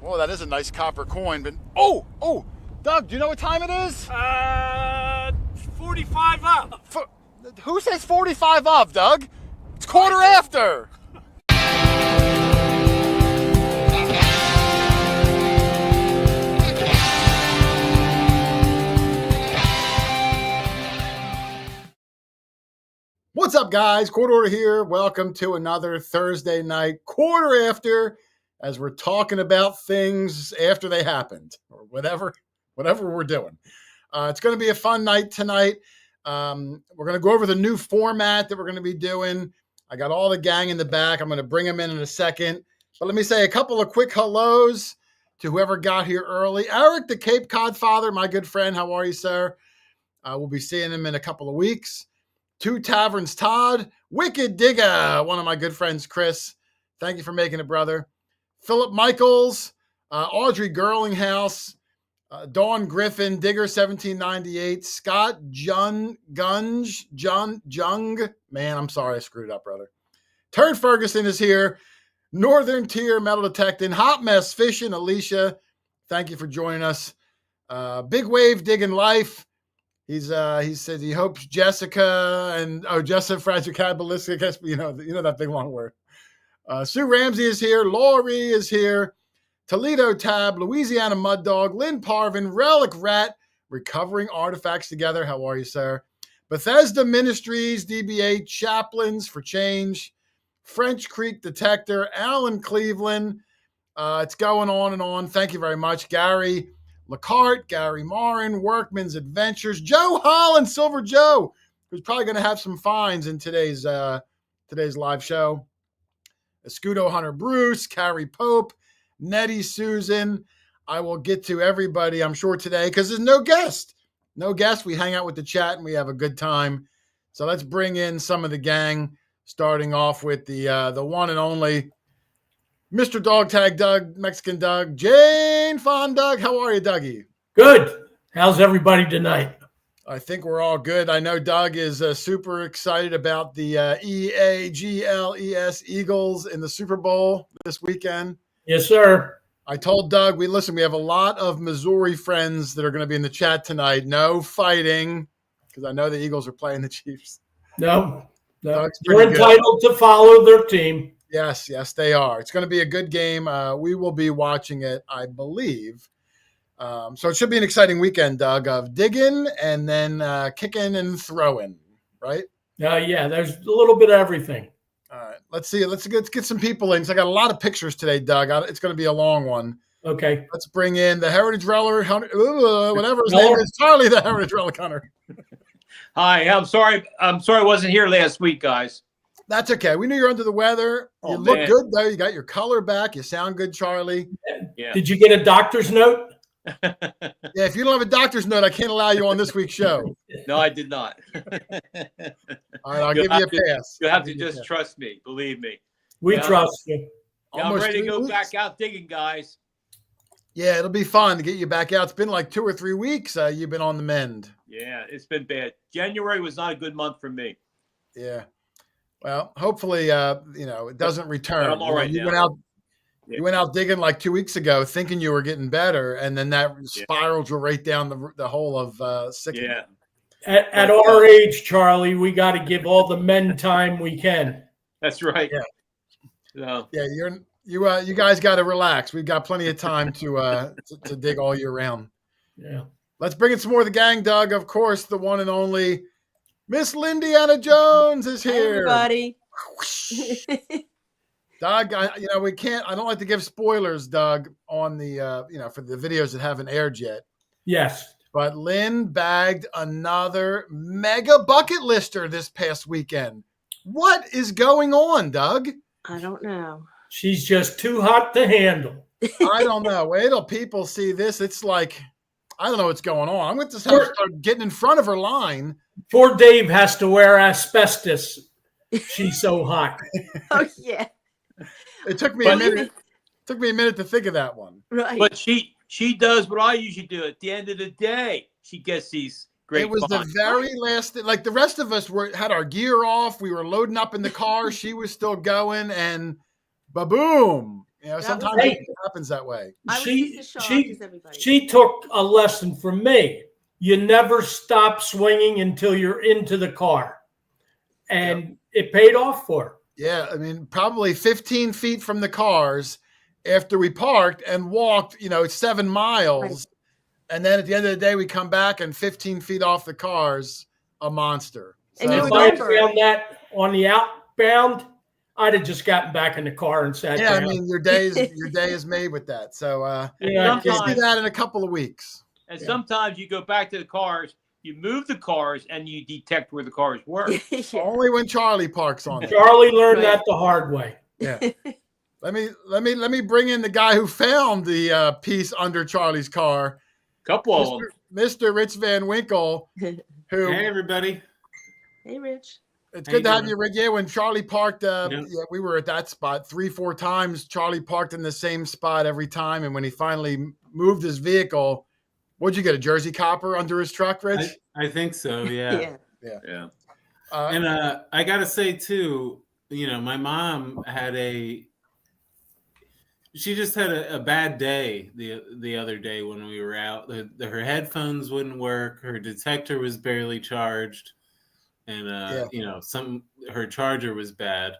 Oh, that is a nice copper coin, but oh, Doug, do you know what time it is? 45 up. Who says 45 up, Doug? It's quarter after. What's up, guys? Quarter Order here. Welcome to another Thursday night quarter after, as we're talking about things after they happened, or whatever we're doing. It's going to be a fun night tonight. We're going to go over the new format that we're going to be doing. I got all the gang in the back. I'm going to bring them in a second. But let me say a couple of quick hellos to whoever got here early. Eric, the Cape Cod father, my good friend. How are you, sir? We'll be seeing him in a couple of weeks. Two Taverns Todd, Wicked Digger, one of my good friends, Chris. Thank you for making it, brother. Philip Michaels, Audrey Girlinghouse, Dawn Griffin, Digger 1798, Scott Jung, man, I'm sorry I screwed it up, brother. Turd Ferguson is here. Northern Tier Metal Detecting, Hot Mess Fishing, Alicia, thank you for joining us. Big Wave Digging Life. He said he hopes Jessica and Jessica Fragilistica, guess you know that big long word. Sue Ramsey is here. Laurie is here. Toledo Tab, Louisiana Mud Dog, Lynn Parvin, Relic Rat, Recovering Artifacts Together. How are you, sir? Bethesda Ministries, DBA Chaplains for Change, French Creek Detector, Alan Cleveland. It's going on and on. Thank you very much, Gary LeCarte, Gary Marin, Workman's Adventures, Joe Holland, Silver Joe, who's probably going to have some finds in today's live show. Escudo Hunter Bruce, Carrie Pope, Nettie Susan. I will get to everybody, I'm sure, today because there's no guest. No guest. We hang out with the chat and we have a good time. So let's bring in some of the gang, starting off with the one and only Mr. Dog Tag Doug, Mexican Doug, Jane Fon Doug. How are you, Dougie? Good. How's everybody tonight? I think we're all good. I know Doug is super excited about the EAGLES Eagles in the Super Bowl this weekend. Yes, sir. I told Doug, we have a lot of Missouri friends that are going to be in the chat tonight. No fighting, because I know the Eagles are playing the Chiefs. No. They're entitled to follow their team. Yes, they are. It's going to be a good game. We will be watching it, I believe. So it should be an exciting weekend, Doug, of digging and then kicking and throwing, right? Yeah, there's a little bit of everything. All right, let's see. Let's get some people in. So I got a lot of pictures today, Doug. It's going to be a long one. Okay. Let's bring in the Heritage Relic, whatever his name is, Charlie, the Heritage Relic Hunter. Hi, I'm sorry I wasn't here last week, guys. That's okay. We knew you're under the weather. You look good, though. You got your color back. You sound good, Charlie. Yeah. Did you get a doctor's note? Yeah, if you don't have a doctor's note, I can't allow you on this week's show. No, I did not. All right, I'll give you a pass. You'll have to just trust me. Believe me. We trust you. Yeah, I'm ready to go back out digging, guys. Yeah, it'll be fun to get you back out. It's been like 2 or 3 weeks you've been on the mend. Yeah, it's been bad. January was not a good month for me. Yeah. Well, hopefully, it doesn't return. I'm all right now. You went out digging like 2 weeks ago thinking you were getting better, and then that spiraled you right down the hole of sickness. Yeah. At our age, Charlie, we got to give all the men time we can. That's right. Yeah. So. Yeah, you guys got to relax. We've got plenty of time to dig all year round. Yeah. Let's bring in some more of the gang, Doug. Of course, the one and only Miss Lindiana Jones is here. Hey, everybody. Doug, I don't like to give spoilers, Doug, on the, for the videos that haven't aired yet. Yes. But Lynn bagged another mega bucket lister this past weekend. What is going on, Doug? I don't know. She's just too hot to handle. I don't know. Wait till people see this. It's like, I don't know what's going on. I'm going to start getting in front of her line. Poor Dave has to wear asbestos. She's so hot. Oh, yeah. It took me a minute. Took me a minute to think of that one. Right. But she does what I usually do. At the end of the day, she gets these great. It was the very last. Like the rest of us had our gear off. We were loading up in the car. She was still going, and ba-boom. You know, That sometimes was- it happens that way. I was She just as shocked she as everybody. she took a lesson from me. You never stop swinging until you're into the car, and it paid off for her. Yeah, I mean, probably 15 feet from the cars after we parked and walked, 7 miles. And then at the end of the day, we come back and 15 feet off the cars, a monster. And you If So, I had remember- found that on the outbound, I'd have just gotten back in the car and sat yeah, I down. mean, your day is made with that. So, Yeah, we'll see sometimes, that in a couple of weeks. and Yeah. sometimes you go back to the cars, you move the cars, and you detect where the cars were. Yeah. Only when Charlie parks on it. Charlie learned Right. that the hard way. Yeah. Let me bring in the guy who found the piece under Charlie's car, Couple of them. Mr. Rich Van Winkle, who Hey, everybody. Hey, Rich. it's How good you to have doing? you, Rick. Yeah, when Charlie parked, Yeah. we were at that spot 3-4 times. Charlie parked in the same spot every time, and when he finally moved his vehicle, what'd you get? A Jersey copper under his truck, Rich? I think so, yeah. Yeah. And I got to say, too, my mom she just had a bad day the other day when we were out. Her headphones wouldn't work. Her detector was barely charged. And, her charger was bad.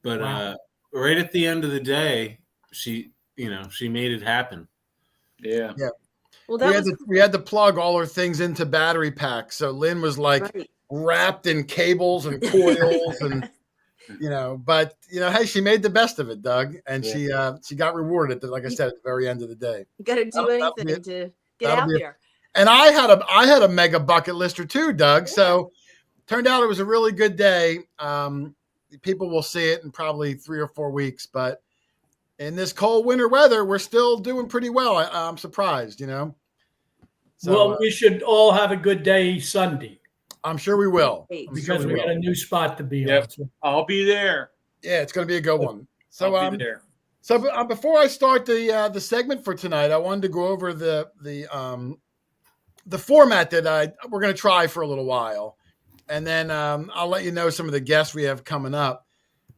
But Wow. right at the end of the day, she made it happen. Yeah. Well, we that had, was to, we had to plug all our things into battery packs. So Lynn was like right. wrapped in cables and coils and but hey, she made the best of it, Doug, and she got rewarded, like I said, at the very end of the day. You got to do That'll be anything to get that'll out be there. And I had a mega bucket lister too, Doug. So turned out it was a really good day. People will see it in probably 3 or 4 weeks, but in this cold winter weather, we're still doing pretty well. I'm surprised, So, Well, we should all have a good day Sunday I'm sure we will. Great. I'm sure because we we got will. a new spot to be Yep. on. So I'll be there. Yeah, it's going to be a good one. So, I'll be there. So before I start the segment for tonight, I wanted to go over the format that we're going to try for a little while, and then I'll let you know some of the guests we have coming up.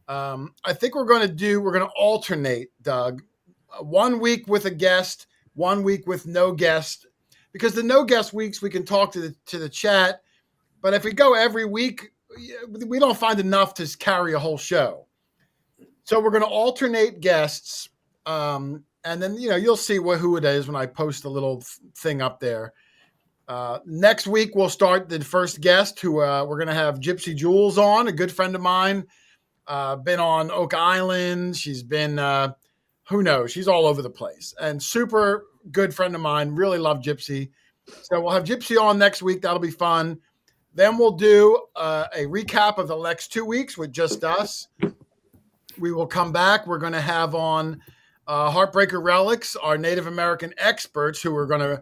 I think we're going to alternate, Doug, 1 week with a guest, 1 week with no guest, because the no guest weeks we can talk to the chat, but if we go every week, we don't find enough to carry a whole show. So we're going to alternate guests, and then you'll see who it is when I post a little thing up there. Next week we'll start the first guest, who we're going to have Gypsy Jules on, a good friend of mine. Been on Oak Island. She's been who knows? She's all over the place, and super good friend of mine. Really love Gypsy. So we'll have Gypsy on next week. That'll be fun. Then we'll do a recap of the next 2 weeks with just us. We will come back. We're going to have on Heartbreaker Relics, our Native American experts, who are going to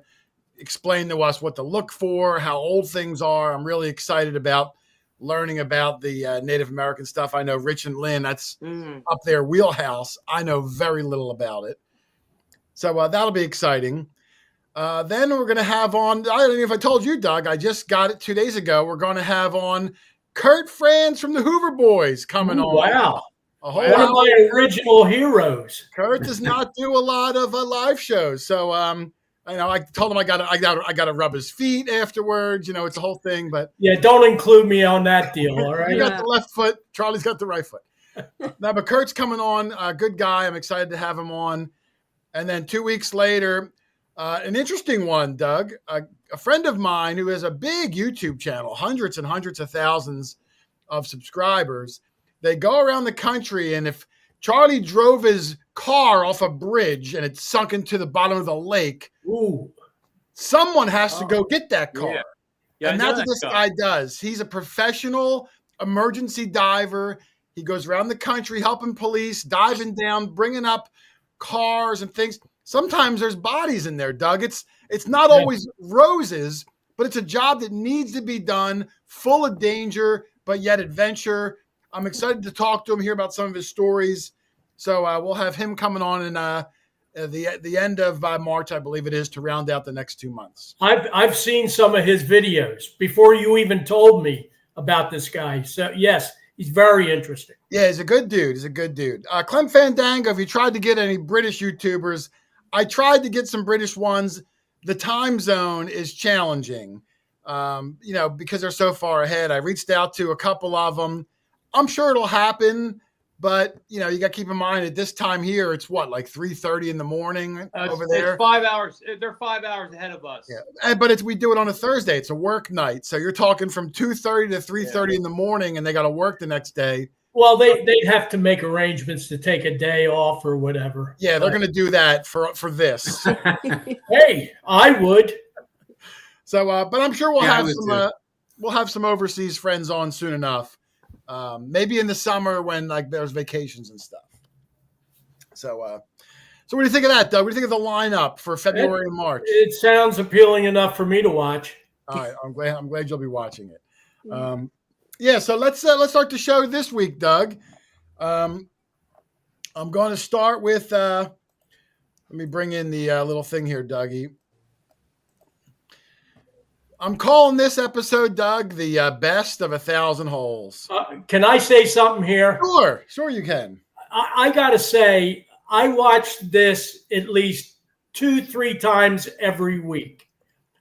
explain to us what to look for, how old things are. I'm really excited about learning about the Native American stuff. I know Rich and Lynn, that's up their wheelhouse. I know very little about it. So that'll be exciting. Then we're going to have on, I don't know if I told you, Doug, I just got it 2 days ago. We're going to have on Kurt Franz from the Hoover Boys coming on. wow. A whole One of hour. my original heroes. Kurt does not do a lot of live shows. So, I told him I got to rub his feet afterwards. It's a whole thing, but Yeah, don't include me on that deal, all right? you got the left foot. Charlie's got the right foot. Now, but Kurt's coming on. A good guy. I'm excited to have him on. And then 2 weeks later, an interesting one, Doug, a friend of mine who has a big YouTube channel, hundreds and hundreds of thousands of subscribers. They go around the country, and if Charlie drove his car off a bridge and it sunk into the bottom of the lake, Ooh. someone has to go get that car. Yeah. Yeah, And I know that's what this guy. guy does. He's a professional emergency diver. He goes around the country helping police, diving down, bringing up cars and things. Sometimes there's bodies in there, Doug. It's not always roses, but it's a job that needs to be done, full of danger, but yet adventure. I'm excited to talk to him, hear about some of his stories. So we'll have him coming on in the end of March, I believe it is, to round out the next 2 months. I've seen some of his videos before you even told me about this guy. So yes, He's very interesting. Yeah, he's a good dude. He's a good dude. Clem Fandango, if you tried to get any British YouTubers, I tried to get some British ones. The time zone is challenging, because they're so far ahead. I reached out to a couple of them. I'm sure it'll happen, but, you got to keep in mind at this time here, it's what, like 3:30 in the morning over there? It's 5 hours. They're 5 hours ahead of us. Yeah, but we do it on a Thursday. It's a work night. So you're talking from 2:30 to 3:30 in the morning, and they got to work the next day. Well, they'd have to make arrangements to take a day off or whatever. Yeah, they're going to do that for this. Hey, I would. So, but I'm sure we'll have some overseas friends on soon enough. Maybe in the summer when there's vacations and stuff. So what do you think of that, Doug? What do you think of the lineup for February and March? It sounds appealing enough for me to watch. All right, I'm glad you'll be watching it. Yeah, so let's start the show this week, Doug. I'm going to start with. Let me bring in the little thing here, Dougie. I'm calling this episode, Doug, the best of 1,000 holes. Can I say something here? Sure you can. I got to say, I watched this at least 2-3 times every week.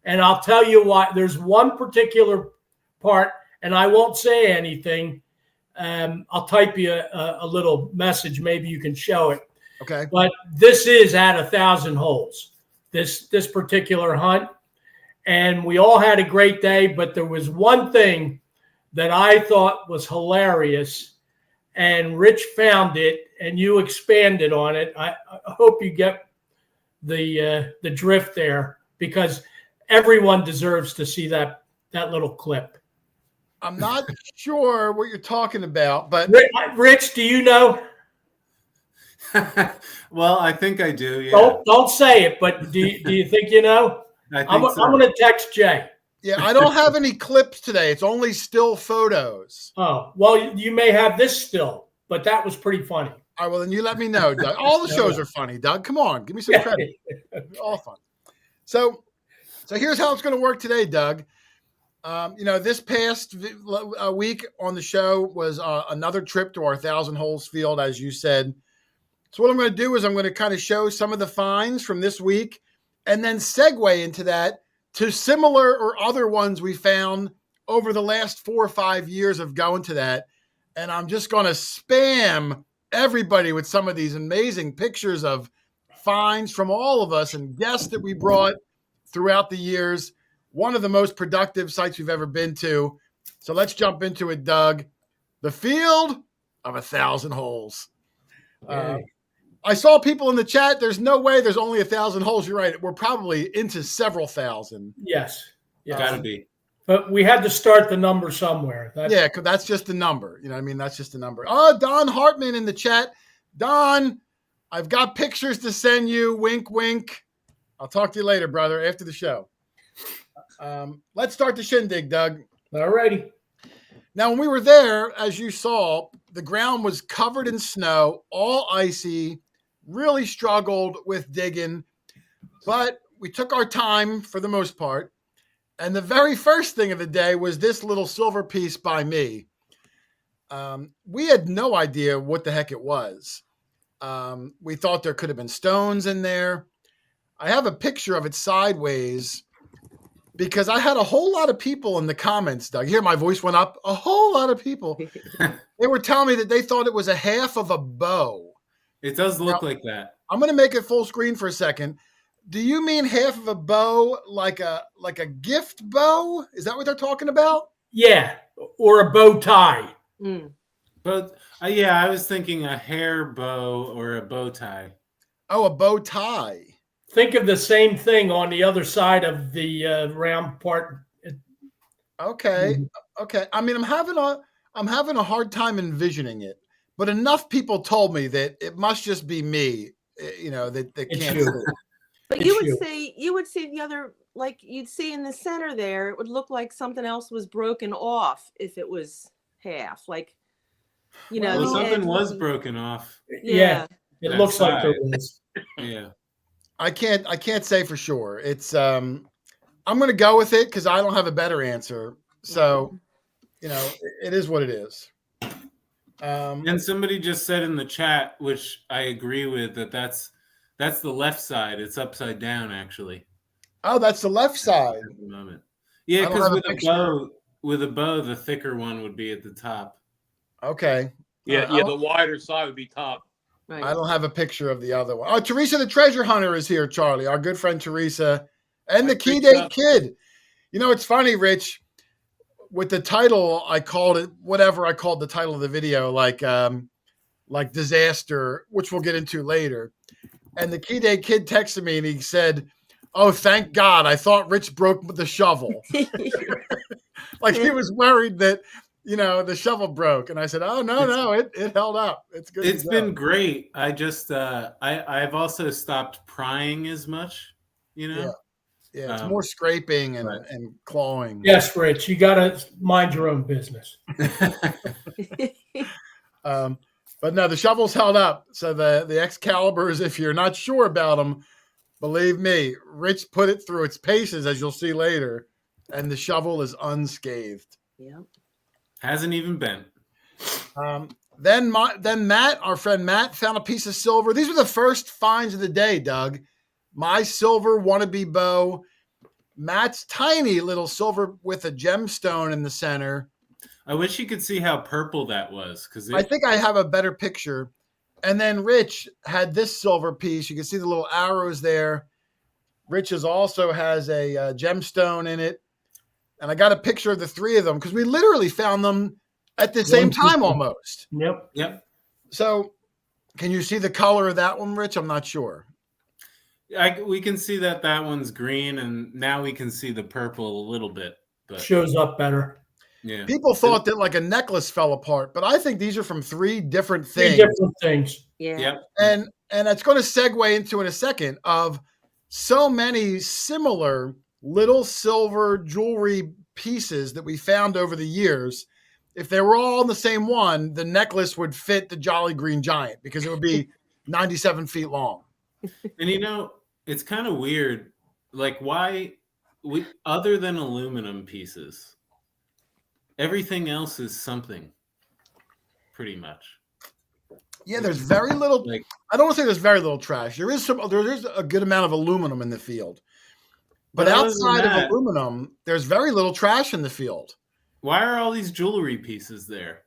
And I'll tell you why. There's one particular part, and I won't say anything. I'll type you a little message. Maybe you can show it. Okay. But this is at 1,000 holes, this particular hunt. And we all had a great day, but there was one thing that I thought was hilarious, and Rich found it, and you expanded on it. I hope you get the drift there, because everyone deserves to see that little clip. I'm not sure what you're talking about, but Rich, do you know? Well, I think I do. Yeah. Don't say it, but do you think you know? I'm going to text Jay. Yeah, I don't have any clips today. It's only still photos. Oh, well, you may have this still, but that was pretty funny. All right, well, then you let me know, Doug. All the shows are funny, Doug. Come on, give me some credit. All fun. So here's how it's going to work today, Doug. This past week on the show was another trip to our 1,000 holes field, as you said. So what I'm going to do is I'm going to kind of show some of the finds from this week, and then segue into that to similar or other ones we found over the last 4 or 5 years of going to that. And I'm just going to spam everybody with some of these amazing pictures of finds from all of us and guests that we brought throughout the years. One of the most productive sites we've ever been to. So let's jump into it, Doug. The field of 1,000 holes. I saw people in the chat. There's no way there's only 1,000 holes. You're right. We're probably into several thousand. Yes. Gotta be. But we had to start the number somewhere. Yeah, that's just the number. You know what I mean? That's just the number. Oh, Don Hartman in the chat. Don, I've got pictures to send you. Wink, wink. I'll talk to you later, brother, after the show. Let's start the shindig, Doug. All righty. Now, when we were there, as you saw, the ground was covered in snow, all icy, really struggled with digging, but we took our time for the most part. And the very first thing of the day was this little silver piece by me. We had no idea what the heck it was. We thought there could have been stones in there. I have a picture of it sideways because I had a whole lot of people in the comments, Doug. Here, my voice went up. A whole lot of people. They were telling me that they thought it was a half of a bow. It does look like that. I'm going to make it full screen for a second. Do you mean half of a bow like a gift bow? Is that what they're talking about? Yeah, or a bow tie. But I was thinking a hair bow or a bow tie. Oh, a bow tie. Think of the same thing on the other side of the round part. Okay. Okay. I mean, I'm having a hard time envisioning it, but enough people told me that it must just be me, that can't see it. But you would see the other, like you'd see in the center there, it would look like something else was broken off if it was half. Like, something was broken off. Yeah. It looks like there was. Yeah. I can't say for sure. It's I'm going to go with it because I don't have a better answer. So, it is what it is. And somebody just said in the chat, which I agree with, that's the left side. It's upside down, actually. Oh, that's the left side. At the moment. Yeah, because with a bow, the thicker one would be at the top. Okay. Yeah, the wider side would be top. Right. I don't have a picture of the other one. Oh, Teresa the Treasure Hunter is here, Charlie. Our good friend Teresa. And the Key Date Kid. You know, it's funny, Rich. With the title, I called it whatever I called the title of the video, like disaster, which we'll get into later. And the Key Day Kid texted me and he said, "Oh, thank God! I thought Rich broke the shovel." Like he was worried that the shovel broke. And I said, "Oh no, it held up. It's good. It's been great. I just I've also stopped prying as much. Yeah, it's more scraping and clawing. Yes, Rich, you got to mind your own business. But no, the shovel's held up. So the Excaliburs, if you're not sure about them, believe me, Rich put it through its paces, as you'll see later, and the shovel is unscathed. Yeah. Hasn't even been. Then Matt, our friend Matt, found a piece of silver. These were the first finds of the day, Doug. My silver wannabe bow, Matt's tiny little silver with a gemstone in the center. I wish you could see how purple that was. I think I have a better picture. And then Rich had this silver piece. You can see the little arrows there. Rich's also has a gemstone in it. And I got a picture of the three of them because we literally found them at the same time almost. Yep. So can you see the color of that one, Rich? I'm not sure. We can see that one's green, and now we can see the purple a little bit. But shows up better. Yeah. People thought that like a necklace fell apart, but I think these are from three different things. Yeah. Yep. And it's going to segue into in a second of so many similar little silver jewelry pieces that we found over the years. If they were all in the same one, the necklace would fit the Jolly Green Giant because it would be 97 feet long. And it's kind of weird. Like, why, other than aluminum pieces, everything else is something, pretty much. Yeah, there's very little. I don't want to say there's very little trash. There is a good amount of aluminum in the field, but outside of aluminum, there's very little trash in the field. Why are all these jewelry pieces there?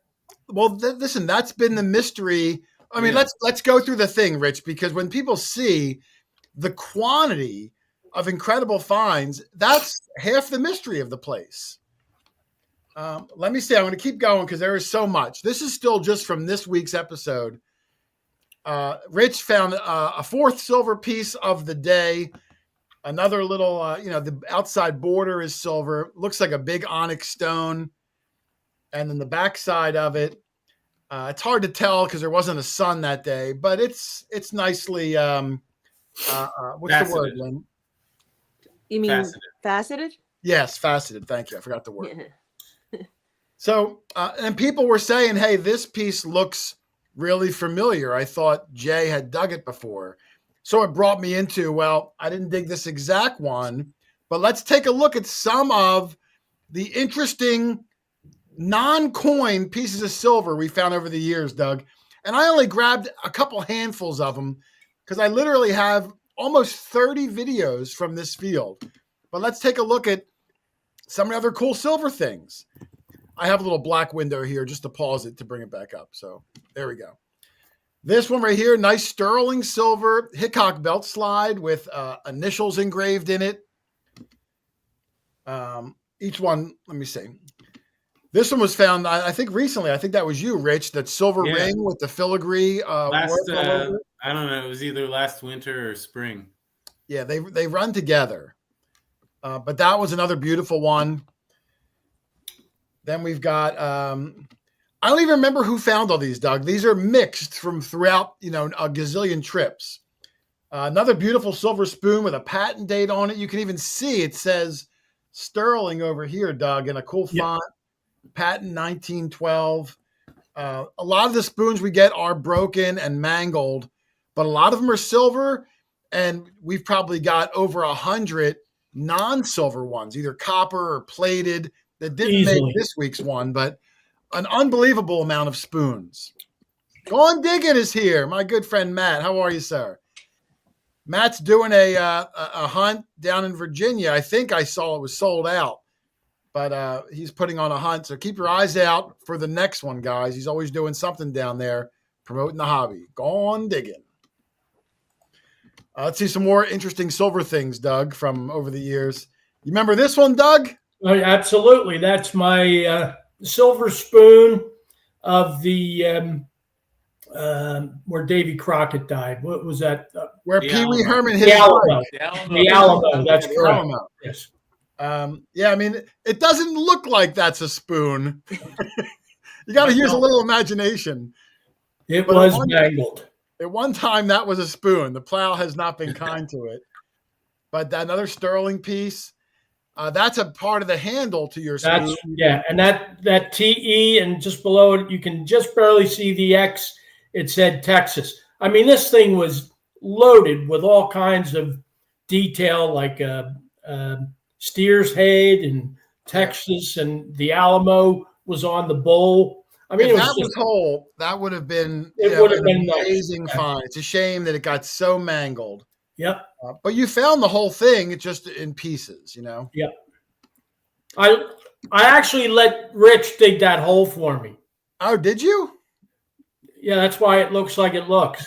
Well, listen, that's been the mystery. I mean, let's go through the thing, Rich, because when people see the quantity of incredible finds, that's half the mystery of the place. Let me see. I'm going to keep going because there is so much. This is still just from this week's episode. Rich found a fourth silver piece of the day. Another little, the outside border is silver. Looks like a big onyx stone. And then the backside of it, it's hard to tell because there wasn't a sun that day, but it's nicely, what's faceted. the word, Lynn? You mean faceted? Yes, faceted. Thank you. I forgot the word. Yeah. So, and people were saying, hey, this piece looks really familiar. I thought Jay had dug it before. So it brought me into, well, I didn't dig this exact one, but let's take a look at some of the interesting non-coin pieces of silver we found over the years, Doug. And I only grabbed a couple handfuls of them because I literally have almost 30 videos from this field. But let's take a look at some of the other cool silver things. I have a little black window here just to pause it to bring it back up. So there we go. This one right here, nice sterling silver Hickok belt slide with initials engraved in it. Each one, let me see. This one was found, I think recently. I think that was you, Rich. That silver ring with the filigree. I don't know. It was either last winter or spring. Yeah, they run together. But that was another beautiful one. Then we've got, I don't even remember who found all these, Doug. These are mixed from throughout, a gazillion trips. Another beautiful silver spoon with a patent date on it. You can even see it says sterling over here, Doug, in a cool font. Patent 1912. A lot of the spoons we get are broken and mangled, but a lot of them are silver, and we've probably got over 100 non-silver ones, either copper or plated, that didn't make this week's one, but an unbelievable amount of spoons. Gone Digging is here. My good friend Matt. How are you, sir? Matt's doing a hunt down in Virginia. I think I saw it was sold out, but he's putting on a hunt. So keep your eyes out for the next one, guys. He's always doing something down there, promoting the hobby. Gone Digging. Let's see some more interesting silver things, Doug, from over the years. You remember this one, Doug? Oh, absolutely. That's my silver spoon of the where Davy Crockett died. What was that? Where Pee Wee Herman hit The his Alamo. wife. The Alamo. That's The correct. Alamo. Yes. Yeah, I mean, it doesn't look like that's a spoon. You got to use a little imagination. It But was mangled. At one time, that was a spoon. The plow has not been kind to it. But another sterling piece, that's a part of the handle to your spoon. And that TE, and just below it, you can just barely see the X. It said Texas. I mean, this thing was loaded with all kinds of detail, like steer's head and Texas, and the Alamo was on the bowl. I mean, if that was whole, that would have been an amazing find. It's a shame that it got so mangled. Yep. But you found the whole thing, it's just in pieces, you know? Yep. I actually let Rich dig that hole for me. Oh, did you? Yeah, that's why it looks like it looks.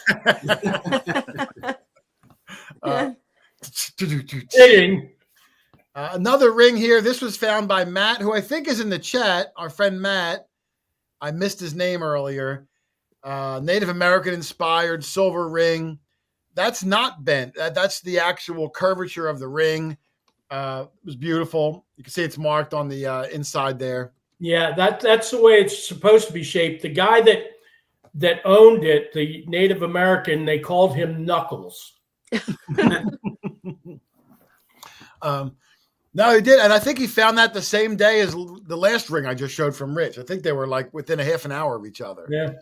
Kidding. Another ring here. This was found by Matt, who I think is in the chat. Our friend Matt. I missed his name earlier. Native American inspired silver ring. That's not bent. That's the actual curvature of the ring. It was beautiful. You can see it's marked on the inside there. Yeah, that's the way it's supposed to be shaped. The guy that owned it, the Native American, they called him Knuckles. No, he did. And I think he found that the same day as the last ring I just showed from Rich. I think they were like within a half an hour of each other. Yeah.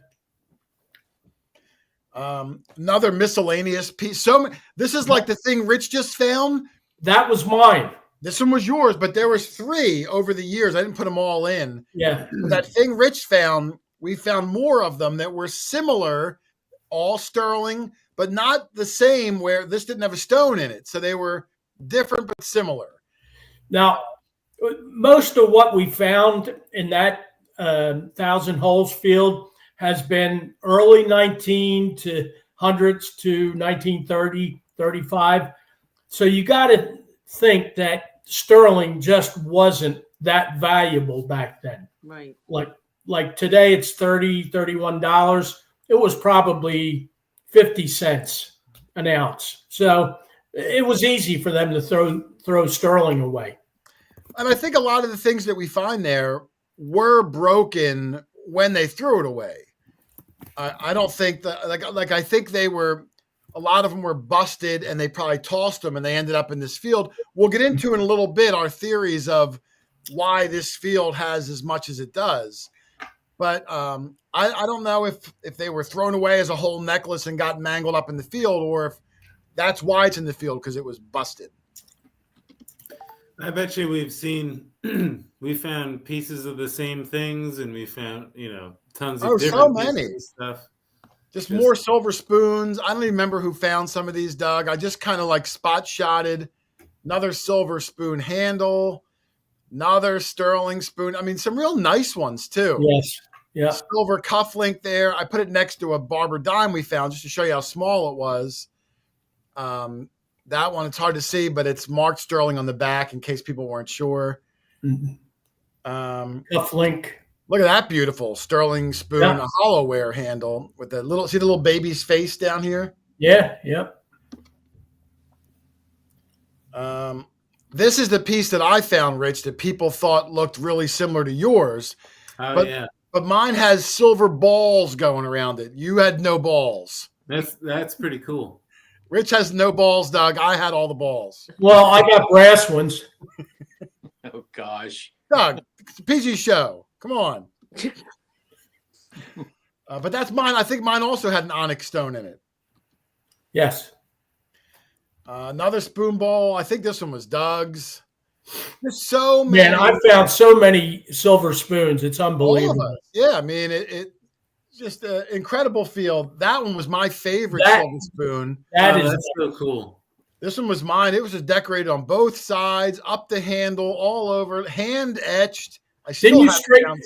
Another miscellaneous piece. This is like the thing Rich just found. That was mine. This one was yours, but there was 3 over the years. I didn't put them all in. Yeah. That thing Rich found, we found more of them that were similar, all sterling, but not the same, where this didn't have a stone in it. So they were different but similar. Now, most of what we found in that 1,000 holes field has been early 1900s to 1930, 35. So you got to think that sterling just wasn't that valuable back then. Right. Like today, it's $30, $31. It was probably 50 cents an ounce. So it was easy for them to throw sterling away. And I think a lot of the things that we find there were broken when they threw it away. I don't think that, like I think they were, a lot of them were busted and they probably tossed them and they ended up in this field. We'll get into in a little bit our theories of why this field has as much as it does. But I don't know if they were thrown away as a whole necklace and got mangled up in the field, or if that's why it's in the field, because it was busted. I bet you we found pieces of the same things, and we found, tons of different pieces of stuff. Just more silver spoons. I don't even remember who found some of these, Doug. I just kind of like spot shotted. Another silver spoon handle. Another sterling spoon. I mean, some real nice ones too. Yes. Yeah. Silver cufflink there. I put it next to a barber dime we found just to show you how small it was. That one, it's hard to see, but it's marked sterling on the back in case people weren't sure. Mm-hmm. Cufflink. Look at that beautiful sterling spoon, a hollowware handle with the little baby's face down here. Yeah. Yep. This is the piece that I found, Rich, that people thought looked really similar to yours. But mine has silver balls going around it. You had no balls. That's pretty cool. Rich has no balls, Doug. I had all the balls. Well, I got brass ones. Oh, gosh. Doug, it's a PG show. Come on. But that's mine. I think mine also had an onyx stone in it. Yes. Another spoon ball. I think this one was Doug's. There's so many. Man, I've found so many silver spoons. It's All of unbelievable. us. Yeah, I mean, it just an incredible field. That one was my favorite That- silver spoon. That Oh, is that's so cool. This one was mine. It was just decorated on both sides, up the handle, all over, hand etched. I still Didn't you have it straighten? down.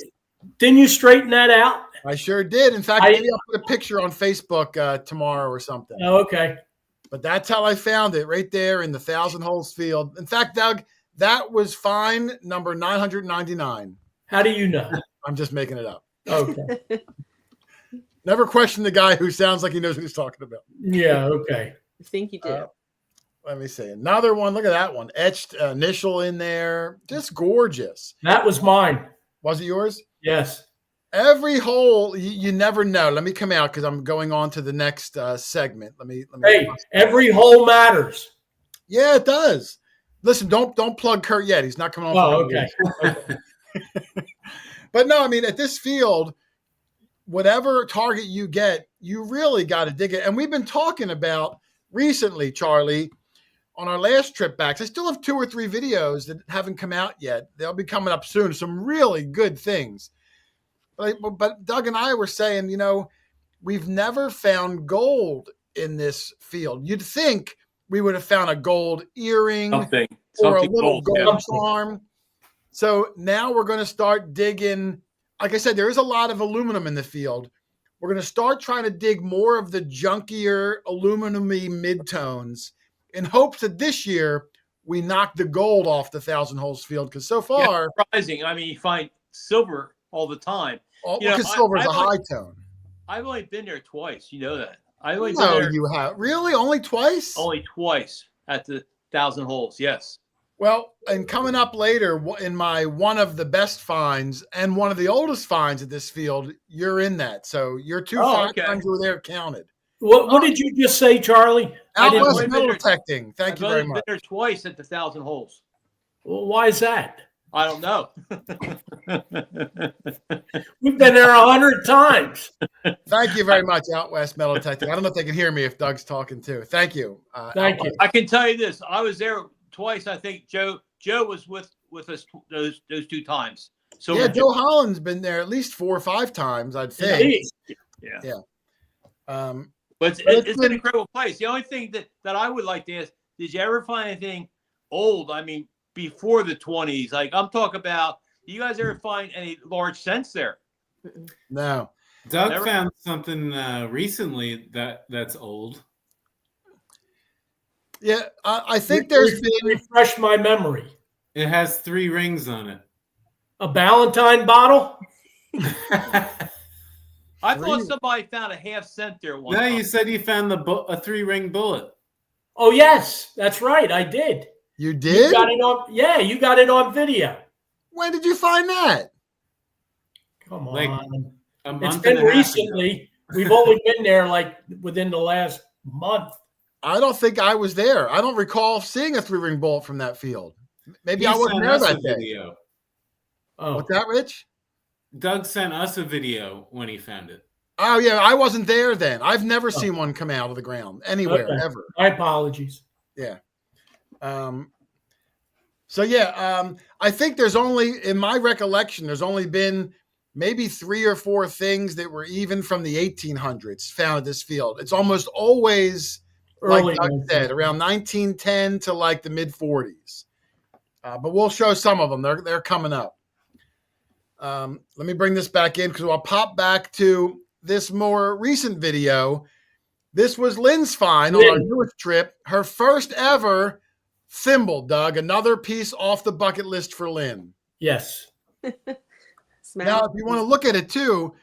Didn't you straighten that out? I sure did. In fact, I- maybe I'll put a picture on Facebook tomorrow or something. Oh, okay. But that's how I found it, right there in the Thousand Holes field. In fact, Doug, that was fine number 999. How do you know? I'm just making it up. Okay. Never question the guy who sounds like he knows what he's talking about. Yeah. Okay. I think you did. Let me see. Another one. Look at that one. Etched initial in there. Just gorgeous. That was mine. Was it yours? Yes. Every hole, you never know. Let me come out because I'm going on to the next segment. Let me. Hey, every hole matters. Yeah, it does. Listen, don't plug Kurt yet. He's not coming on. Oh, for okay. But no, I mean, at this field, whatever target you get, you really got to dig it. And we've been talking about recently, Charlie, on our last trip back. I still have 2 or 3 videos that haven't come out yet. They'll be coming up soon. Some really good things. But Doug and I were saying, we've never found gold in this field. You'd think we would have found a gold earring or a little gold charm. So now we're going to start digging. Like I said, there is a lot of aluminum in the field. We're going to start trying to dig more of the junkier aluminum-y midtones in hopes that this year we knock the gold off the Thousand Holes field. Because so far, surprising. I mean, you find silver all the time. Because silver is a high tone. I've only been there twice. You know that. I've only been No, there you have. Really? Only twice? only twice at the Thousand Holes. Yes. Well, and coming up later in my one of the best finds and one of the oldest finds at this field, you're in that. So your 2 times you were there counted. What did you just say, Charlie? Out didn't- west metal detecting. Thank you very I've much. been there twice at the Thousand Holes. Well, why is that? I don't know. We've been there 100 times. Thank you very much, Out West Metal Detecting. I don't know if they can hear me if Doug's talking too. Thank you. Thank you. I can tell you this. I was there twice. I think Joe was with us those 2 times. So Yeah, Joe Holland's been there at least 4 or 5 times, I'd think. Yeah. Um, But it's an incredible place. The only thing that I would like to ask, did you ever find anything old? I mean, before the 20s? Like I'm talking about, do you guys ever find any large cents there? no. Doug found something recently that's old. Yeah, I think there's been. Refresh my memory. It has 3 rings on it. A Ballantine bottle? I thought somebody found a half-cent there one No, time. you said you found a 3-ring bullet. Oh, yes. That's right. I did. You You did? got it on. Yeah, you got it on video. When did you find that? Come on. Like, a month It's and been a half ago. recently. We've only been there like within the last month. I don't think I was there. I don't recall seeing a 3-ring bullet from that field. Maybe He I wasn't sent there us that a day. video. Oh, What's that, Rich? Doug sent us a video when he found it. Oh, yeah, I wasn't there then. I've never seen one come out of the ground anywhere, Okay. ever. my apologies. Yeah. I think there's only, in my recollection, there's only been maybe 3 or 4 things that were even from the 1800s found at this field. It's almost always, Early like Doug said, around 1910 to like the mid 40s. But we'll show some of them. They're coming up. Let me bring this back in because I'll pop back to this more recent video. This was Lynn's find on our newest trip. Her first ever thimble, Doug. Another piece off the bucket list for Lynn. Yes. Now, if you want to look at it too,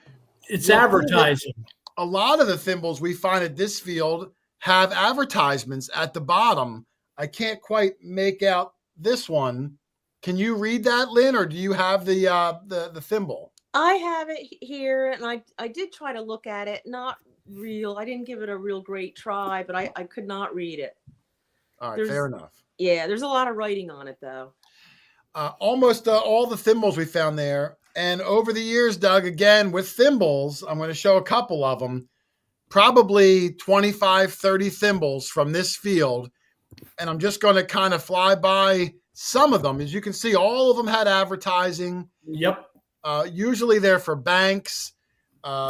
It's advertising. a lot of the thimbles we find at this field have advertisements at the bottom. I can't quite make out this one. Can you read that, Lynn, or do you have the thimble? I have it here, and I did try to look at it. Not real. I didn't give it a real great try, but I could not read it. All right, fair enough. Yeah, there's a lot of writing on it, though. Almost all the thimbles we found there. And over the years, Doug, again, with thimbles, I'm going to show a couple of them, probably 25, 30 thimbles from this field. And I'm just going to kind of fly by some of them, as you can see, all of them had advertising. Yep. Usually they're for banks.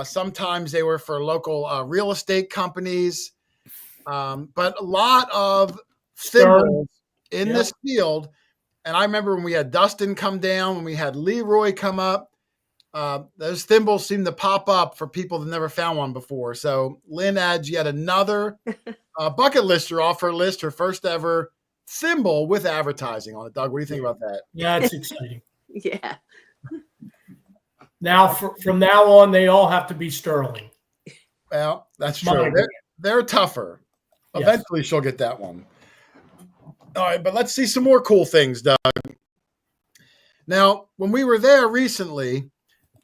Sometimes they were for local real estate companies. But a lot of thimbles in this field. And I remember when we had Dustin come down, when we had Leroy come up, those thimbles seemed to pop up for people that never found one before. So Lynn adds yet another bucket lister off her list, her first ever thimble with advertising on it. Doug, what do you think about that? Yeah, it's exciting. Yeah. Now, from now on, they all have to be sterling. Well, that's true. They're tougher. Yes. Eventually, she'll get that one. All right, but let's see some more cool things, Doug. Now, when we were there recently,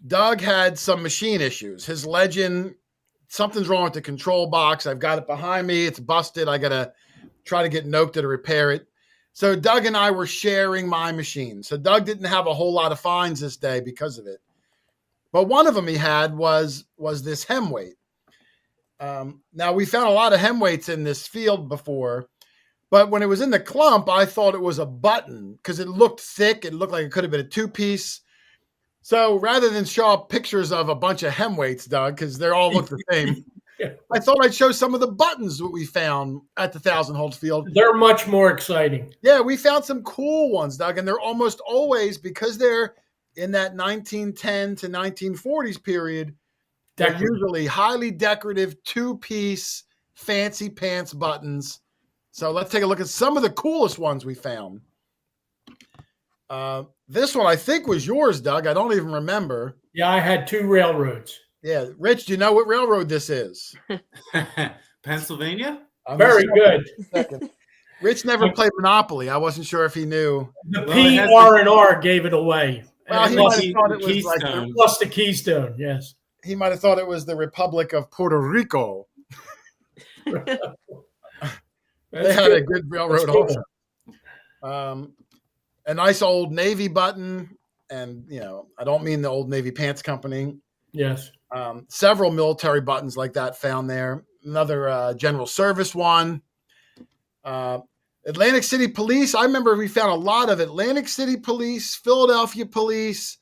Doug had some machine issues. His Legend, something's wrong with the control box. I've got it behind me. It's busted. I got to try to get Noke to repair it. So Doug and I were sharing my machine. So Doug didn't have a whole lot of finds this day because of it. But one of them he had was this hem weight. Now, we found a lot of hem weights in this field before, but when it was in the clump, I thought it was a button because it looked thick. It looked like it could have been a two-piece. So rather than show up pictures of a bunch of hem weights, Doug, because they all look the same, I thought I'd show some of the buttons that we found at the Thousand Holes field. They're much more exciting. Yeah, we found some cool ones, Doug, and they're almost always, because they're in that 1910 to 1940s period, they're usually highly decorative, two-piece, fancy pants buttons. So let's take a look at some of the coolest ones we found. This one I think was yours, Doug. I don't even remember. Yeah, I had two railroads. Yeah. Rich, do you know what railroad this is? Pennsylvania? Very good. Rich never played Monopoly. I wasn't sure if he knew. The P-R&R gave it away. Well, he might have thought it was like plus the Keystone, yes. He might have thought it was the Republic of Puerto Rico. They had a good railroad also. A nice old Navy button. And, I don't mean the old Navy Pants Company. Yes. Several military buttons like that found there. Another general service one. Atlantic City Police. I remember we found a lot of Atlantic City Police, Philadelphia Police,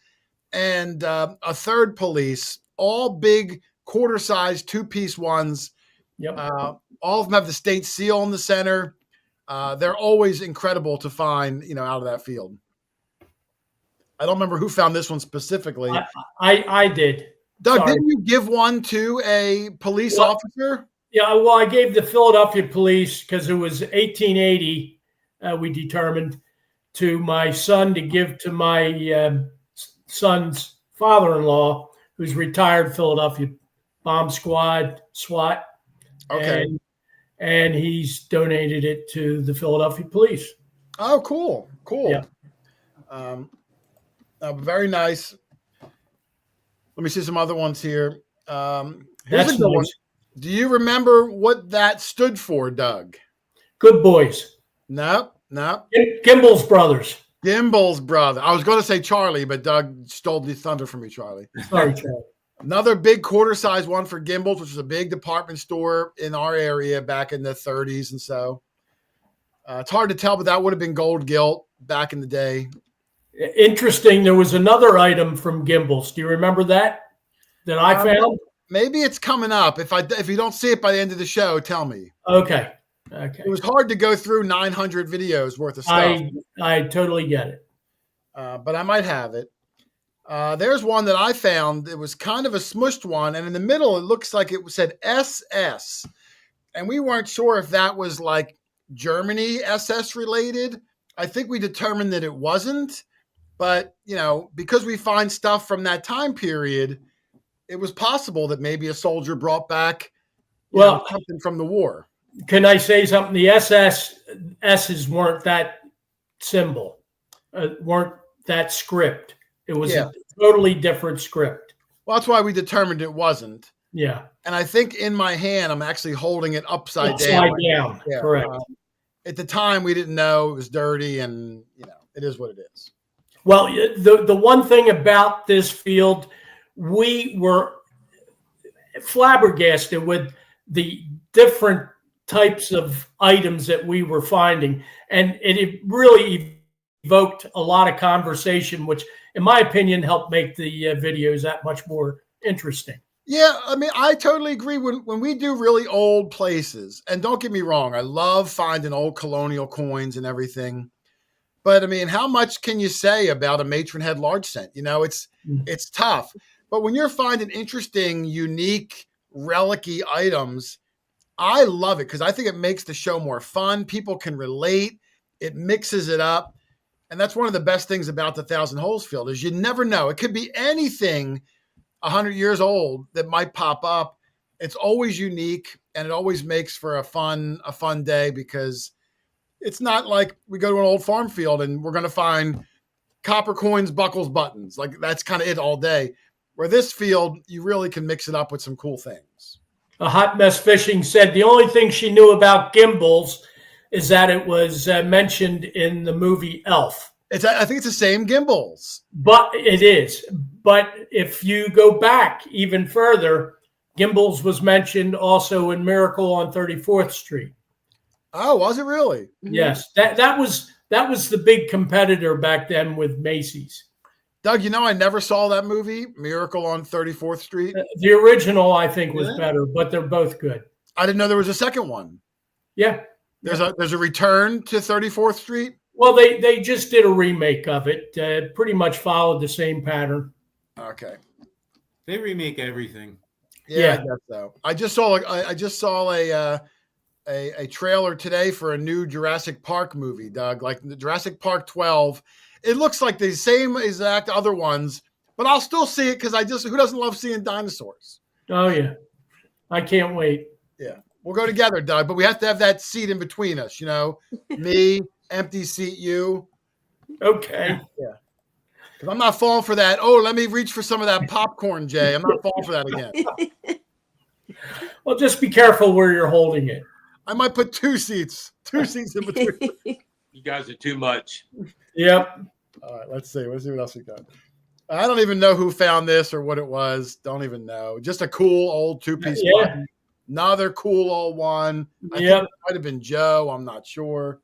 and a third police. All big quarter-sized two-piece ones. Yep. All of them have the state seal in the center. They're always incredible to find, out of that field. I don't remember who found this one specifically. I did. Doug, didn't you give one to a police officer? Yeah, well, I gave the Philadelphia Police because it was 1880, we determined, to my son to give to my son's father-in-law, who's retired Philadelphia Bomb Squad, SWAT. Okay. And he's donated it to the Philadelphia Police. Oh, cool. Cool. Yeah. Very nice. Let me see some other ones here. Here's a good one. Do you remember what that stood for, Doug? Good Boys. No. Gimbel's Brothers. Gimbel's brother. I was going to say Charlie, but Doug stole the thunder from me, Charlie. Sorry, Charlie. Another big quarter-size one for Gimbel's, which was a big department store in our area back in the 30s and so. It's hard to tell, but that would have been gold gilt back in the day. Interesting. There was another item from Gimbel's. Do you remember that I found? Maybe it's coming up. If you don't see it by the end of the show, tell me. Okay. It was hard to go through 900 videos worth of stuff. I totally get it. But I might have it. There's one that I found. It was kind of a smushed one, and in the middle, it looks like it said SS. And we weren't sure if that was like Germany SS related. I think we determined that it wasn't. But, because we find stuff from that time period, it was possible that maybe a soldier brought back something from the war. Can I say something? The SS's weren't that symbol, weren't that script. It was a totally different script. Well, that's why we determined it wasn't. Yeah. And I think in my hand, I'm actually holding it upside down. Upside down, yeah, correct. At the time, we didn't know it was dirty, and it is what it is. Well, the one thing about this field, we were flabbergasted with the different types of items that we were finding, and it really evoked a lot of conversation, which, in my opinion, helped make the videos that much more interesting. Yeah, I mean, I totally agree. When we do really old places, and don't get me wrong, I love finding old colonial coins and everything. But I mean, how much can you say about a matron head large cent? You know, it's tough. But when you're finding interesting, unique, relic-y items, I love it because I think it makes the show more fun. People can relate. It mixes it up. And that's one of the best things about the Thousand Holes field is you never know. It could be anything 100 years old that might pop up. It's always unique, and it always makes for a fun day because it's not like we go to an old farm field and we're going to find copper coins, buckles, buttons. Like that's kind of it all day. Where this field, you really can mix it up with some cool things. A Hot Mess Fishing said the only thing she knew about gimbals is that it was mentioned in the movie Elf. I think it's the same gimbals. But it is. But if you go back even further, gimbals was mentioned also in Miracle on 34th Street. Oh, was it really? Yes, that was the big competitor back then with Macy's. Doug, you know, I never saw that movie, Miracle on 34th Street. The original, I think, was better, but they're both good. I didn't know there was a second one. Yeah. There's a return to 34th Street. Well, they just did a remake of it. Pretty much followed the same pattern. Okay. They remake everything. Yeah, I guess so. I just saw a trailer today for a new Jurassic Park movie, Doug, like the Jurassic Park 12. It looks like the same exact other ones, but I'll still see it because who doesn't love seeing dinosaurs? Oh, yeah. I can't wait. Yeah. We'll go together, Doug, but we have to have that seat in between us, you know, me, empty seat, you. Okay. Yeah. Because I'm not falling for that. Oh, let me reach for some of that popcorn, Jay. I'm not falling for that again. Well, just be careful where you're holding it. I might put two seats in between. You guys are too much. Yep. All right, let's see. Let's see what else we got. I don't even know who found this or what it was. Don't even know. Just a cool old two-piece button. Another cool old one. I think it might have been Joe. I'm not sure.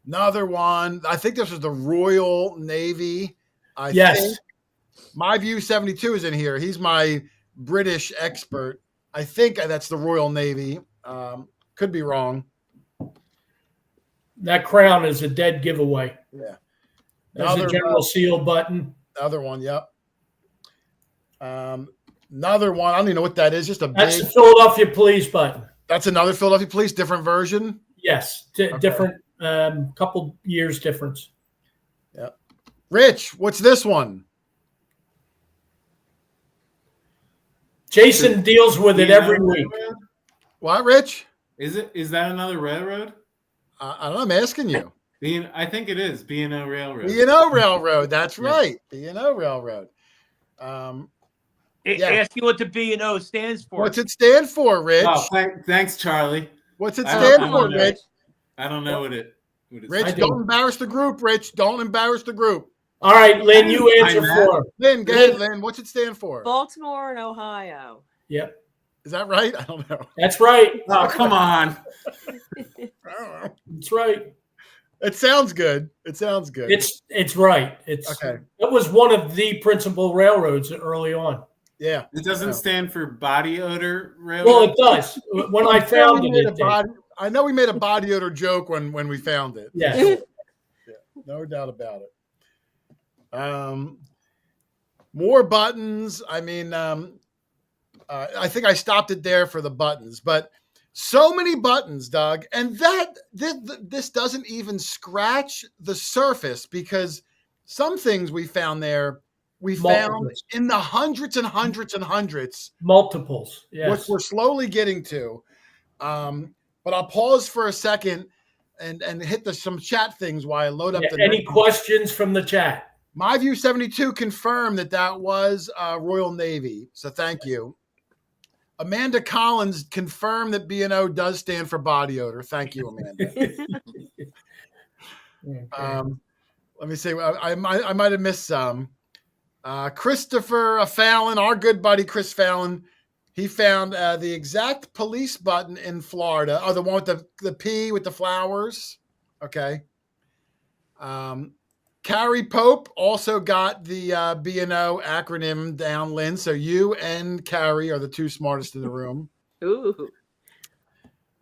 Another one. I think this was the Royal Navy. I think. My View 72 is in here. He's my British expert. I think that's the Royal Navy. Could be wrong. That crown is a dead giveaway. Yeah. There's a General Seal button. Another one, yep. Another one. I don't even know what that is. Just That's the Philadelphia Police button. That's another Philadelphia Police, different version? Yes. Different, couple years difference. Yeah. Rich, what's this one? Jason deals with it every week. What, Rich? Is that another railroad? I don't know. I'm asking you. I think it is B&O Railroad. B&O Railroad. That's right. B&O Railroad. Ask you what the B&O stands for. What's it stand for, Rich? Oh, thanks, Charlie. What's it stand for, Rich? I don't know what it Rich, don't embarrass the group, Rich. Don't embarrass the group. All right, Lynn, you answer for it. Lynn, go ahead, Lynn. What's it stand for? Baltimore and Ohio. Yep. Is that right? I don't know. That's right. Oh, come on. I don't know. That's right. It sounds good. It's right. It's okay. It was one of the principal railroads early on. Yeah. It doesn't stand for body odor railroad. Well, it does. When I found it, I know we made a body odor joke when we found it. Yes. Yeah, no doubt about it. More buttons. I mean, I think I stopped it there for the buttons, but so many buttons, Doug, and this doesn't even scratch the surface because some things we found there, found in the hundreds and hundreds and hundreds. Multiples, yes. Which we're slowly getting to. But I'll pause for a second and hit some chat things while I load up the any questions from the chat? My View 72 confirmed that was Royal Navy, so thank you. Amanda Collins confirmed that B&O does stand for body odor. Thank you, Amanda. Let me see. I might have missed some. Christopher Fallon, our good buddy Chris Fallon, he found the exact police button in Florida. Oh, the one with the P with the flowers. Okay. Carrie Pope also got the B&O acronym down, Lynn. So you and Carrie are the two smartest in the room. Ooh.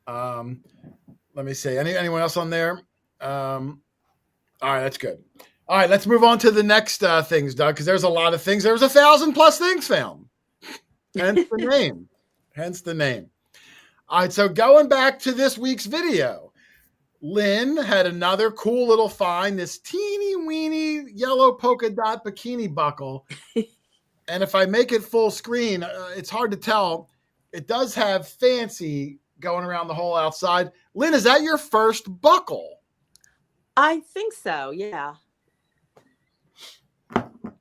Let me see. Anyone else on there? All right, that's good. All right, let's move on to the next things, Doug, because there's a lot of things. There was 1,000+ things found. Hence the name. Hence the name. All right, so going back to this week's video, Lynn had another cool little find, this teeny weeny yellow polka dot bikini buckle. And if I make it full screen, it's hard to tell. It does have fancy going around the whole outside. Lynn, is that your first buckle? I think so, yeah.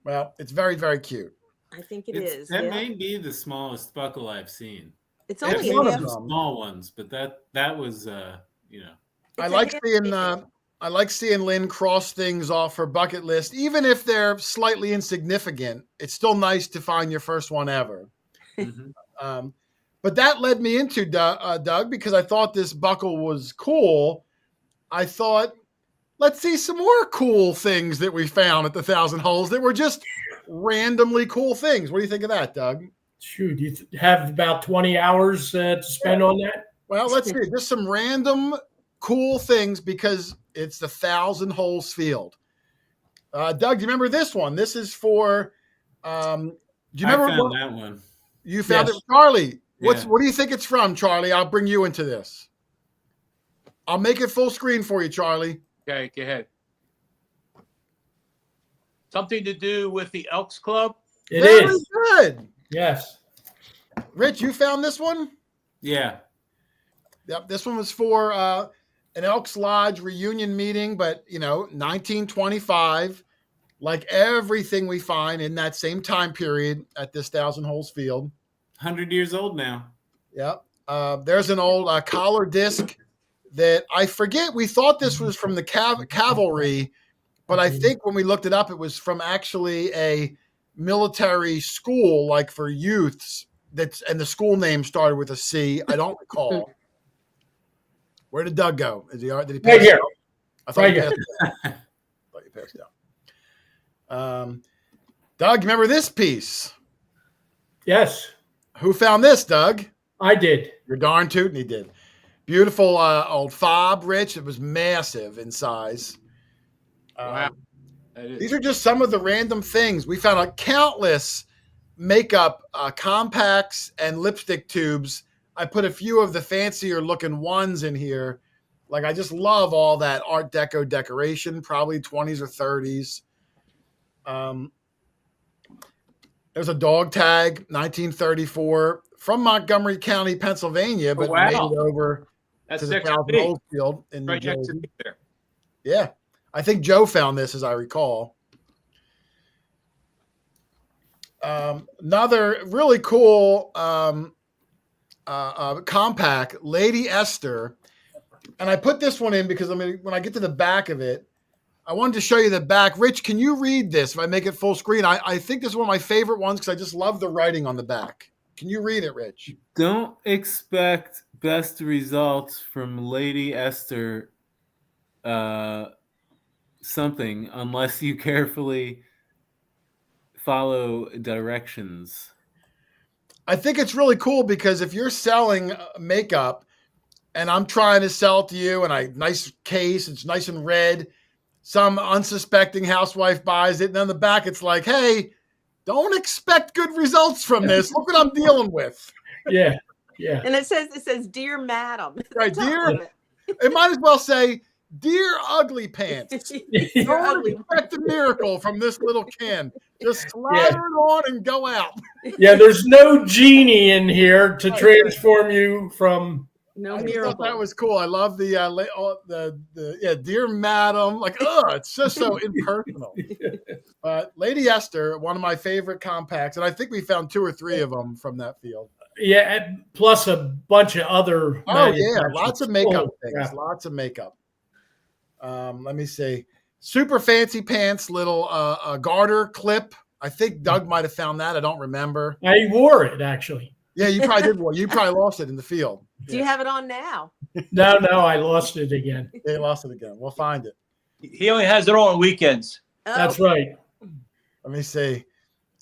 Well, it's very, very cute. I think it is. That Yeah. may be the smallest buckle I've seen. It's There's only one a of half. them. small ones, but that was you know. It's I a like half seeing inch. I like seeing Lynn cross things off her bucket list, even if they're slightly insignificant. It's still nice to find your first one ever. Mhm. But that led me into Doug, because I thought this buckle was cool. I thought, let's see some more cool things that we found at the 1,000 Holes that were just randomly cool things. What do you think of that, Doug? Shoot, you have about 20 hours to spend on that? Well, let's see. Just some random cool things because it's the 1,000 Holes field. Doug, do you remember this one? This is for. Do you remember I found that one. you found Yes. it, Charlie? Yeah. What do you think it's from, Charlie? I'll bring you into this. I'll make it full screen for you, Charlie. Okay, go ahead. Something to do with the Elks Club? It Very is. good. Yes. Rich, you found this one? Yeah. Yep. This one was for an Elks Lodge reunion meeting, but 1925, like everything we find in that same time period at this 1,000 Holes field. 100 years old now. Yep. There's an old collar disc that I forget. We thought this was from the cavalry, but I think when we looked it up, it was from actually a military school, like for youths. And the school name started with a C. I don't recall. Where did Doug go? Did he pass Right here. out? I thought Right he here. passed out. I thought he passed out. Doug, remember this piece? Yes, Who found this, Doug? I did. You're darn tootin' he did. Beautiful old fob, Rich. It was massive in size. Wow. That is. These are just some of the random things. We found a countless makeup compacts and lipstick tubes. I put a few of the fancier looking ones in here. Like, I just love all that Art Deco decoration, probably 20s or 30s. There's a dog tag, 1934, from Montgomery County, Pennsylvania, but wow. made it over That's to the next to 1,000 me. Holes field in New Right next to Jersey. me there. Yeah. I think Joe found this, as I recall. Another really cool compact, Lady Esther. And I put this one in because when I get to the back of it, I wanted to show you the back. Rich, can you read this if I make it full screen? I think this is one of my favorite ones because I just love the writing on the back. Can you read it, Rich? Don't expect best results from Lady Esther something unless you carefully follow directions. I think it's really cool because if you're selling makeup and I'm trying to sell it to you and nice case, it's nice and red, some unsuspecting housewife buys it, and on the back it's like, hey, don't expect good results from this. Look what I'm dealing with. Yeah. Yeah. And it says, "Dear Madam." Right, dear. It might as well say, "Dear Ugly Pants." You're Don't ugly. expect a miracle from this little can. Just slather it on and go out. Yeah, there's no genie in here to transform you from. No I just miracle. thought that was cool. I love the Dear Madam. Like, it's just so impersonal. But Lady Esther, one of my favorite compacts, and I think we found 2 or 3 of them from that field. Yeah, and plus a bunch of other. Oh yeah, lots of makeup Oh, things. yeah. Lots of makeup. Let me see. Super fancy pants, little garter clip. I think Doug might have found that. I don't remember. I wore it actually. Yeah, you probably did. Well, you probably lost it in the field. Do you have it on now? No, I lost it again. They lost it again. We'll find it. He only has it on weekends. That's Oh, right. Let me see.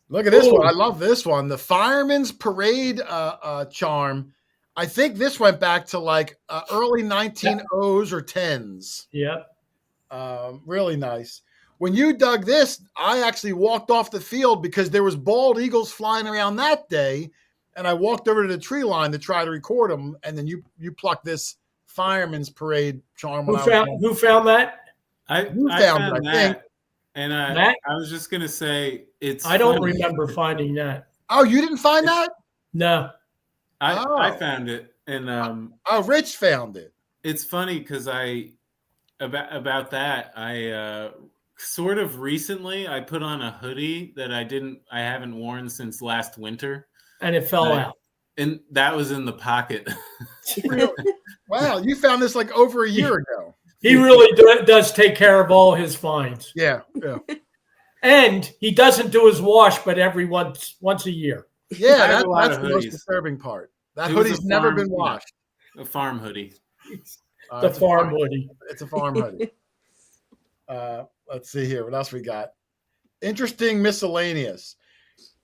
Look at this one. Ooh. I love this one. The Fireman's Parade charm. I think this went back to like early 1900s or 10s. Yep. Really nice. When you dug this, I actually walked off the field because there was bald eagles flying around that day, and I walked over to the tree line to try to record them. And then you plucked this Fireman's Parade charm. Who found that? I found it, I think. And Matt? I was just gonna say I don't funny. remember finding that. Oh, you didn't find that? No. I found it, and Rich found it. it's funny because about that I sort of recently I put on a hoodie that I haven't worn since last winter, And it fell out. and that was in the pocket. Wow, you found this like over a year ago. He really does take care of all his finds. Yeah. And he doesn't do his wash, but every once a year. Yeah, I have a lot that's of the most hoodies. disturbing part. That It was hoodie's a never farm, been washed. A farm hoodie. The It's a farm hoodie. It's a farm hoodie. Let's see here. What else we got? Interesting miscellaneous.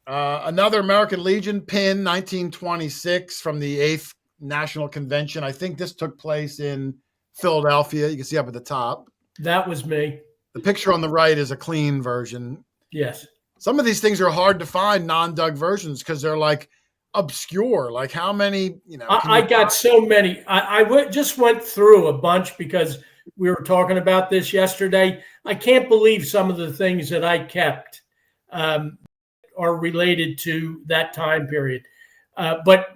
Another American Legion pin, 1926, from the 8th National Convention. I think this took place in Philadelphia. You can see up at the top. That was me. The picture on the right is a clean version. Yes. Some of these things are hard to find, non-dug versions, because they're like obscure. Like how many, I got so many. I just went through a bunch because we were talking about this yesterday. I can't believe some of the things that I kept are related to that time period. But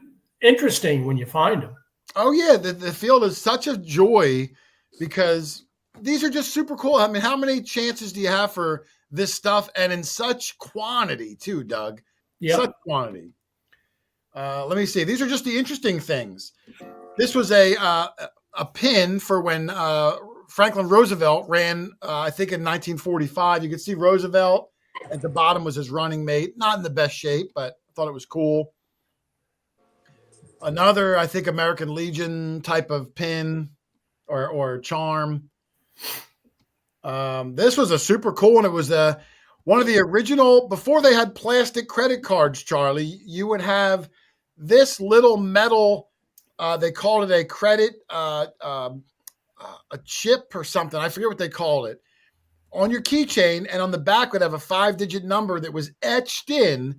interesting when you find them. Oh yeah, the field is such a joy because these are just super cool. I mean, how many chances do you have for this stuff, and in such quantity too, Doug? Yep. Such quantity. Let me see. These are just the interesting things. This was a pin for when Franklin Roosevelt ran, I think in 1945. You could see Roosevelt at the bottom was his running mate. Not in the best shape, but I thought it was cool. Another, I think, American Legion type of pin or charm. This was a super cool one. It was one of the original, before they had plastic credit cards, Charlie, you would have this little metal, they called it a credit, a chip or something. I forget what they called it, on your keychain. And on the back would have a 5-digit number that was etched in.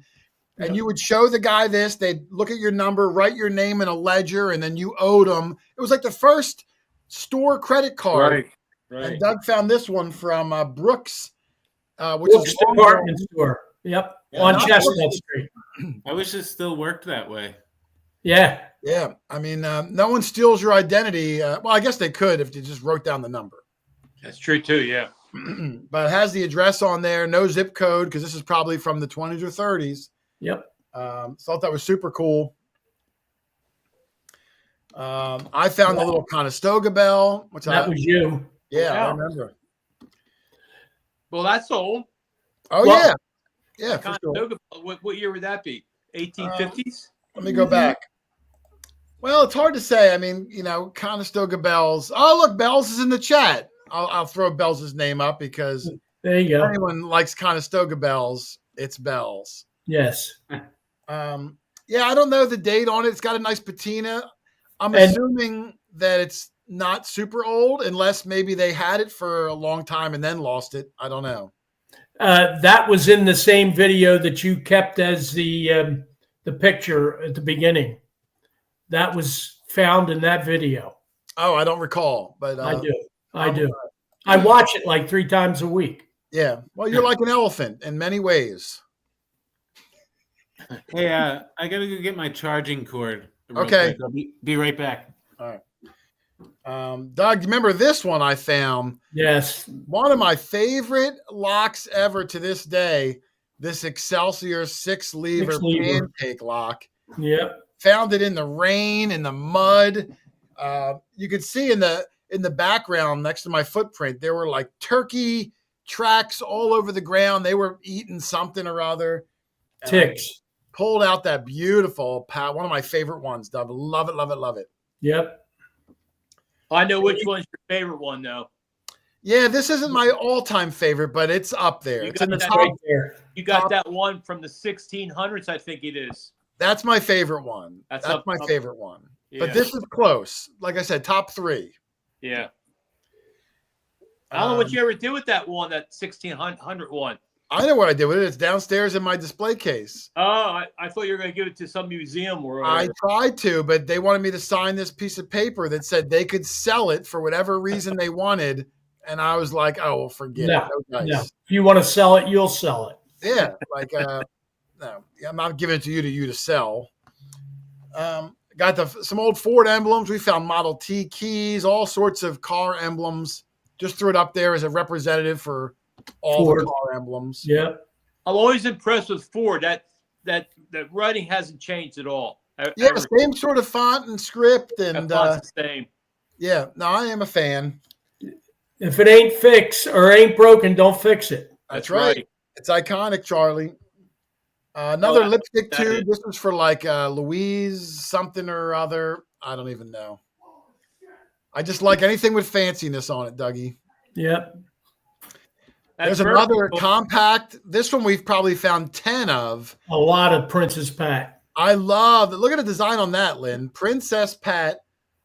And you would show the guy this, they'd look at your number, write your name in a ledger, and then you owed them. It was like the first store credit card. Right. And Doug found this one from Brooks, which Brooks is department store. Yep. Yeah, On not Chestnut Brooks. Street. I wish it still worked that way. Yeah. Yeah. I mean, no one steals your identity. Well, I guess they could if you just wrote down the number. That's true too. Yeah. But it has the address on there, no zip code, because this is probably from the 20s or 30s. Yep. Thought that was super cool. I found the little Conestoga bell, which That was you. yeah, I Wow. remember. Well, that's old. Oh Well- yeah, for sure. Conestoga, what year would that be? 1850s? Let me go back. Well, it's hard to say. I mean, Conestoga Bells. Oh, look, Bells is in the chat. I'll throw Bells' name up because There you if go. anyone likes Conestoga Bells, it's Bells. Yes. Yeah, I don't know the date on it. It's got a nice patina. I'm And- assuming that it's not super old, unless maybe they had it for a long time and then lost it. I don't know. That was in the same video that you kept as the picture at the beginning. That was found in that video. Oh, I don't recall, but I do. I watch it like 3 times a week. Yeah. Well, you're like an elephant in many ways. Hey, I gotta go get my charging cord. real Okay. quick. I'll be right back. All right. Doug, you remember this one I found? Yes. One of my favorite locks ever to this day, this Excelsior 6-lever 6-lever. pancake lock. Yep. Found it in the rain, in the mud. You could see in the background next to my footprint, there were like turkey tracks all over the ground. They were eating something or other. And I Ticks. pulled out that beautiful one of my favorite ones, Doug. Love it, love it, love it. Yep. I know which one's your favorite one, though. Yeah, this isn't my all-time favorite, but it's up there. You It's in the got top. Right there. You got top. that one from the 1600s, I think it is. That's my favorite one. That's That's up- my up- favorite one. Yeah. But this is close. Like I said, top 3. Yeah. I don't know what you ever did with that one, that 1600 one. I know what I did with it. It's downstairs in my display case. Oh, I thought you were going to give it to some museum or I whatever. tried to, but they wanted me to sign this piece of paper that said they could sell it for whatever reason they wanted. And I was like, oh, well, forget it. No dice. No. If you want to sell it, you'll sell it. Yeah. Like, no, I'm not giving it to you to sell. Got some old Ford emblems. We found Model T keys, all sorts of car emblems. Just threw it up there as a representative for all Ford. the car emblems. Yeah. I'm always impressed with Ford. That writing hasn't changed at all. Yeah, same sort of font and script, and the same. yeah. No, I am a fan. If it ain't fixed or ain't broken, don't fix it. That's right. It's iconic, Charlie. Another lipstick tube. This was for like Louise something or other. I don't even know. I just like anything with fanciness on it, Dougie. Yep. There's another compact. This one we've probably found 10 of. A lot of Princess Pat. I love it. Look at the design on that, Lynn. Princess Pat.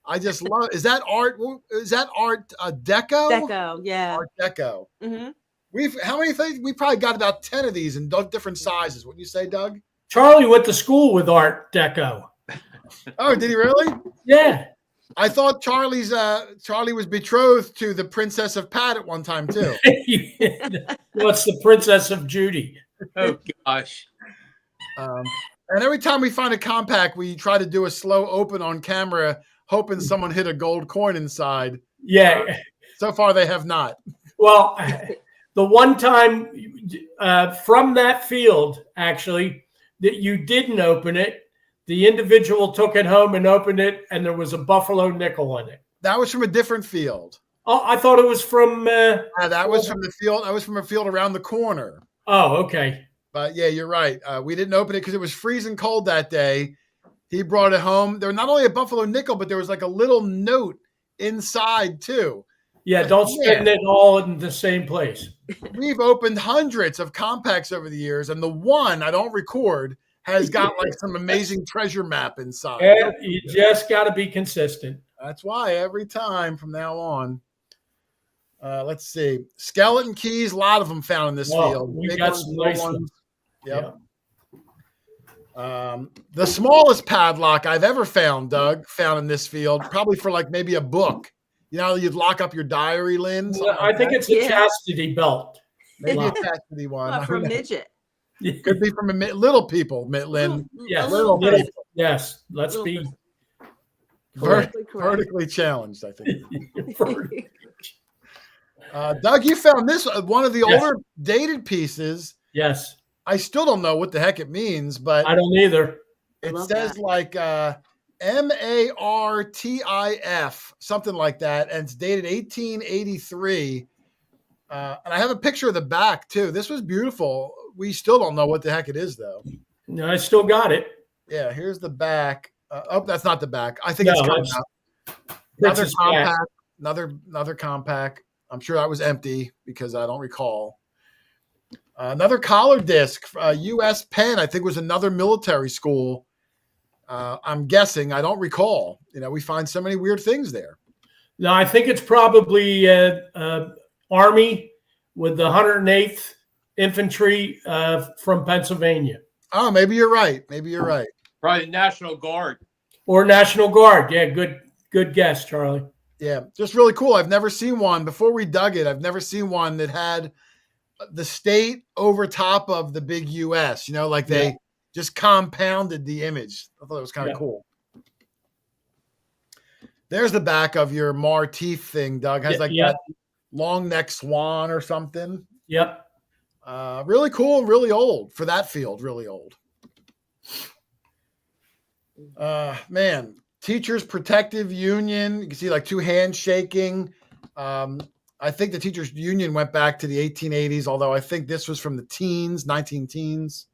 I just love. Is that art? Is that art deco? Deco, yeah. Art deco. Mm-hmm. How many things? We probably got about 10 of these in different sizes. Wouldn't you say, Doug? Charlie went to school with Art Deco. Oh, did he really? Yeah. I thought Charlie was betrothed to the Princess of Pat at one time too. What's the Princess of Judy? Oh gosh. And every time we find a compact, we try to do a slow open on camera, hoping someone hit a gold coin inside. Yeah. So far, they have not. Well, the one time from that field, actually, that you didn't open it, the individual took it home and opened it, and there was a buffalo nickel in it. That was from a different field. Oh, I thought it was from. That was from the field. That was from a field around the corner. Oh, okay. But yeah, you're right. We didn't open it because it was freezing cold that day. He brought it home. There was not only a buffalo nickel, but there was like a little note inside too. Yeah, don't spend it all in the same place. We've opened hundreds of compacts over the years, and the one I don't record has got like some amazing treasure map inside. And you just got to be consistent. That's why every time from now on. Let's see. Skeleton keys, a lot of them found in this field. We Big got ones, some little nice ones. ones. Yep. The smallest padlock I've ever found, Doug, found in this field, probably for like maybe a book. You know, you'd lock up your diary, Lynn. I think it's a chastity belt. Maybe a chastity one. For a midget. Could be from little people, Lynn. Yes, little people. Yes. Let's be vertically challenged, I think. Doug, you found this one of the older dated pieces. Yes. I still don't know what the heck it means, but I don't either. It says like MARTIF, something like that, and it's dated 1883. And I have a picture of the back too. This was beautiful. We still don't know what the heck it is, though. No, I still got it. Yeah, here's the back. That's not the back. I think it's coming out. Another compact. Another compact. I'm sure that was empty because I don't recall. Another collar disc, U.S. Penn. I think was another military school. I'm guessing. I don't recall. You know, we find so many weird things there. No, I think it's probably Army with the 108th Infantry from Pennsylvania. Oh, maybe you're right. Probably National Guard. Or National Guard. Yeah, good guess, Charlie. Yeah, just really cool. I've never seen one before we dug it. I've never seen one that had the state over top of the big U.S. You know, like they just compounded the image. I thought it was kind of cool. There's the back of your Martif thing, Doug. Has that long neck swan or something. Yep. Really cool, really old for that field. Really old. Man, Teachers Protective Union. You can see like two hands shaking. I think the Teachers Union went back to the 1880s, although I think this was from the teens, 19 teens.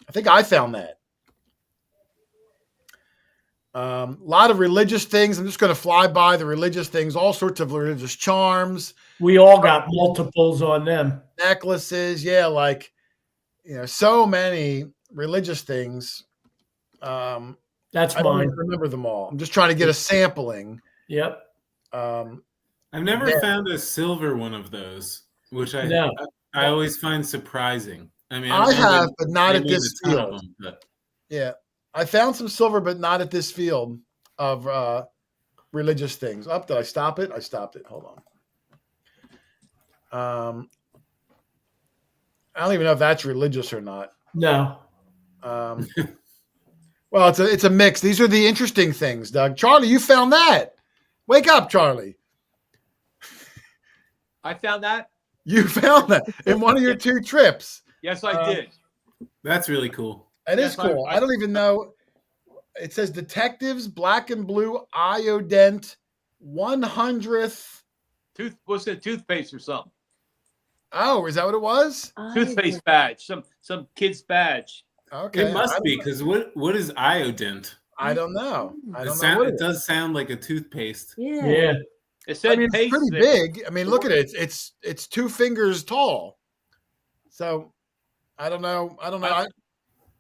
I think I found that. A lot of religious things. I'm just going to fly by the religious things, all sorts of religious charms, We all got multiples on them. necklaces. Yeah, like, so many religious things. That's I don't mine. even remember them all. I'm just trying to get a sampling. Yep. I've never found a silver one of those, which I always find surprising. I mean, I have, but not they at made this a ton of field. them, but Yeah, I found some silver, but not at this field of religious things. Up, did I stop it? I stopped it. Hold on. I don't even know if that's religious or not. No. Well, it's a mix. These are the interesting things, Doug. Charlie, you found that. Wake up, Charlie. I found that. You found that in one of your 2 trips. Yes, I did. that's really cool. It is Yes, cool. I don't even know. It says Detectives Black and Blue Iodent 100th. What's it? Toothpaste or something? Oh, is that what it was? Toothpaste badge. Some kid's badge. Okay. It must be, because what is iodent? I don't know. I It, don't know. What it does sound like a toothpaste. Yeah. Yeah. It said it's paste pretty there. big. I mean, look at it. It's 2 fingers tall. So I don't know.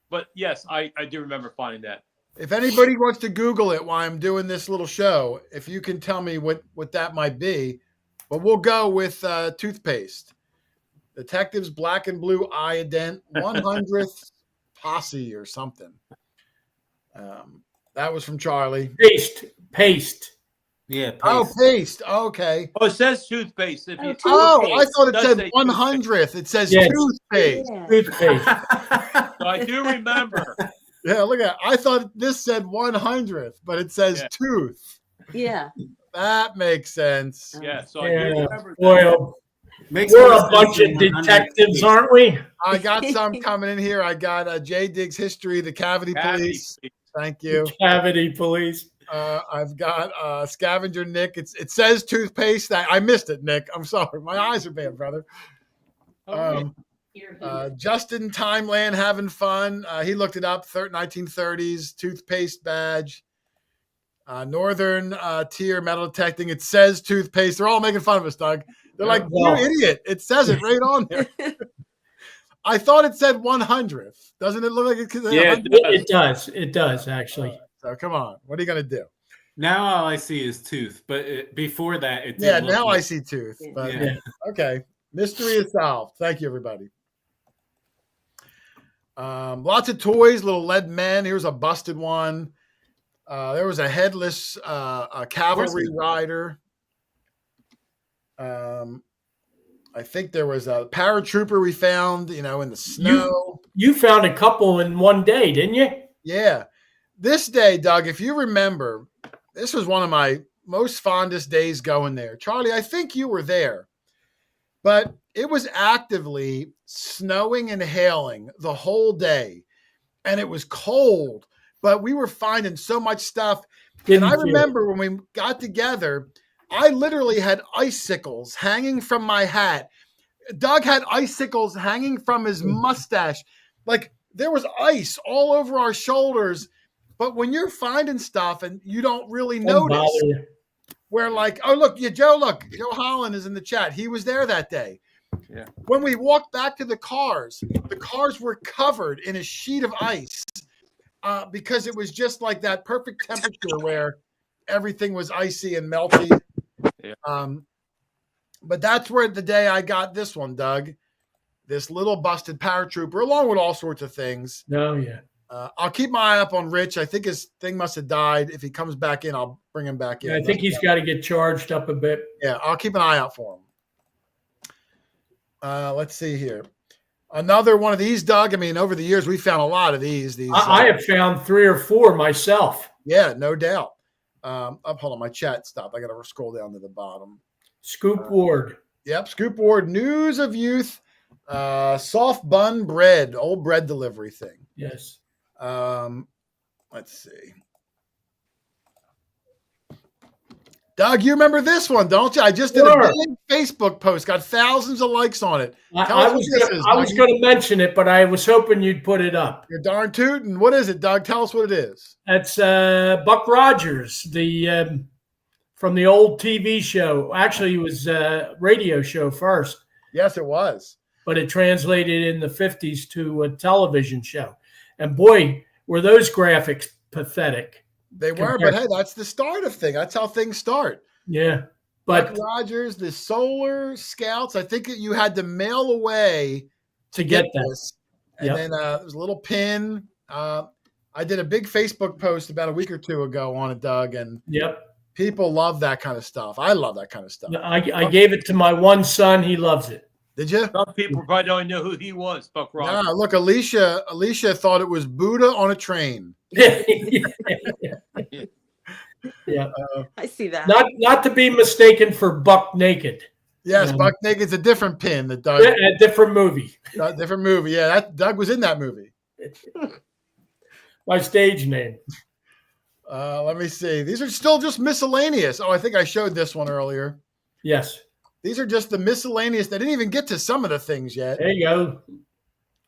But yes, I do remember finding that. If anybody wants to Google it while I'm doing this little show, if you can tell me what that might be, but we'll go with toothpaste. Detectives Black and Blue Iodent 100th Posse or something. That was from Charlie. Paste. Yeah. Paste. Oh, paste. Okay. Oh, it says toothpaste. If you I thought it does said say 100th. It says Yes. toothpaste. Yeah. Toothpaste. So I do remember. Yeah, look at it. I thought this said 100th, but it says Yeah. tooth. Yeah. That makes sense. Yeah, so I do Yeah. remember that. Boy, Makes we're more a sense bunch than of 100 detectives, paste. aren't we? I got some coming in here. I got J Diggs History, the Cavity Police. Thank you. Cavity police. I've got Scavenger Nick. It says toothpaste. I missed it, Nick. I'm sorry. My eyes are bad, brother. Justin Timeland having fun. He looked it up. 1930s toothpaste badge. Northern Tier metal detecting. It says toothpaste. They're all making fun of us, Doug. They're like, you idiot. It says it right on there. I thought it said 100th. Doesn't it look like it? Yeah, It does. It does, actually. So come on. What are you going to do? Now all I see is tooth, but before that, it did Yeah, look now like, I see tooth. But Yeah. okay. Mystery is solved. Thank you, everybody. Lots of toys, little lead men. Here's a busted one. There was a headless cavalry rider. I think there was a paratrooper we found, in the snow. You found a couple in one day, didn't you? Yeah. This day, Doug, if you remember, this was one of my most fondest days going there. Charlie, I think you were there. But it was actively snowing and hailing the whole day. And it was cold, but we were finding so much stuff. And I remember when we got together, I literally had icicles hanging from my hat. Doug had icicles hanging from his mustache. Like there was ice all over our shoulders. But when you're finding stuff and you don't really notice, where like, oh, look, Joe Holland is in the chat. He was there that day. Yeah. When we walked back to the cars were covered in a sheet of ice because it was just like that perfect temperature where everything was icy and melty. Yeah. But that's where the day I got this one, Doug, this little busted paratrooper, along with all sorts of things. Oh, yeah. I'll keep my eye up on Rich. I think his thing must have died. If he comes back in, I'll bring him back in. Yeah, I think he's got to get charged up a bit. Yeah, I'll keep an eye out for him. Let's see here. Another one of these, Doug. I mean, over the years, we found a lot of these. I have found 3 or 4 myself. Yeah, no doubt. Hold on, my chat stopped. I got to scroll down to the bottom. Scoop Ward. Yep, Scoop Ward. News of Youth. Soft bun bread, old bread delivery thing. Yes. Let's see. Doug, you remember this one, don't you? I just did a big Facebook post, got thousands of likes on it. I was going to mention it, but I was hoping you'd put it up. You're darn tootin'. What is it, Doug? Tell us what it is. That's Buck Rogers, from the old TV show. Actually, it was a radio show first. Yes, it was. But it translated in the 50s to a television show. And boy, were those graphics pathetic. They were, but hey, that's the start of things. That's how things start. Yeah. But Buck Rogers, the Solar Scouts, I think you had to mail away to get this. And then there was a little pin. I did a big Facebook post about a week or two ago on it, Doug, and people love that kind of stuff. I love that kind of stuff. I gave it to my one son. He loves it. Did you? Some people probably don't know who he was, Buck Rogers. No, look, Alicia thought it was Buddha on a train. Yeah, I see that. Not to be mistaken for Buck Naked. Yes, Buck Naked's a different pin that Doug. A different movie. Different movie. Yeah, Doug was in that movie. My stage name. Let me see. These are still just miscellaneous. Oh, I think I showed this one earlier. Yes. These are just the miscellaneous. They didn't even get to some of the things yet. There you go.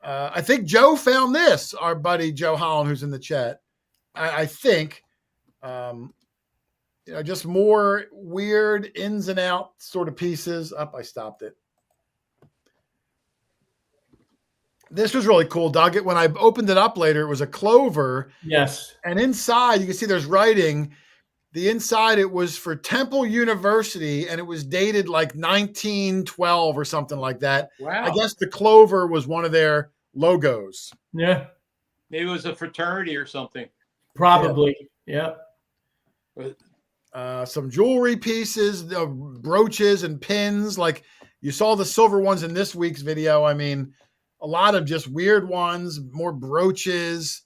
I think Joe found this, our buddy Joe Holland, who's in the chat. I think, just more weird ins and out sort of pieces. I stopped it. This was really cool, Doug. When I opened it up later, it was a clover. Yes. And inside, you can see there's writing. The inside, it was for Temple University, and it was dated like 1912 or something like that. Wow. I guess the clover was one of their logos. Yeah. Maybe it was a fraternity or something. Probably. Yeah. Some jewelry pieces, brooches and pins. Like you saw the silver ones in this week's video. I mean, a lot of just weird ones, more brooches,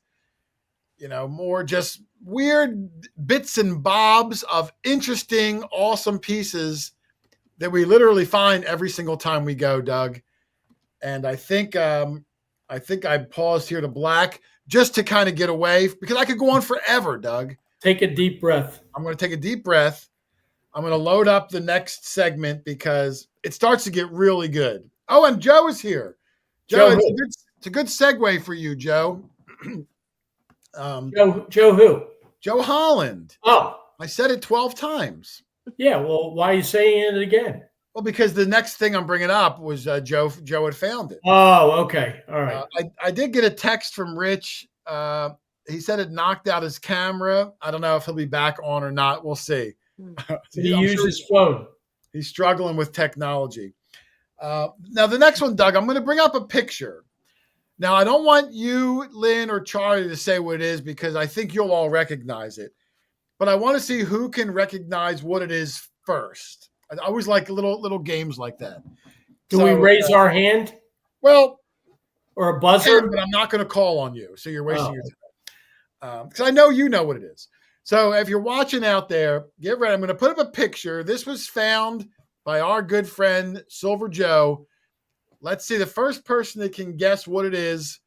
more just weird bits and bobs of interesting, awesome pieces that we literally find every single time we go, Doug. And I think I paused here to black just to kind of get away because I could go on forever, Doug. Take a deep breath. I'm going to take a deep breath. I'm going to load up the next segment because it starts to get really good. Oh, and Joe is here. Joe, it's a good segue for you, Joe. Joe who? Joe Holland. Oh. I said it 12 times. Yeah, well, why are you saying it again? Well, because the next thing I'm bringing up was Joe had found it. Oh, okay. All right. I did get a text from Rich. He said it knocked out his camera. I don't know if he'll be back on or not. We'll see. He used his phone. He's struggling with technology. Now, the next one, Doug, I'm going to bring up a picture. Now, I don't want you, Lynn, or Charlie to say what it is because I think you'll all recognize it. But I want to see who can recognize what it is first. I always like little games like that. Do we raise our hand? Well, or a buzzer? But I'm not going to call on you, so you're wasting your time. Because I know you know what it is. So if you're watching out there, get ready. I'm going to put up a picture. This was found by our good friend, Silver Joe. Let's see the first person that can guess what it is.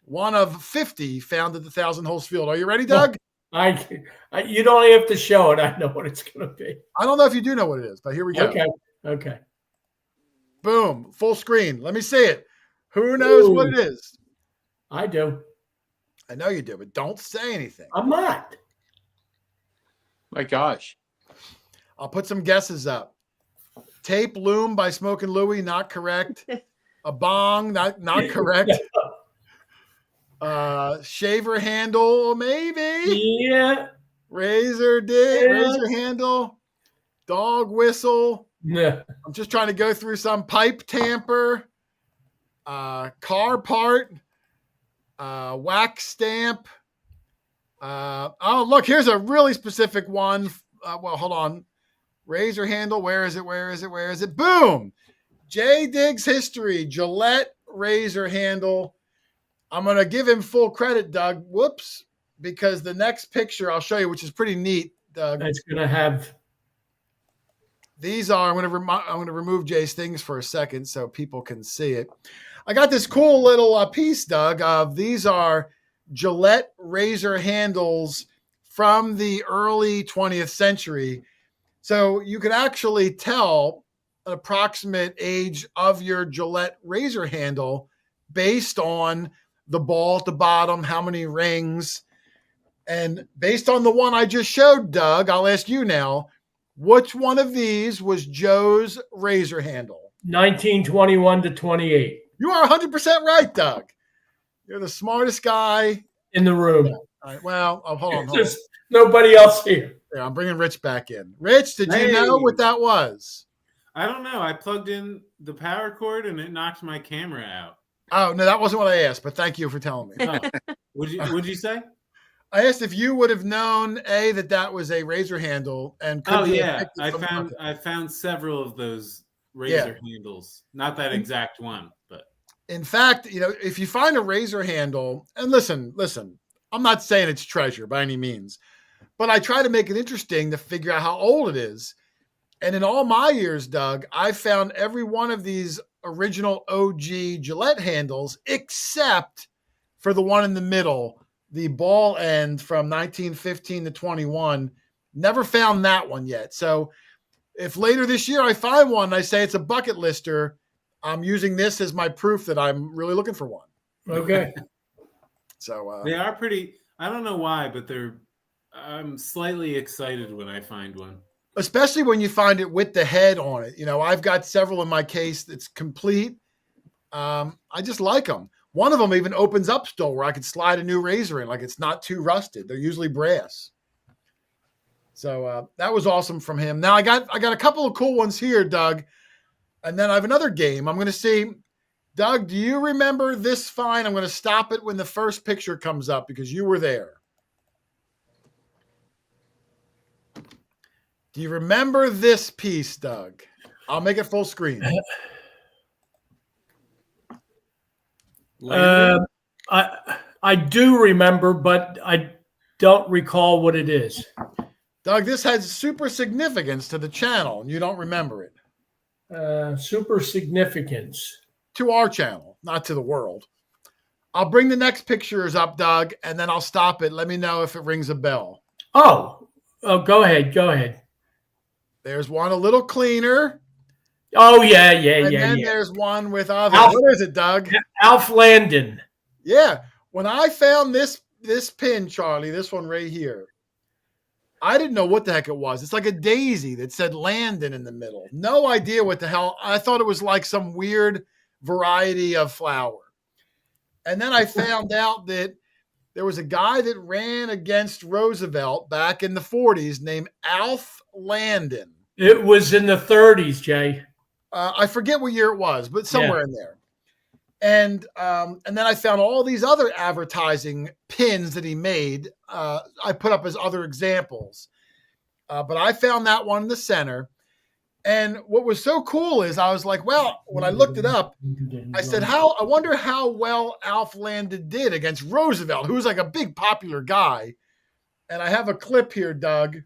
One of 50 found at the Thousand Holes Field. Are you ready, Doug? You don't have to show it. I know what it's going to be. I don't know if you do know what it is, but here we go. Okay. Boom. Full screen. Let me see it. Who knows what it is? I do. I know you do, but don't say anything. I'm not. My gosh. I'll put some guesses up. Tape Loom by Smokin' Louie, not correct. A bong, not correct. Shaver handle, maybe. Yeah. Razor handle. Dog whistle. Yeah. I'm just trying to go through some pipe tamper. Car part. Wax stamp. Oh, look, here's a really specific one. Well, hold on. Razor handle. Where is it? Boom. J Diggs history. Gillette razor handle. I'm going to give him full credit, Doug. Whoops. Because the next picture I'll show you, which is pretty neat, Doug. It's going to have. These are, I'm going to remove Jay's things for a second so people can see it. I got this cool little piece, Doug, of these are Gillette razor handles from the early 20th century. So you can actually tell an approximate age of your Gillette razor handle based on the ball at the bottom, how many rings. And based on the one I just showed, Doug, I'll ask you now, which one of these was Joe's razor handle? 1921 to 28 You are 100% right, Doug. You're the smartest guy in the room. Yeah. All right, well, hold on. There's nobody else here. Yeah, I'm bringing Rich back in. Rich, did you Hey. know what that was? I don't know. I plugged in the power cord and it knocked my camera out. Oh, no, that wasn't what I asked, but thank you for telling me. Oh. What'd you say? I asked if you would have known, A, that was a razor handle, and could Oh you yeah, have picked it from the- I found several of those razor handles. Not that exact one, but in fact, if you find a razor handle, and listen, I'm not saying it's treasure by any means, but I try to make it interesting to figure out how old it is. And in all my years, Doug, I found every one of these original OG Gillette handles, except for the one in the middle, the ball end from 1915 to 21. Never found that one yet. So if later this year I find one and I say it's a bucket lister, I'm using this as my proof that I'm really looking for one. Okay. So they are pretty. I don't know why, but I'm slightly excited when I find one. Especially when you find it with the head on it. I've got several in my case that's complete. I just like them. One of them even opens up still where I could slide a new razor in, like it's not too rusted. They're usually brass. So that was awesome from him. Now I got a couple of cool ones here, Doug. And then I have another game. I'm going to see, Doug, do you remember this find? I'm going to stop it when the first picture comes up because you were there. Do you remember this piece, Doug? I'll make it full screen. I do remember, but I don't recall what it is. Doug, this has super significance to the channel, and you don't remember it. Super significance. To our channel, not to the world. I'll bring the next pictures up, Doug, and then I'll stop it. Let me know if it rings a bell. Oh, go ahead. There's one a little cleaner. Oh, yeah. And then there's one with other. What is it, Doug? Alf Landon. Yeah. When I found this pin, Charlie, this one right here, I didn't know what the heck it was. It's like a daisy that said Landon in the middle. No idea what the hell. I thought it was like some weird variety of flower. And then I found out that there was a guy that ran against Roosevelt back in the 40s named Alf Landon. It was in the 30s, Jay. I forget what year it was, but somewhere in there. And then I found all these other advertising pins that he made. I put up as other examples. But I found that one in the center. And what was so cool is I was like, well, when I looked it up, I said, I wonder how well Alf Landon did against Roosevelt, who was like a big popular guy. And I have a clip here, Doug,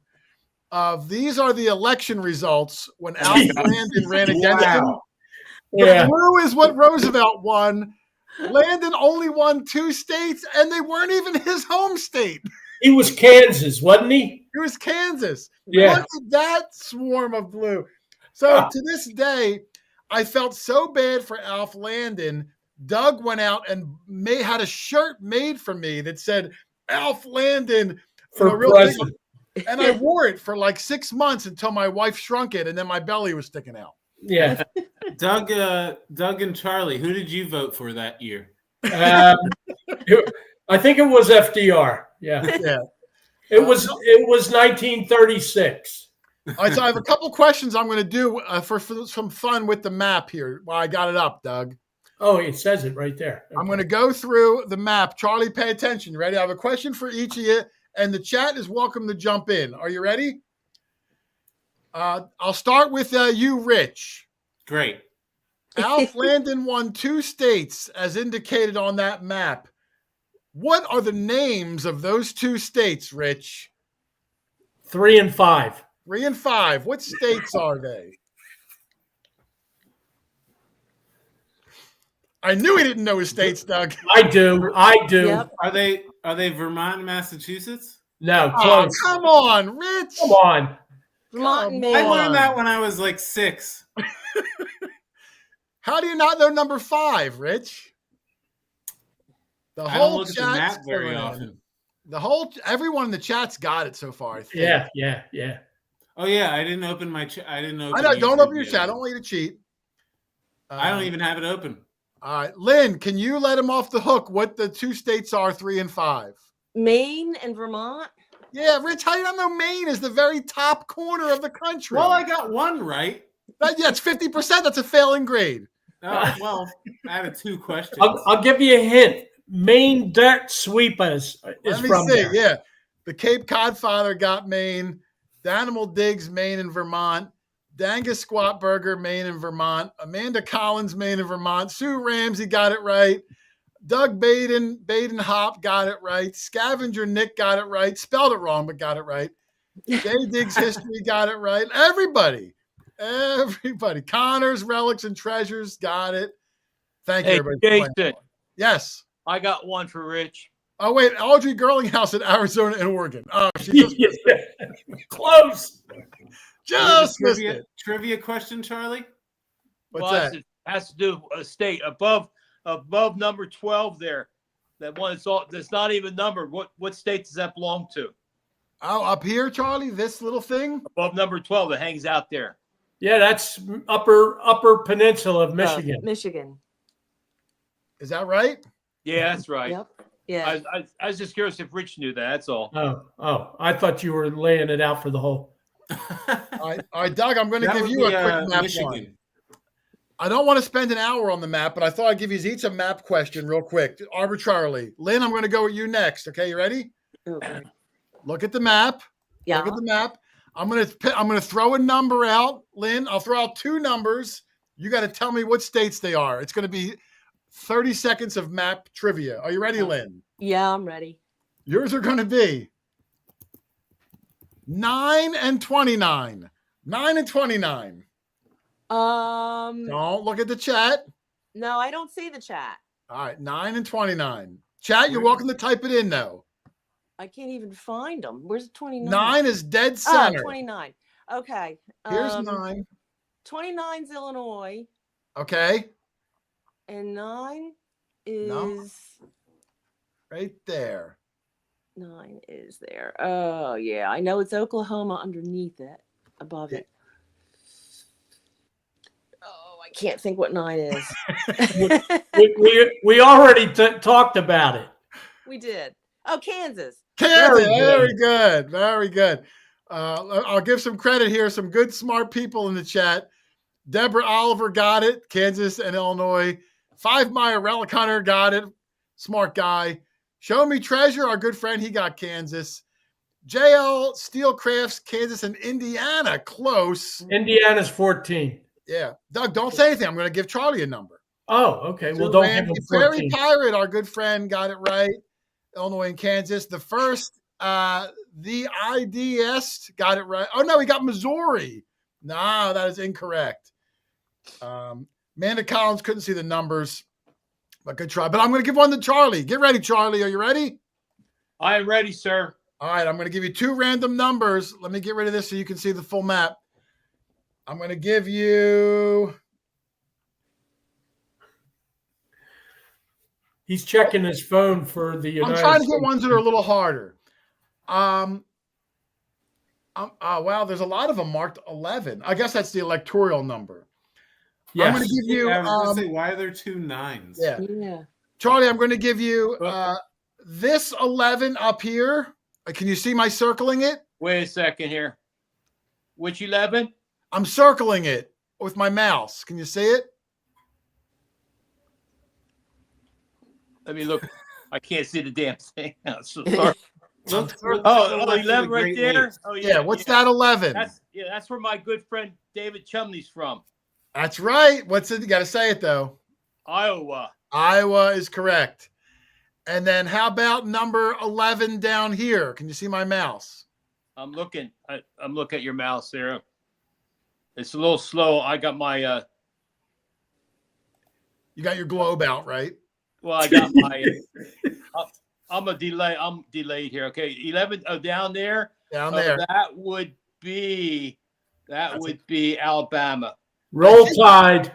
of these are the election results when Alf Landon ran against him. The blue is what Roosevelt won. Landon only won 2 states, and they weren't even his home state. He was Kansas, wasn't he? It was Kansas. Yeah. Look at that swarm of blue. So to this day, I felt so bad for Alf Landon. Doug went out and had a shirt made for me that said Alf Landon for president. And I wore it for like 6 months until my wife shrunk it, and then my belly was sticking out. Yeah. Doug and Charlie, who did you vote for that year? I think it was FDR. Yeah. It was 1936. All right, so I have a couple questions I'm going to do for some fun with the map here. Well, I got it up, Doug. Oh, it says it right there. Okay. I'm going to go through the map. Charlie, pay attention. You ready? I have a question for each of you, and the chat is welcome to jump in. Are you ready? I'll start with you, Rich. Great. Alf Landon won 2 states, as indicated on that map. What are the names of those 2 states, Rich? 3 and 5. 3 and 5. What states are they? I knew he didn't know his states, Doug. I do. Yep. Are they Vermont and Massachusetts? No, Oh, close. come on, Rich. Come on. Vermont and Come Maine. I learned that on. when I was like 6. How do you not know number 5, Rich? The I don't whole look at the chat's map very filling in. often. Everyone in the chat's got it so far, I think. Yeah. Oh yeah, I didn't open my. I didn't open. I know. Don't YouTube open your yet. chat. I don't want you to cheat. I don't even have it open. All right, Lynn, can you let him off the hook? What the 2 states are, 3 and 5? Maine and Vermont. Yeah, Rich, how do you not know Maine is the very top corner of the country? Well, I got one right. Yeah, it's 50%. That's a failing grade. Well, out of 2 questions. I'll give you a hint. Maine dirt sweepers is Let me from see. there. Yeah, the Cape Cod Father got Maine. The Animal Digs, Maine and Vermont. Dangus Squat Burger, Maine and Vermont. Amanda Collins, Maine and Vermont. Sue Ramsey got it right. Doug Baden Hop got it right. Scavenger Nick got it right. Spelled it wrong, but got it right. Jay Diggs History got it right. Everybody. Connors, Relics, and Treasures got it. Thank you, Hey, everybody. for playing. Jason, Yes. I got one for Rich. Oh, wait. Audrey Girlinghouse in Arizona and Oregon. Oh, she just missed it. Close. Just missed trivia, it. trivia question, Charlie. What's that? It has to do a state above number 12 there. That one that's not even numbered. What state does that belong to? Oh, up here, Charlie, this little thing? Above number 12 that hangs out there. Yeah, that's upper peninsula of Michigan. Michigan. Is that right? Yeah, that's right. Yep. Yeah. I was just curious if Rich knew that. That's all. Oh, I thought you were laying it out for the whole. All right, Doug, I'm going to give you a quick map one. I don't want to spend an hour on the map, but I thought I'd give you each a map question real quick, arbitrarily. Lynn, I'm going to go with you next. Okay, you ready? Okay. Look at the map. Yeah. Look at the map. I'm going to throw a number out, Lynn. I'll throw out 2 numbers. You got to tell me what states they are. It's going to be 30 seconds of map trivia. Are you ready, Lynn? Yeah, I'm ready. Yours are going to be 9 and 29. 9 and 29. Don't look at the chat. No, I don't see the chat. All right, 9 and 29. Chat, you're welcome to type it in, though. I can't even find them. Where's 29? 9 is dead center. 29. Okay. Here's 9. 29's Illinois. Okay. And 9 is... No. Right there. 9 is there. Oh, yeah. I know it's Oklahoma underneath it, above it. Oh, I can't think what 9 is. we already talked about it. We did. Oh, Kansas. Kansas. Very good. Very good. I'll give some credit here. Some good, smart people in the chat. Deborah Oliver got it. Kansas and Illinois. 5 Meyer Relic Hunter got it. Smart guy. Show Me Treasure, our good friend, he got Kansas. JL Steelcrafts, Kansas and Indiana. Close. Indiana's 14. Yeah. Doug, don't say anything. I'm going to give Charlie a number. Oh, okay. Well, don't give him 14. Prairie Pirate, our good friend, got it right. Illinois and Kansas. The first, the IDS got it right. Oh, no, he got Missouri. No, that is incorrect. Amanda Collins couldn't see the numbers, but good try. But I'm going to give one to Charlie. Get ready, Charlie. Are you ready? I am ready, sir. All right, I'm going to give you 2 random numbers. Let me get rid of this so you can see the full map. I'm going to give you... He's checking his phone for the United I'm trying to get States. ones that are a little harder. Wow, there's a lot of them marked 11. I guess that's the electoral number. Yes. I'm going to give you... I was going to say, why are there 2 9s? Yeah. Charlie, I'm going to give you this 11 up here. Can you see my circling it? Wait a second here. Which 11? I'm circling it with my mouse. Can you see it? Let me look. I can't see the damn thing. I'm so sorry. Look, Oh, 11 right there. Oh, Yeah, what's that 11? That's where my good friend David Chumley's from. That's right. What's it? You got to say it, though. Iowa. Iowa is correct. And then how about number 11 down here? Can you see my mouse? I'm looking. I'm looking at your mouse there. It's a little slow. I got my. You got your globe out, right? Well, I got my. I'm delayed here. Okay, 11 down there. Down there. That would be That would be Alabama. Roll Tide.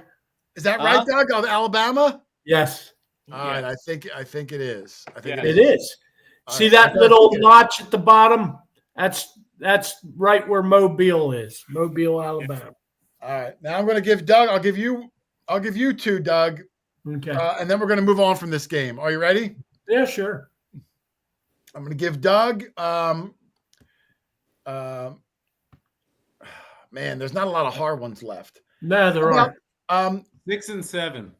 Is that right, Doug? Of Alabama? Yes. All right. I think it is. I think it is. All See right. that little notch at the bottom? That's right where Mobile is. Mobile, Alabama. All right. Now I'm going to give Doug. I'll give you 2, Doug. Okay. And then we're going to move on from this game. Are you ready? Yeah, sure. I'm going to give Doug. Man, there's not a lot of hard ones left. No, there are. 6 and 7.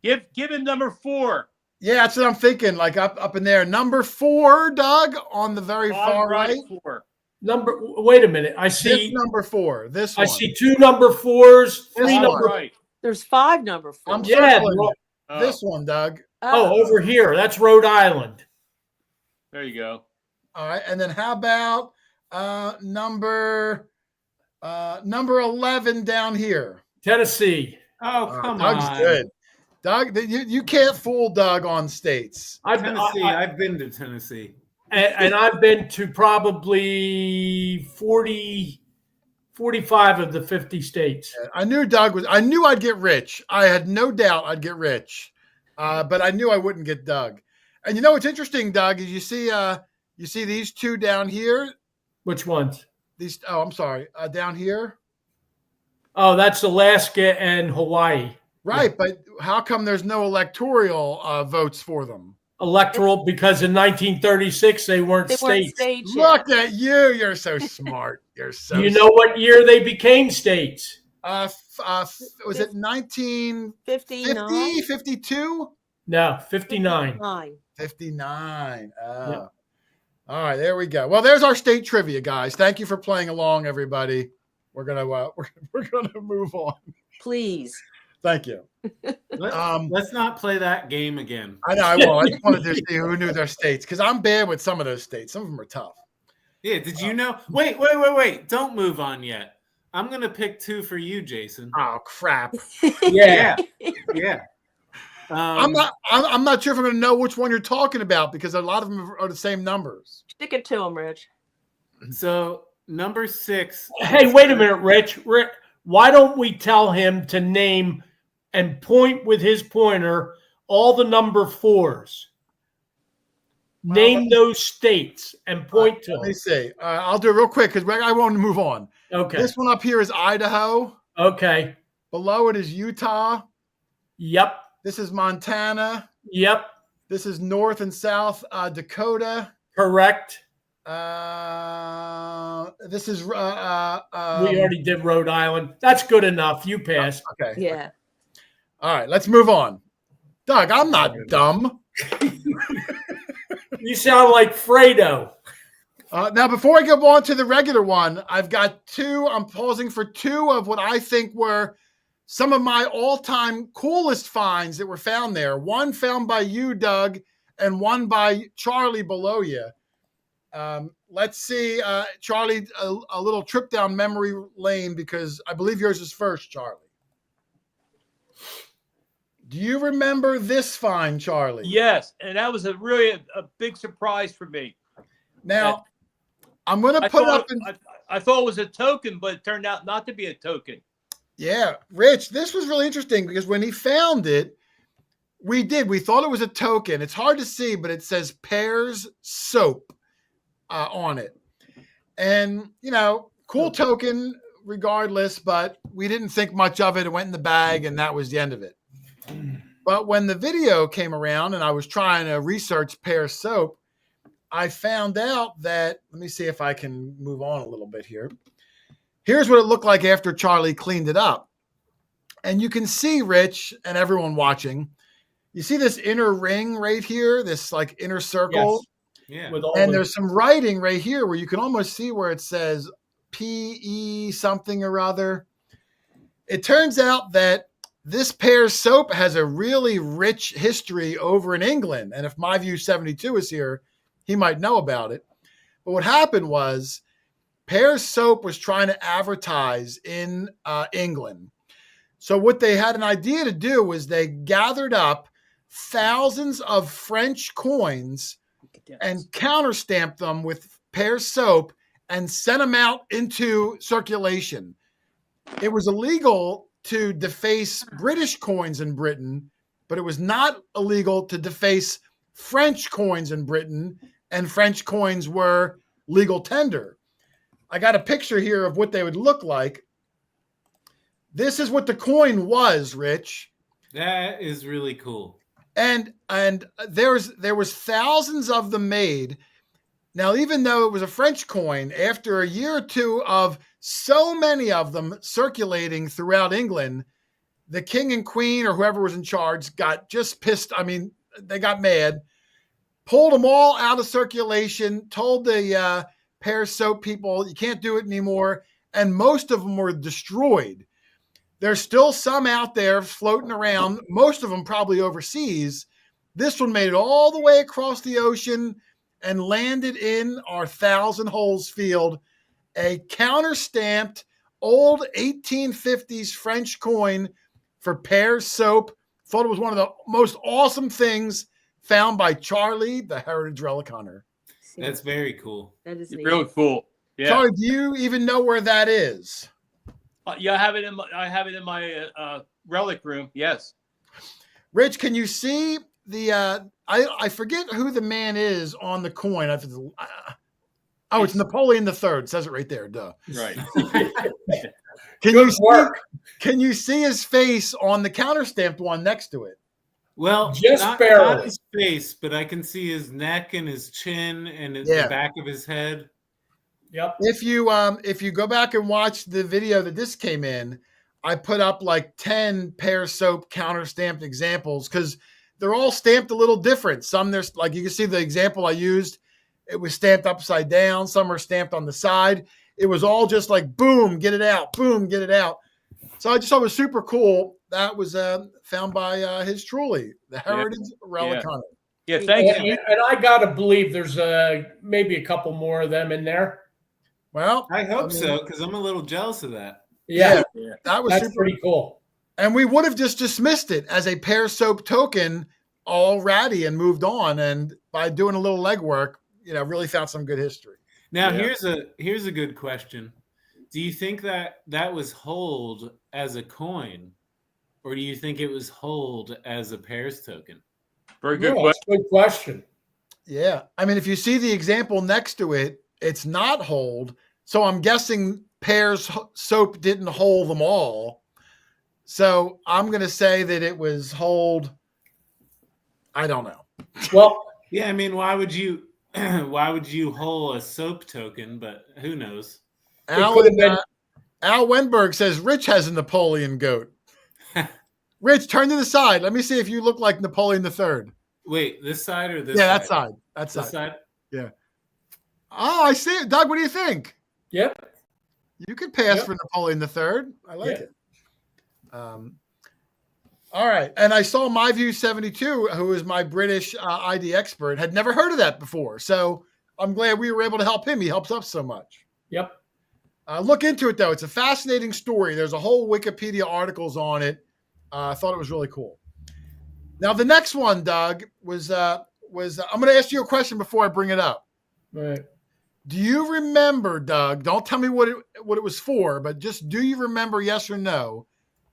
Give him number 4. Yeah, that's what I'm thinking. Like up in there. Number 4, Doug, on the very far right. 4. Wait a minute. I see this number 4. This one. I see 2 number 4s, 3 number. Right. There's 5 number 4s. I'm circling Oh. this one, Doug. Over here. That's Rhode Island. There you go. All right, and then how about number 11 down here? Tennessee. Oh, come Doug's on. good. Doug, you can't fool Doug on states. Tennessee. I've been to Tennessee. And I've been to probably 45 of the 50 states. I knew I knew I'd get rich. I had no doubt I'd get rich. But I knew I wouldn't get Doug. And you know what's interesting, Doug, is you see these 2 down here? Which ones? I'm sorry. Down here? Oh, that's Alaska and Hawaii. Right, but how come there's no electoral votes for them? Electoral, because in 1936 they weren't states. Look at you. You're so smart. You're so You know what year they became states? Was it 1950, 52? No, 59. 59. Yep. All right, there we go. Well, there's our state trivia, guys. Thank you for playing along, everybody. We're gonna we're gonna move on. Please. Thank you. Let's not play that game again. I know I won't. I just wanted to see who knew their states because I'm bad with some of those states. Some of them are tough. Yeah. Did you know? Wait. Don't move on yet. I'm gonna pick 2 for you, Jason. Oh crap! Yeah. I'm not sure if I'm going to know which one you're talking about because a lot of them are the same numbers. Stick it to him, Rich. So number 6. Hey, wait a minute, Rich. Why don't we tell him to name and point with his pointer all the number 4s? Name those states and point to them. Let me see. I'll do it real quick because I want to move on. Okay. This one up here is Idaho. Okay. Below it is Utah. Yep. This is Montana. Yep. This is North and South Dakota. Correct. This is we already did Rhode Island. That's good enough. You passed. Okay. Yeah. All right, let's move on. Doug, I'm not dumb. You sound like Fredo. Now, before I go on to the regular one, I've got 2. I'm pausing for 2 of what I think were some of my all-time coolest finds that were found there. One found by you, Doug, and one by Charlie below you. Let's see, Charlie, a little trip down memory lane because I believe yours is first, Charlie. Do you remember this find, Charlie? Yes, and that was really a big surprise for me. Now, I'm going to put up. I thought it was a token, but it turned out not to be a token. Yeah, Rich, this was really interesting because when he found it, we thought it was a token. It's hard to see, but it says Pears Soap on it. And, cool token regardless, but we didn't think much of it. It went in the bag and that was the end of it. But when the video came around and I was trying to research Pears Soap, I found out that, let me see if I can move on a little bit here. Here's what it looked like after Charlie cleaned it up. And you can see, Rich, and everyone watching, you see this inner ring right here, this like inner circle? Yes. Yeah. And there's some writing right here where you can almost see where it says P-E something or other. It turns out that this Pears Soap has a really rich history over in England. And if My View 72 is here, he might know about it. But what happened was Pears Soap was trying to advertise in England. So what they had an idea to do was they gathered up thousands of French coins and counterstamped them with Pears Soap and sent them out into circulation. it was illegal to deface British coins in Britain, but it was not illegal to deface French coins in Britain, and French coins were legal tender. I got a picture here of what they would look like. This is what the coin was, Rich. That is really cool. And there was thousands of them made. Now, even though it was a French coin, after a year or two of so many of them circulating throughout England, the king and queen or whoever was in charge got just pissed. I mean, they got mad, pulled them all out of circulation, told the Pear soap people, you can't do it anymore. And most of them were destroyed. There's still some out there floating around, most of them probably overseas. This one made it all the way across the ocean and landed in our Thousand Holes field, a counter-stamped old 1850s French coin for Pear soap. Thought it was one of the most awesome things found by Charlie, the heritage relic hunter. That's very cool. That is neat. Really cool. Yeah. Charlie, do you even know where that is? Yeah, I have it in my relic room. Yes. Rich, can you see the I forget who the man is on the coin. It's Napoleon III. It says it right there. Duh. Right. Can you see his face on the counter stamped one next to it? Well, Just not barely. his face, but I can see his neck and his chin and Yeah. the back of his head. Yep. If you go back and watch the video that this came in, I put up like 10 Pear soap counter stamped examples because they're all stamped a little different. Some there's like you can see the example I used, it was stamped upside down. Some are stamped on the side. It was all just like boom, get it out, boom, get it out. So I just thought it was super cool. That was found by his truly, the heritage relic hunter. Yeah, thank you. And I gotta believe there's maybe a couple more of them in there. Well, I hope so, because I'm a little jealous of that. Yeah, that was that's super pretty cool. And we would have just dismissed it as a Pear soap token already and moved on. And by doing a little legwork, really found some good history. Now, here's a good question. Do you think that was hold as a coin, or do you think it was hold as a Pears token? Very good That's a good question. Yeah. I mean, if you see the example next to it, it's not hold. So I'm guessing Pears soap didn't hold them all. So I'm going to say that it was hold. I don't know. Well, yeah, I mean, why would you hold a soap token? But who knows? Al Wenberg says Rich has a Napoleon goat. Rich, turn to the side. Let me see if you look like Napoleon III. Wait, this side or this? Yeah, side? that side. This side. Yeah. Oh, I see it. Doug, what do you think? yep. You could pass for Napoleon III. I like it. All right. And I saw MyView72, who is my British ID expert, had never heard of that before. So I'm glad we were able to help him. He helps us so much. Yep. Look into it, though. It's a fascinating story. There's a whole Wikipedia articles on it. I thought it was really cool. Now, the next one, Doug, was I'm going to ask you a question before I bring it up. Right. Do you remember, Doug? Don't tell me what it was for, but just do you remember, yes or no,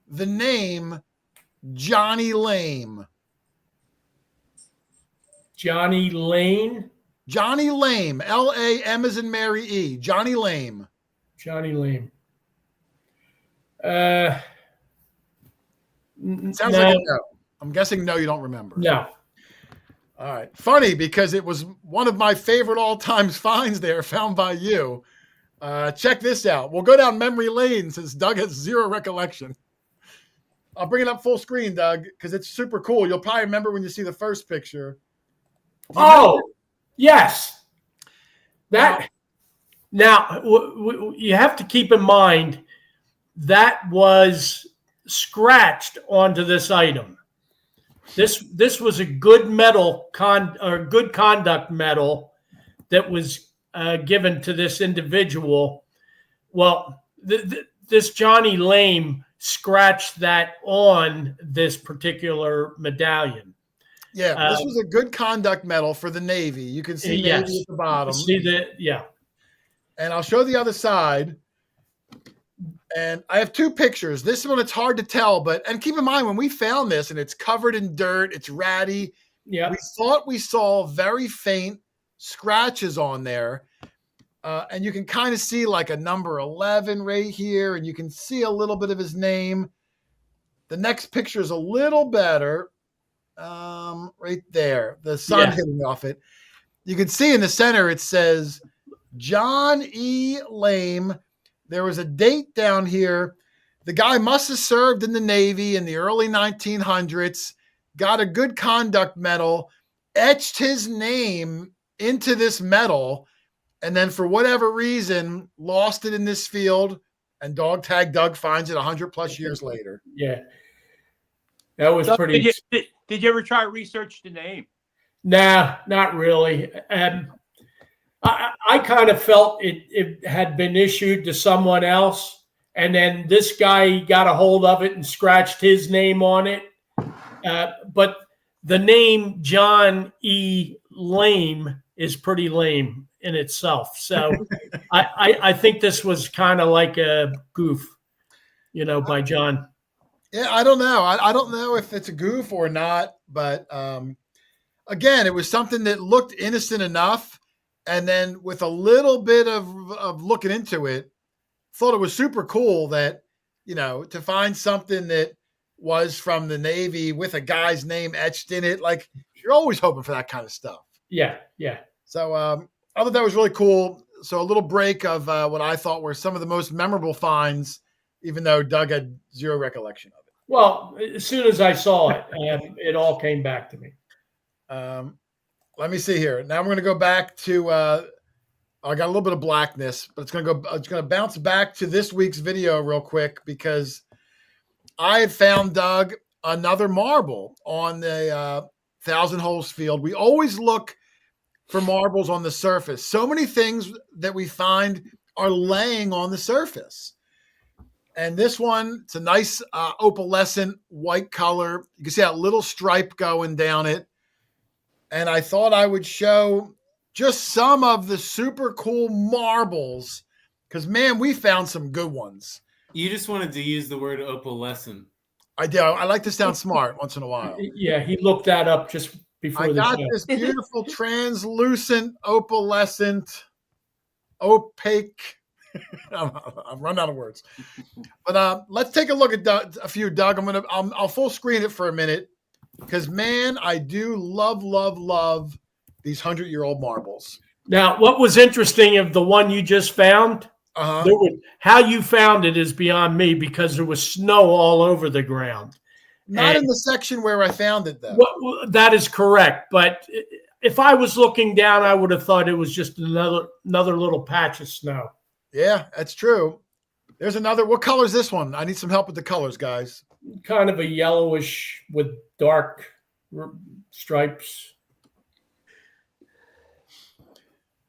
the name Johnny Lame? Johnny Lane. Johnny Lame. L-A-M as in Mary E. Johnny Lame. Johnny Lane. Sounds like a no. I'm guessing no, you don't remember. No. All right. Funny because it was one of my favorite all-time finds there found by you. Check this out. We'll go down memory lane since Doug has zero recollection. I'll bring it up full screen, Doug, because it's super cool. You'll probably remember when you see the first picture. Yes. Now, you have to keep in mind that was scratched onto this item. This was a good good conduct medal that was given to this individual. Well, this Johnny Lame scratched that on this particular medallion. Yeah, this was a good conduct medal for the Navy. You can see yes. Navy at the bottom. See that? Yeah. And I'll show the other side. And I have two pictures. This one, it's hard to tell, and keep in mind when we found this and it's covered in dirt, it's ratty. Yeah. We thought we saw very faint scratches on there. And you can kind of see like a number 11 right here, and you can see a little bit of his name. The next picture is a little better. Right there, the sun hitting off it. You can see in the center, it says John E. Lame. There was a date down here. The guy must have served in the Navy in the early 1900s, got a good conduct medal, etched his name into this medal, and then for whatever reason, lost it in this field, and Dog Tag Doug finds it 100 plus years later. Yeah. That was So pretty. Did you ever try to research the name? Nah, not really. I kind of felt it had been issued to someone else, and then this guy got a hold of it and scratched his name on it. But the name John E. Lame is pretty lame in itself. So I think this was kind of like a goof, by John. Yeah, I don't know. I don't know if it's a goof or not, but again, it was something that looked innocent enough. And then with a little bit of looking into it, thought it was super cool that, to find something that was from the Navy with a guy's name etched in it. Like, you're always hoping for that kind of stuff. Yeah, yeah. So I thought that was really cool. So a little break of what I thought were some of the most memorable finds, even though Doug had zero recollection of it. Well, as soon as I saw it, it all came back to me. Let me see here. Now I'm going to go back to. I got a little bit of blackness, but it's going to bounce back to this week's video real quick because I had found, Doug, another marble on the Thousand Holes field. We always look for marbles on the surface. So many things that we find are laying on the surface. And this one, it's a nice opalescent white color. You can see that little stripe going down it. And I thought I would show just some of the super cool marbles because, man, we found some good ones. You just wanted to use the word opalescent. I do. I like to sound smart once in a while. Yeah, he looked that up just before I the got show. this beautiful translucent, opalescent, opaque. I'm running out of words. But let's take a look at a few, Doug. I'll full screen it for a minute. Because, man, I do love these 100-year-old marbles. Now, what was interesting of the one you just found, how you found it is beyond me because there was snow all over the ground. Not in the section where I found it, though. Well, that is correct. But if I was looking down, I would have thought it was just another little patch of snow. Yeah, that's true. There's another. What color is this one? I need some help with the colors, guys. Kind of a yellowish with dark stripes.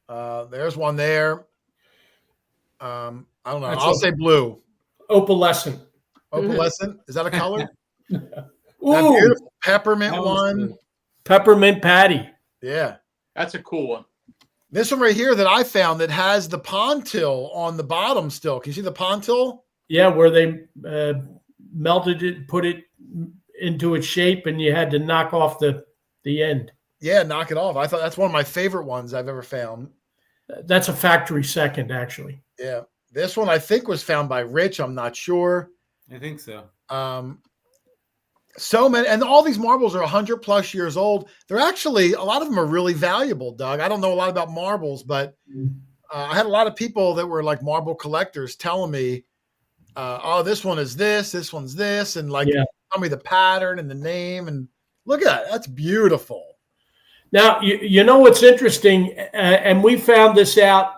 There's one there. I don't know. I'll say blue. Opalescent. Opalescent? Is that a color? Ooh, that beautiful peppermint one. Good. Peppermint patty. Yeah. That's a cool one. This one right here that I found that has the pontil on the bottom still. Can you see the pontil? Yeah, where they melted it, put it into its shape, and you had to knock off the end. Yeah, knock it off. I thought that's one of my favorite ones I've ever found. That's a factory second, actually. Yeah. This one I think was found by Rich. I'm not sure. I think so. So many, and all these marbles are 100 plus years old. They're actually, a lot of them are really valuable, Doug. I don't know a lot about marbles, but I had a lot of people that were like marble collectors telling me, oh, this one is this one's this, and tell me the pattern and the name, and look at that. That's beautiful. Now, you know what's interesting, and we found this out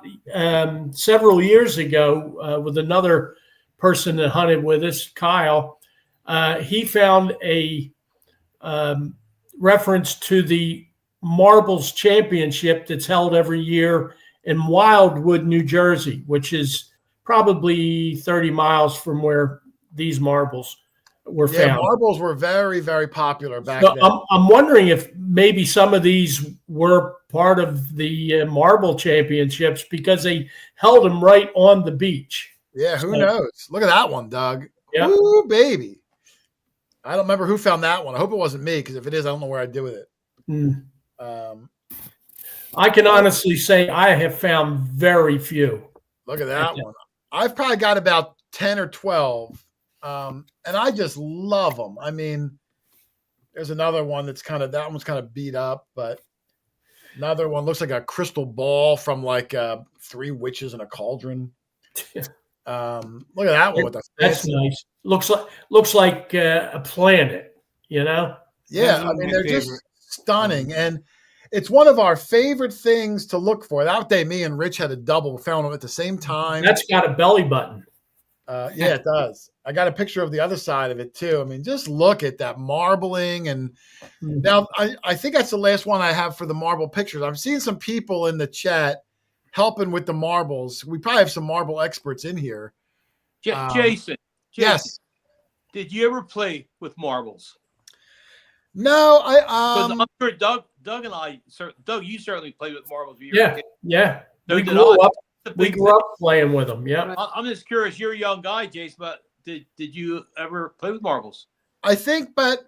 several years ago with another person that hunted with us, Kyle. He found a reference to the Marbles Championship that's held every year in Wildwood, New Jersey, which is probably 30 miles from where these marbles were found. Yeah, marbles were very, very popular back then. I'm wondering if maybe some of these were part of the Marble Championships because they held them right on the beach. Yeah, who So, knows? Look at that one, Doug. Yeah. Ooh, baby. I don't remember who found that one. I hope it wasn't me, because if it is, I don't know where I'd do with it. Mm. Um, I can honestly say I have found very few. Look at that one. I've probably got about 10 or 12, and I just love them. I mean, there's another one that's that one's kind of beat up, but another one looks like a crystal ball from like Three Witches in a Cauldron. Look at that one with the That's nice. Looks like a planet, you know? Yeah, I mean, they're just stunning. And it's one of our favorite things to look for. That day, me and Rich had a double. We found them at the same time. That's got a belly button. Yeah, it does. I got a picture of the other side of it too. I mean, just look at that marbling. And now I think that's the last one I have for the marble pictures. I'm seeing some people in the chat helping with the marbles. We probably have some marble experts in here. Jason, yes. Did you ever play with marbles? No, I'm sure Doug and I, Doug, you certainly played with marbles. Yeah. So we grew up playing with them. Yeah. I'm just curious. You're a young guy, Jason, but did you ever play with marbles? I think, but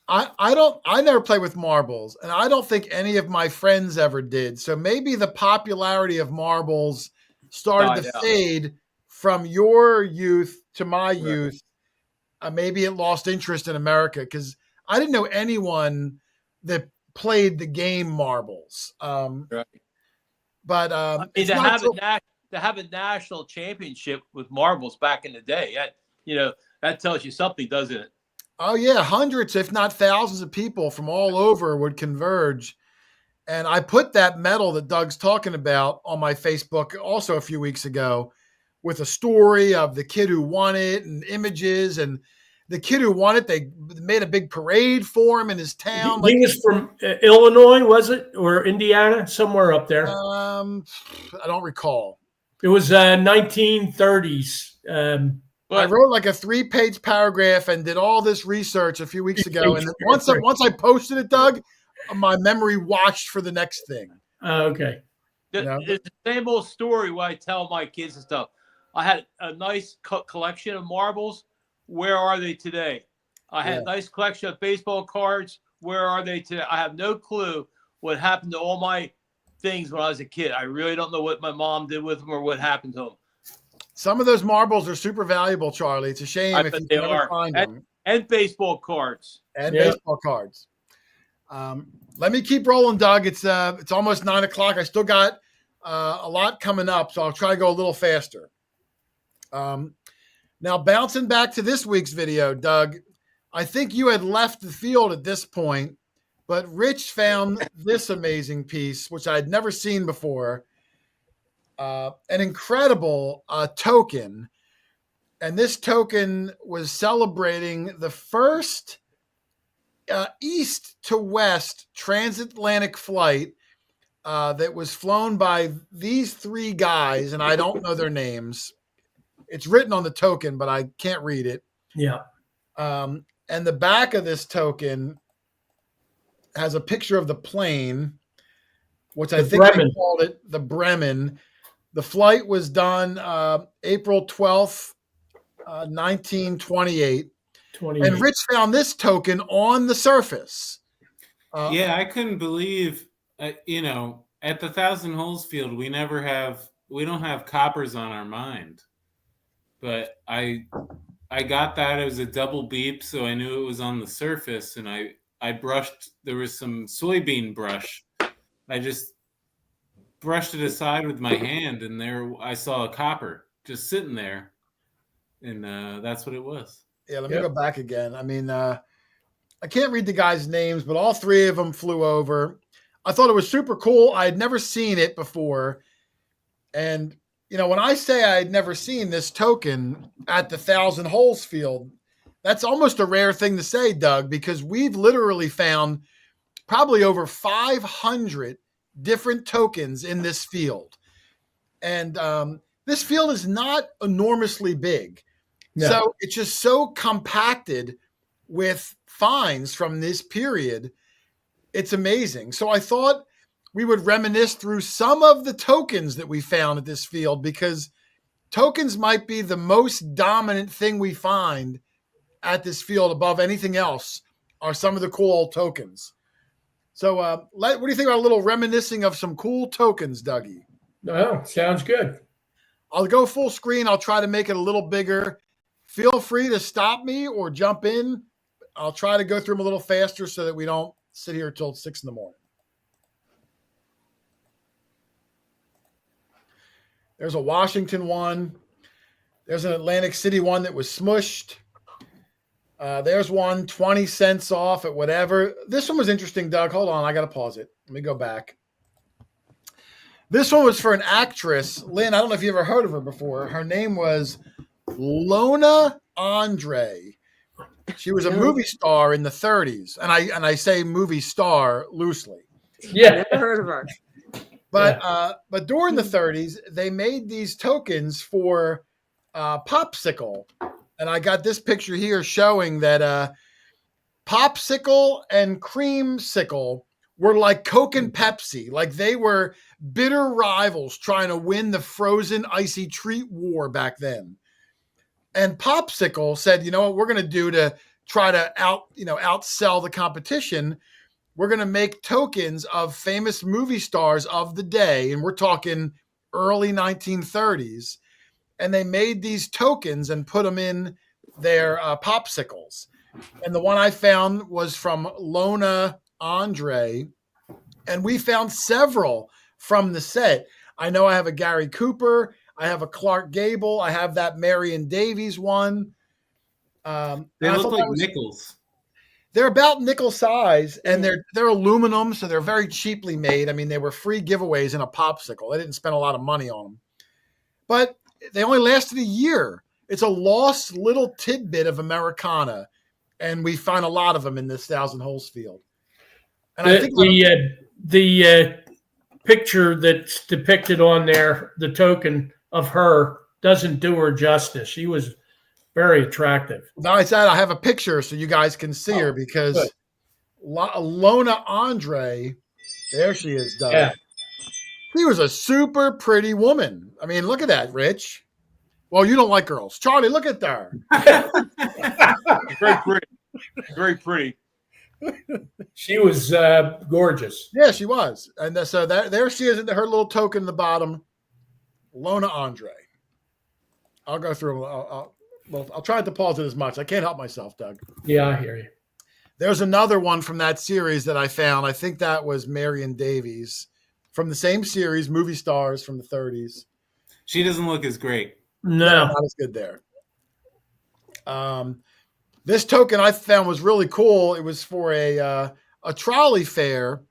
I never played with marbles, and I don't think any of my friends ever did. So maybe the popularity of marbles started to fade from your youth to my youth. Maybe it lost interest in America, because I didn't know anyone that played the game marbles. But I mean, to have a national championship with marbles back in the day, that tells you something, doesn't it? Oh yeah, hundreds, if not thousands, of people from all over would converge. And I put that medal that Doug's talking about on my Facebook also a few weeks ago, with a story of the kid who won it and images. And the kid who won it, they made a big parade for him in his town. He was from Illinois, was it? Or Indiana? Somewhere up there. I don't recall. It was 1930s. I wrote like a 3-page paragraph and did all this research a few weeks ago. And once I posted it, Doug, my memory watched for the next thing. Okay. It's the same old story what I tell my kids and stuff. I had a nice collection of marbles. Where are they today? I had a nice collection of baseball cards. Where are they today? I have no clue what happened to all my things when I was a kid. I really don't know what my mom did with them or what happened to them. Some of those marbles are super valuable, Charlie. It's a shame if you never find them. And baseball cards. Baseball cards. Let me keep rolling, Doug. It's almost 9 o'clock. I still got a lot coming up, so I'll try to go a little faster. Now, bouncing back to this week's video, Doug, I think you had left the field at this point, but Rich found this amazing piece, which I had never seen before. An incredible token. And this token was celebrating the first east to west transatlantic flight that was flown by these 3 guys, and I don't know their names. It's written on the token, but I can't read it. Yeah. And the back of this token has a picture of the plane, which I think they called it the Bremen. The flight was done April 12th, 1928. And Rich found this token on the surface. I couldn't believe, at the Thousand Holes field, we don't have coppers on our mind. But I got that. It was a double beep, so I knew it was on the surface. And I brushed, there was some soybean brush. I just brushed it aside with my hand, and there I saw a copper just sitting there. And that's what it was. Yeah, let me go back again. I mean, I can't read the guys' names, but all 3 of them flew over. I thought it was super cool. I had never seen it before. And, when I say I had never seen this token at the Thousand Holes field, that's almost a rare thing to say, Doug, because we've literally found probably over 500 different tokens in this field. And this field is not enormously big. No. So it's just so compacted with finds from this period. It's amazing. So I thought we would reminisce through some of the tokens that we found at this field, because tokens might be the most dominant thing we find at this field above anything else are some of the cool old tokens. So what do you think about a little reminiscing of some cool tokens, Dougie? Oh, sounds good. I'll go full screen. I'll try to make it a little bigger. Feel free to stop me or jump in. I'll try to go through them a little faster so that we don't sit here till 6 in the morning. There's a Washington one. There's an Atlantic City one that was smushed. There's one 20 cents off at whatever. This one was interesting, Doug. Hold on. I got to pause it. Let me go back. This one was for an actress. Lynn, I don't know if you ever heard of her before. Her name was Lona Andre. She was a movie star in the 30s. And I say movie star loosely. Yeah. Never heard of her. But during the 30s, they made these tokens for Popsicle. And I got this picture here showing that Popsicle and Creamsicle were like Coke and Pepsi. Like they were bitter rivals trying to win the frozen icy treat war back then. And Popsicle said, you know what we're going to do to try to outsell the competition? We're going to make tokens of famous movie stars of the day. And we're talking early 1930s. And they made these tokens and put them in their popsicles. And the one I found was from Lona Andre. And we found several from the set. I know I have a Gary Cooper. I have a Clark Gable. I have that Marion Davies one. They look like nickels. They're about nickel size, and they're aluminum, so they're very cheaply made. I mean, they were free giveaways in a popsicle. They didn't spend a lot of money on them. But they only lasted a year. It's a lost little tidbit of Americana, and we find a lot of them in this Thousand Holes field. And I think the picture that's depicted on there, the token of her, doesn't do her justice. She was very attractive. I said I have a picture so you guys can see her because Lona Andre, there she is, Doug. Yeah. She was a super pretty woman. I mean, look at that, Rich. Well, you don't like girls. Charlie, look at her. Very pretty. Very pretty. She was gorgeous. Yeah, she was. And so there she is, her little token in the bottom. Lona Andre. I'll go through. I'll try to pause it as much. I can't help myself, Doug. Yeah, I hear you. There's another one from that series that I found. I think that was Marion Davies from the same series, movie stars from the 30s. She doesn't look as great. No, not as good there. This token I found was really cool. It was for a trolley fair.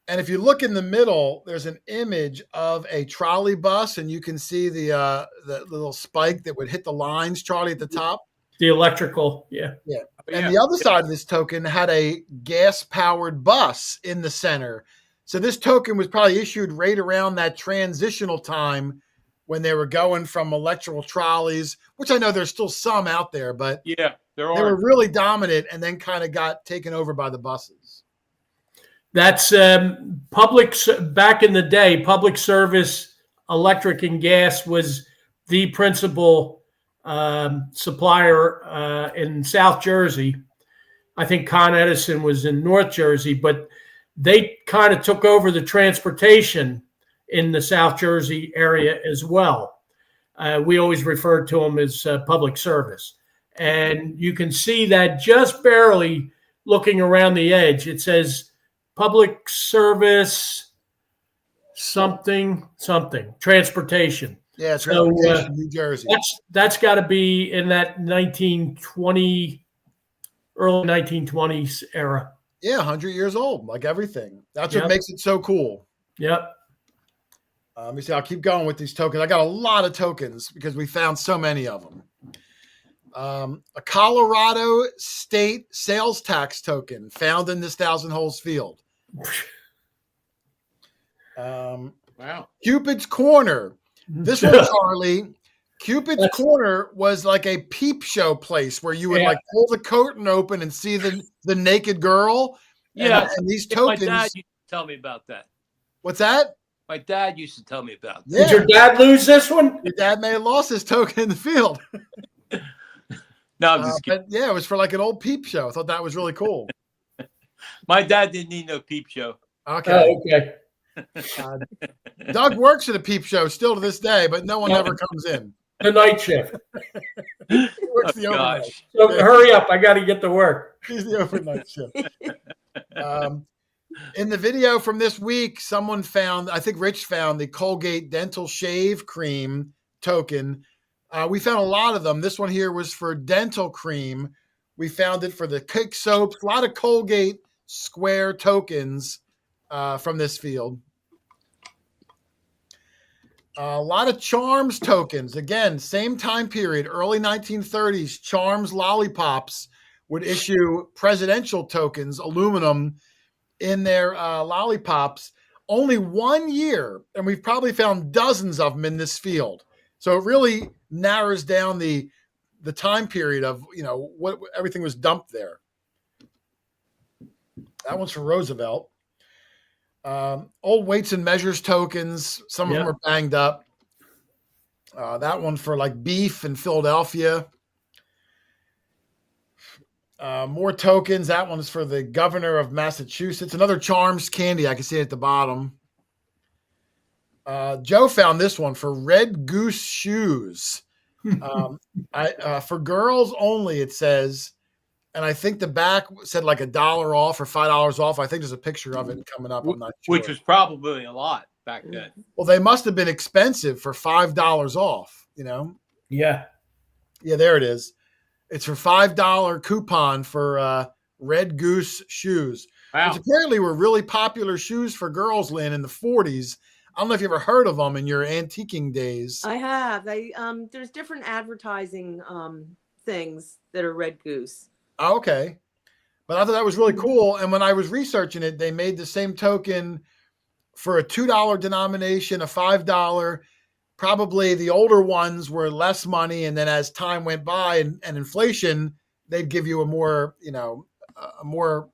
And if you look in the middle, there's an image of a trolley bus, and you can see the little spike that would hit the lines, Charlie, at the top. The electrical, yeah. Yeah. And the other side of this token had a gas-powered bus in the center. So this token was probably issued right around that transitional time when they were going from electrical trolleys, which I know there's still some out there, but yeah, they were really dominant and then kind of got taken over by the buses. That's back in the day, public service, electric and gas was the principal supplier in South Jersey. I think Con Edison was in North Jersey, but they kind of took over the transportation in the South Jersey area as well. We always referred to them as public service. And you can see that just barely looking around the edge. It says public service something, transportation. Yeah, transportation, New Jersey. That's got to be in that 1920, early 1920s era. Yeah, 100 years old, like everything. That's what makes it so cool. Yep. Let me see. I'll keep going with these tokens. I got a lot of tokens because we found so many of them. A Colorado state sales tax token found in this Thousand Holes field. Wow. Cupid's Corner. This one, Charlie. Cupid's Corner was like a peep show place where you would like pull the curtain open and see the naked girl. Yeah. And these tokens. My dad used to tell me about that. What's that? My dad used to tell me about. Yeah. Did your dad lose this one? Your dad may have lost his token in the field. No, I'm just kidding. But yeah, it was for like an old peep show. I thought that was really cool. My dad didn't need no peep show. Okay. Oh, okay. Doug works at a peep show still to this day, but no one ever comes in. The night shift. He works the Oh, overnight. gosh. So hurry up. I got to get to work. He's the overnight shift. In the video from this week, someone found, I think Rich found the Colgate Dental Shave Cream token. We found a lot of them. This one here was for dental cream. We found it for the Kick soaps. A lot of Colgate square tokens from this field. A lot of Charms tokens. Again, same time period, early 1930s. Charms lollipops would issue presidential tokens, aluminum, in their lollipops. Only 1 year, and we've probably found dozens of them in this field. So it really narrows down the time period of, what everything was dumped there. That one's for Roosevelt. Old weights and measures tokens. Some of them are banged up. That one for like beef in Philadelphia. More tokens. That one's for the governor of Massachusetts. Another Charms candy. I can see it at the bottom. Joe found this one for Red Goose shoes. For girls only, it says. And I think the back said like $1 off or $5 off. I think there's a picture of it coming up. I'm not sure. Which was probably a lot back then. Well, they must have been expensive for $5 off, Yeah. Yeah, there it is. It's for $5 coupon for Red Goose shoes. Wow. Which apparently were really popular shoes for girls, Lynn, in the 40s. I don't know if you ever heard of them in your antiquing days. I have. There's different advertising things that are Red Goose. Oh, okay. But I thought that was really cool. And when I was researching it, they made the same token for a $2 denomination, a $5. Probably the older ones were less money. And then as time went by and inflation, they'd give you a more, a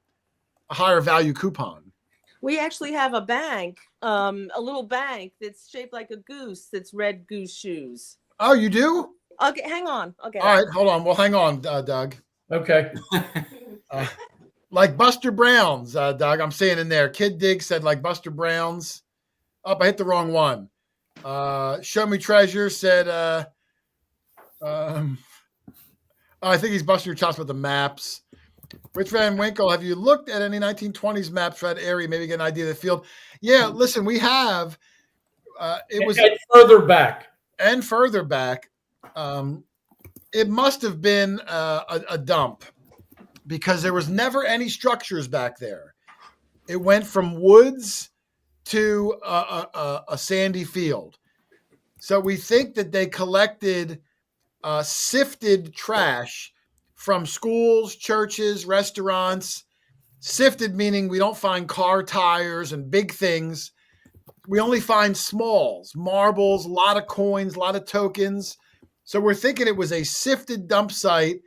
higher value coupon. We actually have a bank, a little bank that's shaped like a goose. That's Red Goose shoes. Oh, you do? Okay, hang on. Okay. All right, hold on. Well, hang on, Doug. Okay. Like Buster Brown's, Doug. I'm seeing in there. Kid Dig said like Buster Brown's. Oh, I hit the wrong one. Show Me Treasure said, I think he's busting your chops with the maps. Rich Van Winkle, have you looked at any 1920s maps for that area? Maybe get an idea of the field. Yeah, listen, we have. It was and further back. And further back. It must have been a dump because there was never any structures back there. It went from woods to a sandy field. So we think that they collected sifted trash from schools, churches, restaurants. Sifted meaning we don't find car tires and big things. We only find smalls, marbles, a lot of coins, a lot of tokens. So we're thinking it was a sifted dump site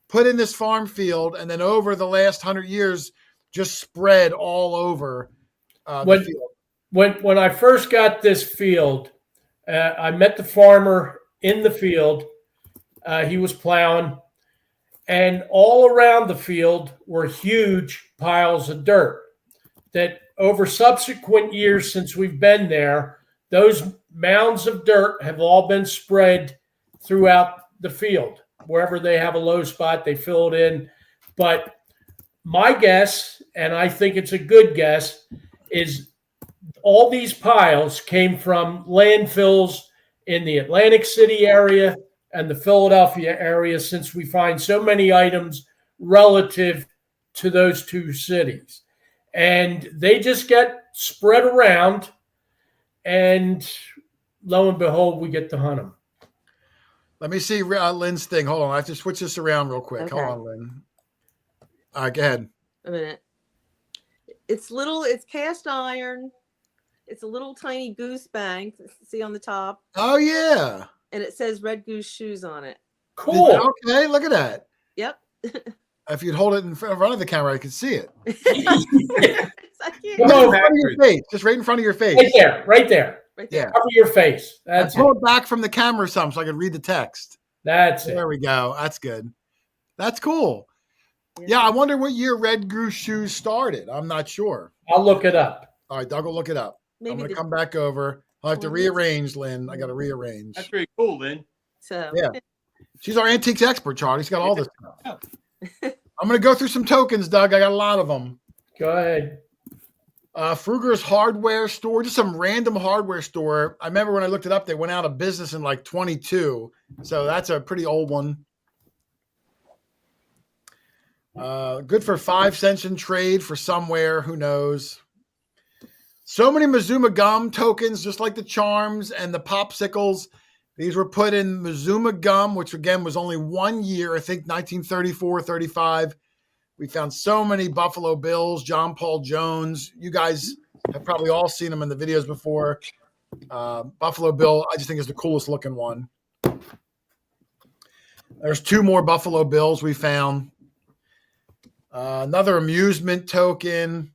put in this farm field and then over the last 100 years just spread all over the field. When I first got this field, I met the farmer in the field. He was plowing, and all around the field were huge piles of dirt that over subsequent years since we've been there, those mounds of dirt have all been spread throughout the field. Wherever they have a low spot, they fill it in. But my guess, and I think it's a good guess, is all these piles came from landfills in the Atlantic City area and the Philadelphia area, since we find so many items relative to those two cities. And they just get spread around, and lo and behold, we get to hunt them. Let me see Lynn's thing. Hold on. I have to switch this around real quick. Okay. Hold on, Lynn. All right, go ahead. A minute. It's cast iron. It's a little tiny goose bank. See on the top? Oh, yeah. And it says Red Goose shoes on it. Cool. Okay, look at that. Yep. If you'd hold it in front of the camera, I could see it. It's like, yeah, Come Just in on, front of your face. Just right in front of your face. right there, right there. right there. Yeah. Cover your face. And That's pull it. it back from the camera some so I could read the text. That's it. There we go. That's good. That's cool. Yeah, I wonder what year Red Goose Shoes started. I'm not sure. I'll look it up. All right, Doug will look it up. I'm Maybe going to the come back over. I'll have to 20s. rearrange, Lynn. I got to rearrange. That's pretty cool, Lynn. so Yeah. She's our antiques expert, Charlie. She's got all this stuff. I'm going to go through some tokens, Doug. I got a lot of them. Go ahead. Fruger's hardware store, just some random hardware store. I remember when I looked it up, they went out of business in like 22. So that's a pretty old one. Good for 5 cents in trade for somewhere. Who knows? So many Mazuma gum tokens, just like the charms and the popsicles. These were put in Mazuma gum, which again was only 1 year, I think 1934, 35. We found so many Buffalo Bills, John Paul Jones. You guys have probably all seen them in the videos before. Buffalo Bill, I just think is the coolest looking one. There's 2 more Buffalo Bills we found. Another amusement token.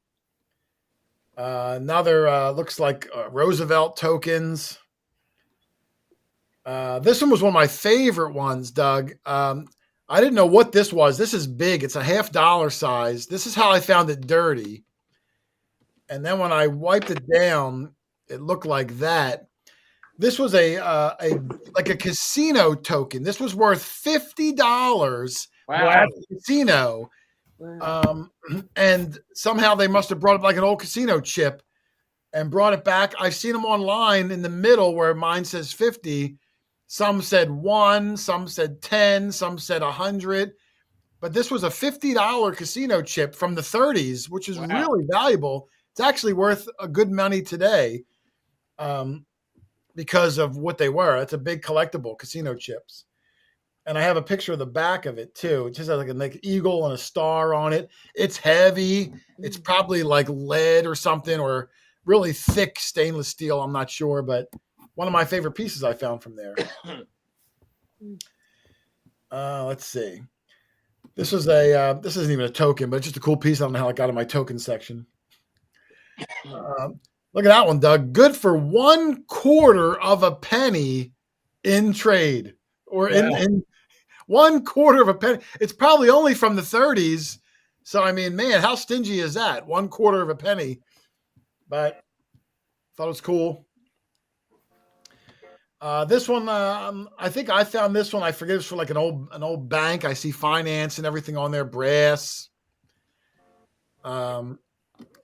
Another looks like Roosevelt tokens. This one was one of my favorite ones, Doug. I didn't know what this was. This is big. It's a $50 size. This is how I found it dirty. And then when I wiped it down, it looked like that. This was a casino token. This was worth $50 Wow. at the casino. wow. And somehow they must have brought up like an old casino chip and brought it back. I've seen them online in the middle where mine says 50. Some said 1, some said 10, some said 100. But this was a $50 casino chip from the 30s, which is really valuable. It's actually worth a good money today because of what they were. It's a big collectible, casino chips. And I have a picture of the back of it too. It just has like an eagle and a star on it. It's heavy. It's probably like lead or something, or really thick stainless steel. I'm not sure, but one of my favorite pieces I found from there. Let's see. This was this isn't even a token, but it's just a cool piece. I don't know how it got in my token section. Look at that one, Doug. Good for 1/4 of a penny in trade, or in 1/4 of a penny. It's probably only from the 30s. So, I mean, man, how stingy is that? 1/4 of a penny. But thought it was cool. This one, I think I found this one. I forget it's for like an old bank. I see finance and everything on there, brass.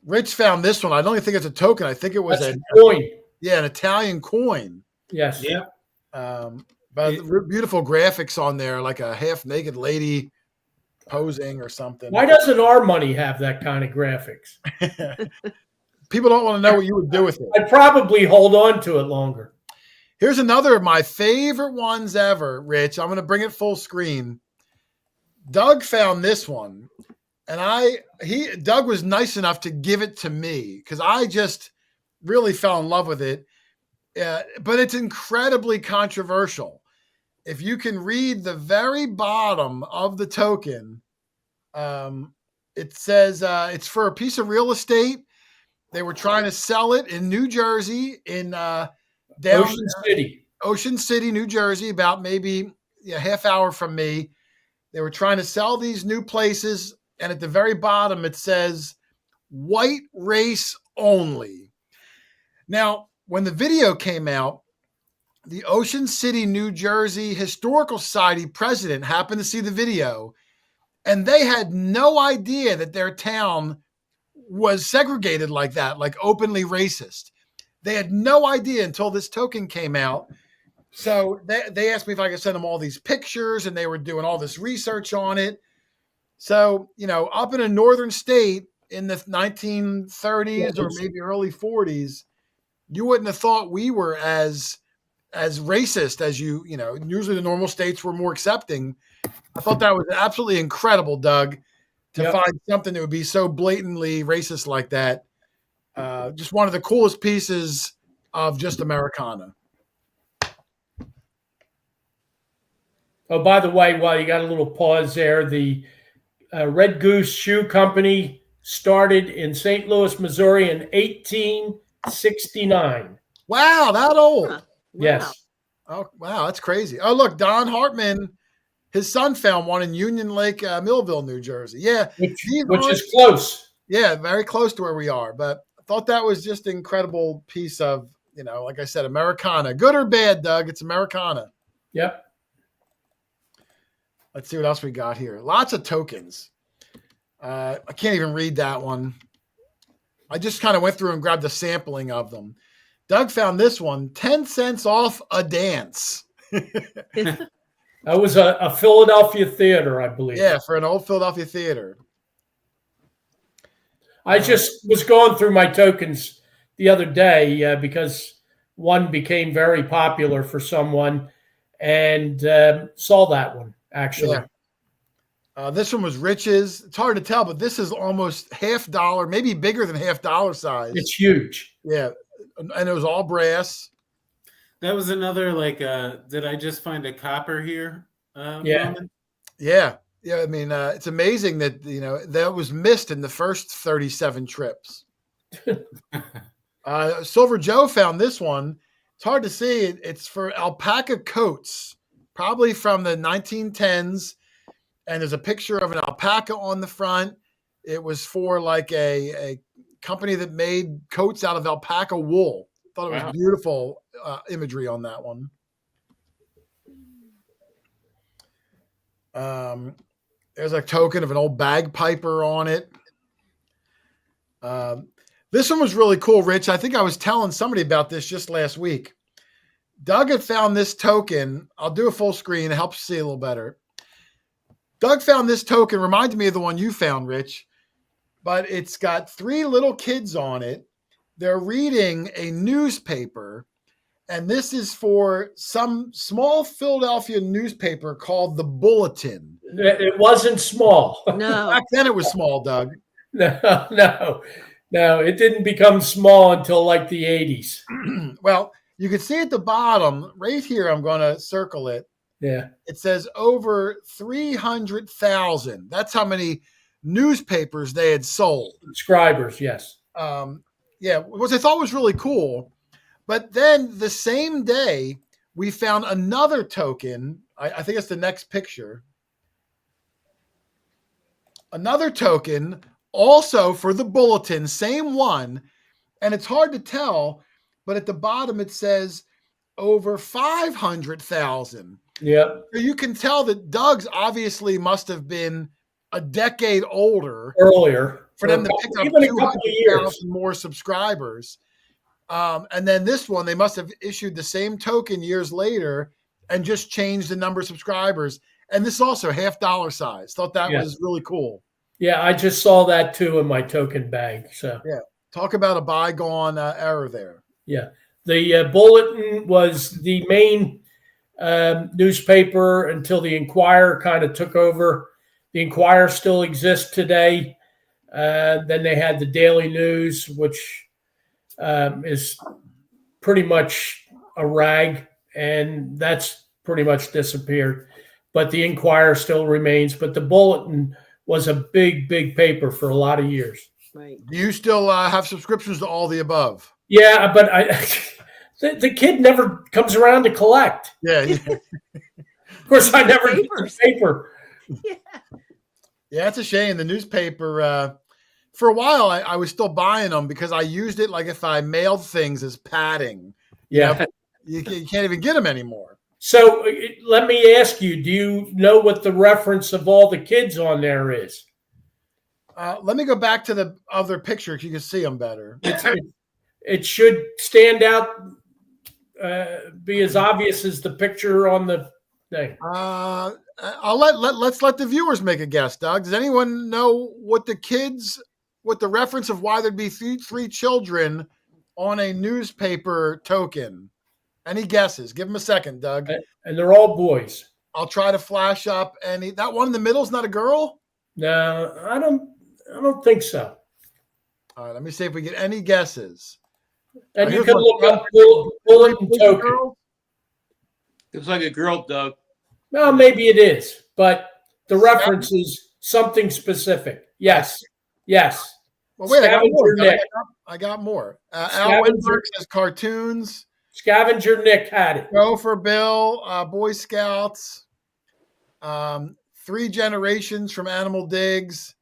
Rich found this one. I don't even think it's a token. I think it was That's a coin. Yeah, an Italian coin. Yes. Yeah. But beautiful graphics on there, like a half-naked lady posing or something. Why doesn't our money have that kind of graphics? People don't want to know what you would do with it. I'd probably hold on to it longer. Here's another of my favorite ones ever, Rich. I'm going to bring it full screen. Doug found this one, and Doug was nice enough to give it to me because I just really fell in love with it. But it's incredibly controversial. If you can read the very bottom of the token, it says it's for a piece of real estate. They were trying to sell it in New Jersey, in Ocean City, New Jersey, about maybe a half hour from me. They were trying to sell these new places, and at the very bottom it says white race only. Now, when the video came out, the Ocean City, New Jersey Historical Society president happened to see the video, and they had no idea that their town was segregated like that, like openly racist. They had no idea until this token came out. So they asked me if I could send them all these pictures, and they were doing all this research on it. So, up in a northern state in the 1930s or maybe early 40s, you wouldn't have thought we were as racist as usually the normal states were more accepting. I thought that was absolutely incredible, Doug, to find something that would be so blatantly racist like that. Just one of the coolest pieces of just Americana. Oh, by the way, while you got a little pause there, the Red Goose Shoe Company started in St. Louis, Missouri in 1869. Wow, that old. Huh. Wow. Yes. Oh, wow, that's crazy. Oh, look, Don Hartman, his son found one in Union Lake, Millville, New Jersey. Yeah, Which is close. Yeah, very close to where we are. But I thought that was just an incredible piece of, like I said, Americana. Good or bad, Doug, it's Americana. Yep. Let's see what else we got here. Lots of tokens. I can't even read that one. I just kind of went through and grabbed a sampling of them. Doug found this one, 10 cents off a dance. That was a Philadelphia theater, I believe. Yeah, for an old Philadelphia theater. I just was going through my tokens the other day because one became very popular for someone, and saw that one, actually. Yeah. This one was Rich's. It's hard to tell, but this is almost $50, maybe bigger than $50 size. It's huge. Yeah, and it was all brass. That was another did I just find a copper here? Yeah. Moment? Yeah. Yeah, I mean, it's amazing that, that was missed in the first 37 trips. Silver Joe found this one. It's hard to see. It's for alpaca coats, probably from the 1910s. And there's a picture of an alpaca on the front. It was for like a company that made coats out of alpaca wool. Thought it was beautiful imagery on that one. There's a token of an old bagpiper on it. This one was really cool, Rich. I think I was telling somebody about this just last week. Doug had found this token. I'll do a full screen. It helps you see a little better. Doug found this token. Reminded me of the one you found, Rich. But it's got 3 little kids on it. They're reading a newspaper. And this is for some small Philadelphia newspaper called The Bulletin. It wasn't small. No. Back then it was small, Doug. No. It didn't become small until like the 80s. Well, you can see at the bottom, right here, I'm going to circle it. Yeah. It says over 300,000. That's how many newspapers they had sold. Subscribers, yes. Which I thought was really cool. But then the same day, we found another token. I think it's the next picture. Another token, also for the Bulletin, same one. And it's hard to tell, but at the bottom it says over 500,000. Yeah. So you can tell that Doug's obviously must have been a decade older. Earlier. For them to pick up even a couple of years 200,000 more subscribers. And then this one, they must have issued the same token years later and just changed the number of subscribers. And this is also $50 size. Thought that was really cool. Yeah, I just saw that too in my token bag. So yeah, talk about a bygone era there. Yeah, the Bulletin was the main newspaper until the Inquirer kind of took over. The Inquirer still exists today. Then they had the Daily News, which is pretty much a rag, and that's pretty much disappeared. But the Inquirer still remains. But the Bulletin was a big, big paper for a lot of years. Right. Do you still have subscriptions to all the above? Yeah, but the kid never comes around to collect. Yeah. Of course, I never get the paper. Yeah, it's a shame. The newspaper, for a while, I was still buying them because I used it like if I mailed things as padding. Yeah. You can't even get them anymore. So let me ask you, do you know what the reference of all the kids on there is? Let me go back to the other picture so you can see them better. It should stand out, be as obvious as the picture on the thing. Let's let the viewers make a guess, Doug. Does anyone know what the reference of why there'd be three children on a newspaper token? Any guesses? Give them a second, Doug. And they're all boys. I'll try to flash up any. That one in the middle is not a girl? No, I don't think so. All right, let me see if we get any guesses. And you can look up Bulletin token. Looks like a girl, Doug. Well, maybe it is, but the reference is something specific. Yes. Yes. Well, wait, Scavenger Nick. I got more. Al Scavenger- Winberg says cartoons. Scavenger Nick had it. Go for Bill. Boy Scouts. 3 generations from Animal Digs.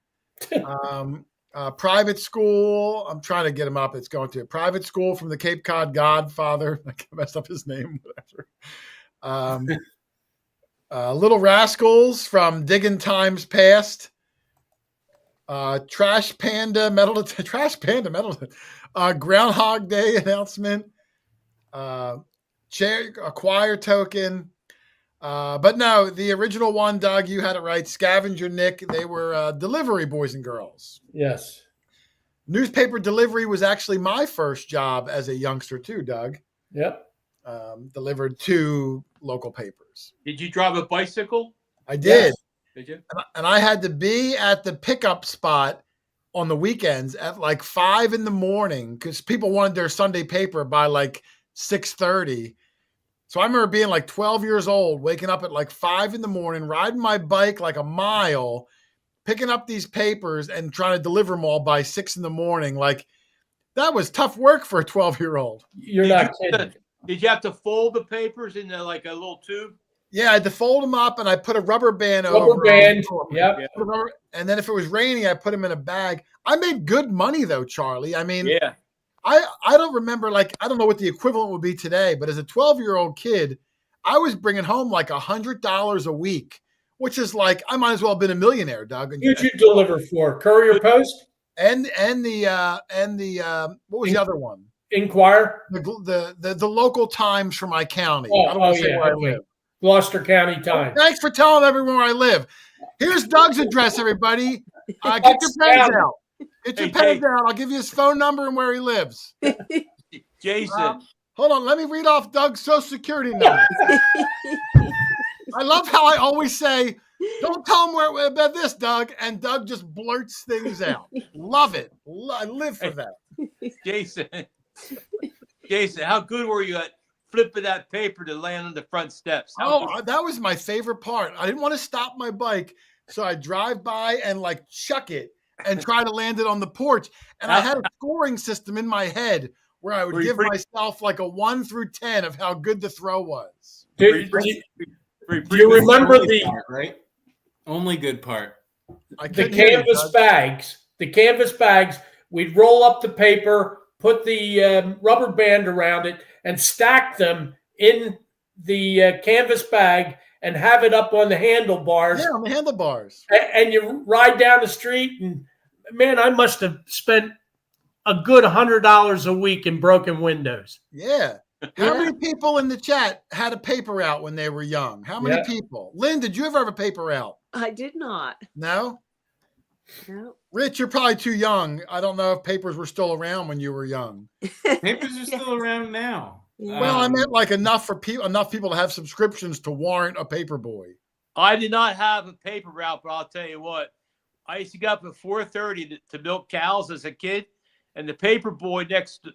Private school. I'm trying to get him up. It's going to private school from the Cape Cod Godfather. I messed up his name. Whatever. Little Rascals from Digging Times Past. Trash Panda Metal. Groundhog Day announcement. Choir token. But no, the original one, Doug, you had it right. Scavenger Nick. They were delivery boys and girls. Yes. Newspaper delivery was actually my first job as a youngster too, Doug. Yep. Delivered 2 local papers. Did you drive a bicycle? I did. Yes. Did you? And I had to be at the pickup spot on the weekends at like 5 in the morning because people wanted their Sunday paper by like 6:30. So I remember being like 12 years old, waking up at like 5 in the morning, riding my bike like a mile, picking up these papers and trying to deliver them all by 6 in the morning. Like that was tough work for a 12-year-old. You're not kidding. Did you have to fold the papers in like a little tube? Yeah, I had to fold them up and I put a rubber band over Rubber band. them. Yep. Yeah. And then if it was raining, I put them in a bag. I made good money though, Charlie. I mean, Yeah. I don't remember, like, I don't know what the equivalent would be today, but as a 12-year-old kid, I was bringing home like $100 a week, which is like, I might as well have been a millionaire, Doug. Who'd you deliver for? Courier Post? And the what was the other one? Inquirer? The local Times for my county. I don't want to say where I live. Gloucester County Times. Thanks for telling everyone where I live. Here's Doug's address, everybody. Get your pens out. Get your pens out. I'll give you his phone number and where he lives. Jason. Hold on. Let me read off Doug's social security number. I love how I always say, don't tell him where about this, Doug. And Doug just blurts things out. Love it. I live for that. Jason, how good were you at flipping that paper to land on the front steps? That was my favorite part. I didn't want to stop my bike, so I drive by and like chuck it and try to land it on the porch. And I had a scoring system in my head where I would give myself like a 1 through 10 of how good the throw was. Do you remember the part, right? Only good part. The canvas bags. The canvas bags. We'd roll up the paper, put the rubber band around it, and stack them in the canvas bag and have it up on the handlebars. Yeah, on the handlebars. And you ride down the street, and man, I must have spent a good $100 a week in broken windows. Yeah. How many people in the chat had a paper out when they were young? How many people? Lynn, did you ever have a paper out? I did not. No? No. Rich, you're probably too young. I don't know if papers were still around when you were young. Papers are still around now. Well, I meant like enough people to have subscriptions to warrant a paper boy. I did not have a paper route, but I'll tell you what. I used to get up at 4:30 to milk cows as a kid, and the paper boy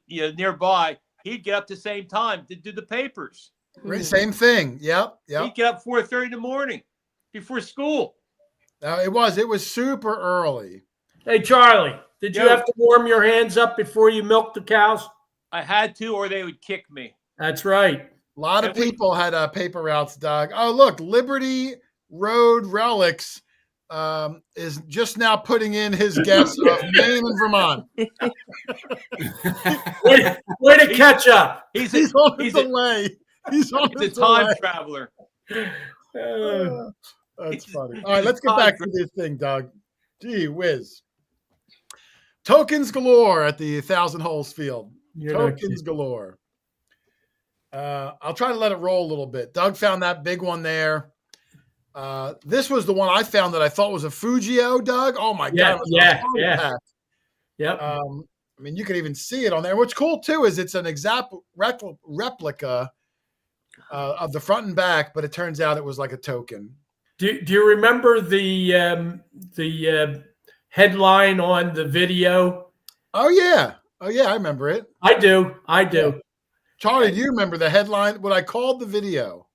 nearby, he'd get up the same time to do the papers. Right, same thing. Yep. He'd get up 4:30 in the morning before school. It was super early. Hey, Charlie, did you have to warm your hands up before you milked the cows? I had to, or they would kick me. That's right. A lot of people had paper routes, Doug. Oh, look, Liberty Road Relics is just now putting in his guess of Maine and Vermont. way to catch up. He's on his delay. He's a time traveler. That's funny. All right, let's get back to this thing, Doug. Gee whiz. Tokens galore at the 1,000 Holes field. Tokens galore. I'll try to let it roll a little bit. Doug found that big one there. This was the one I found that I thought was a Fujio, Doug. Oh my God. Yeah. Yep. I mean, you can even see it on there. What's cool too is it's an exact replica of the front and back, but it turns out it was like a token. Do you remember the headline on the video? Oh yeah, I remember it. I do. Yeah. Charlie, do you remember the headline? What I called the video?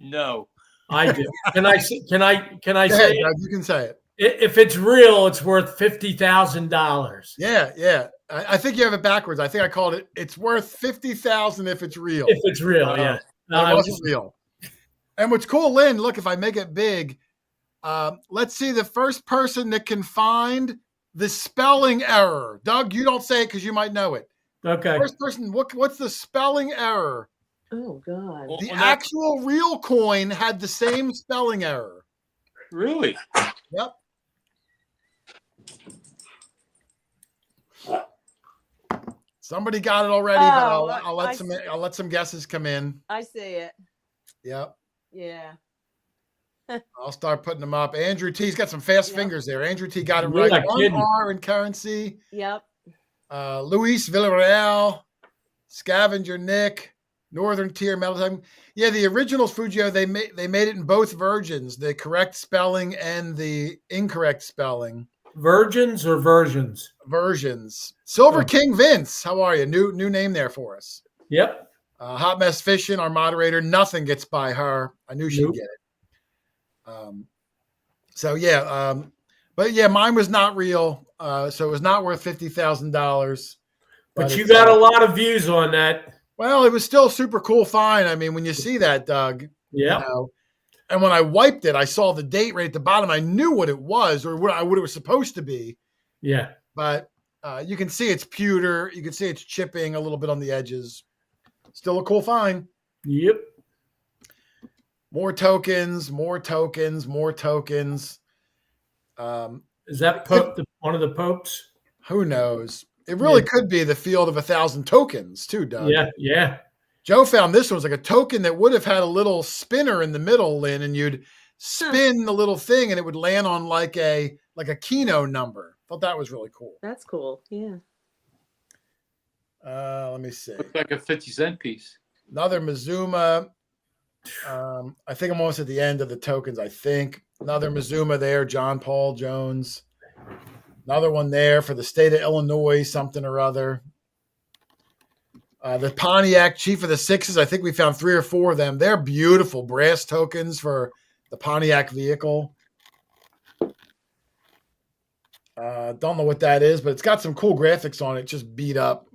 No. I do. Can I say Go say ahead, it? Doug, you can say it. If it's real, it's worth $50,000. Yeah. I think you have it backwards. I think I called it. It's worth 50,000 if it's real. If it's real, yeah. But it wasn't real. And what's cool, Lynn, look, if I make it big, let's see the first person that can find the spelling error. Doug, you don't say it because you might know it. Okay. First person, what's the spelling error? Oh God. The actual real coin had the same spelling error. Really? Yep. Somebody got it already, but I'll let some guesses come in. I see it. Yep. Yeah. I'll start putting them up. Andrew T's got some fast fingers there. Andrew T got it You're right. not One kidding. R in currency. Yep. Luis Villarreal, Scavenger Nick, Northern Tier Metal Time. Yeah, the originals, Fujio, they made it in both versions, the correct spelling and the incorrect spelling. Virgins or versions? Versions. Silver Oh. King Vince, how are you? New name there for us. Yep. Hot Mess Fishing, our moderator. Nothing gets by her. I knew she'd Nope. get it. But yeah, mine was not real, so it was not worth $50,000. But you got a lot of views on that. Well, it was still super cool find. I mean, when you see that, Doug, Yeah. and when I wiped it, I saw the date right at the bottom. I knew what it was or what it was supposed to be. Yeah. But you can see it's pewter. You can see it's chipping a little bit on the edges. Still a cool find. Yep. More tokens. Is that one of the popes? Who knows? It really could be the field of 1,000 tokens too, Doug. Yeah. Joe found this one was like a token that would have had a little spinner in the middle, Lynn, and you'd spin the little thing and it would land on like a Keno number. Thought that was really cool. That's cool. Yeah. Let me see. Looks like a 50-cent piece. Another Mizuma. I think I'm almost at the end of the tokens, I think. Another Mizuma there, John Paul Jones. Another one there for the state of Illinois, something or other. The Pontiac Chief of the Sixes, I think we found 3 or 4 of them. They're beautiful brass tokens for the Pontiac vehicle. Don't know what that is, but it's got some cool graphics on it, just beat up.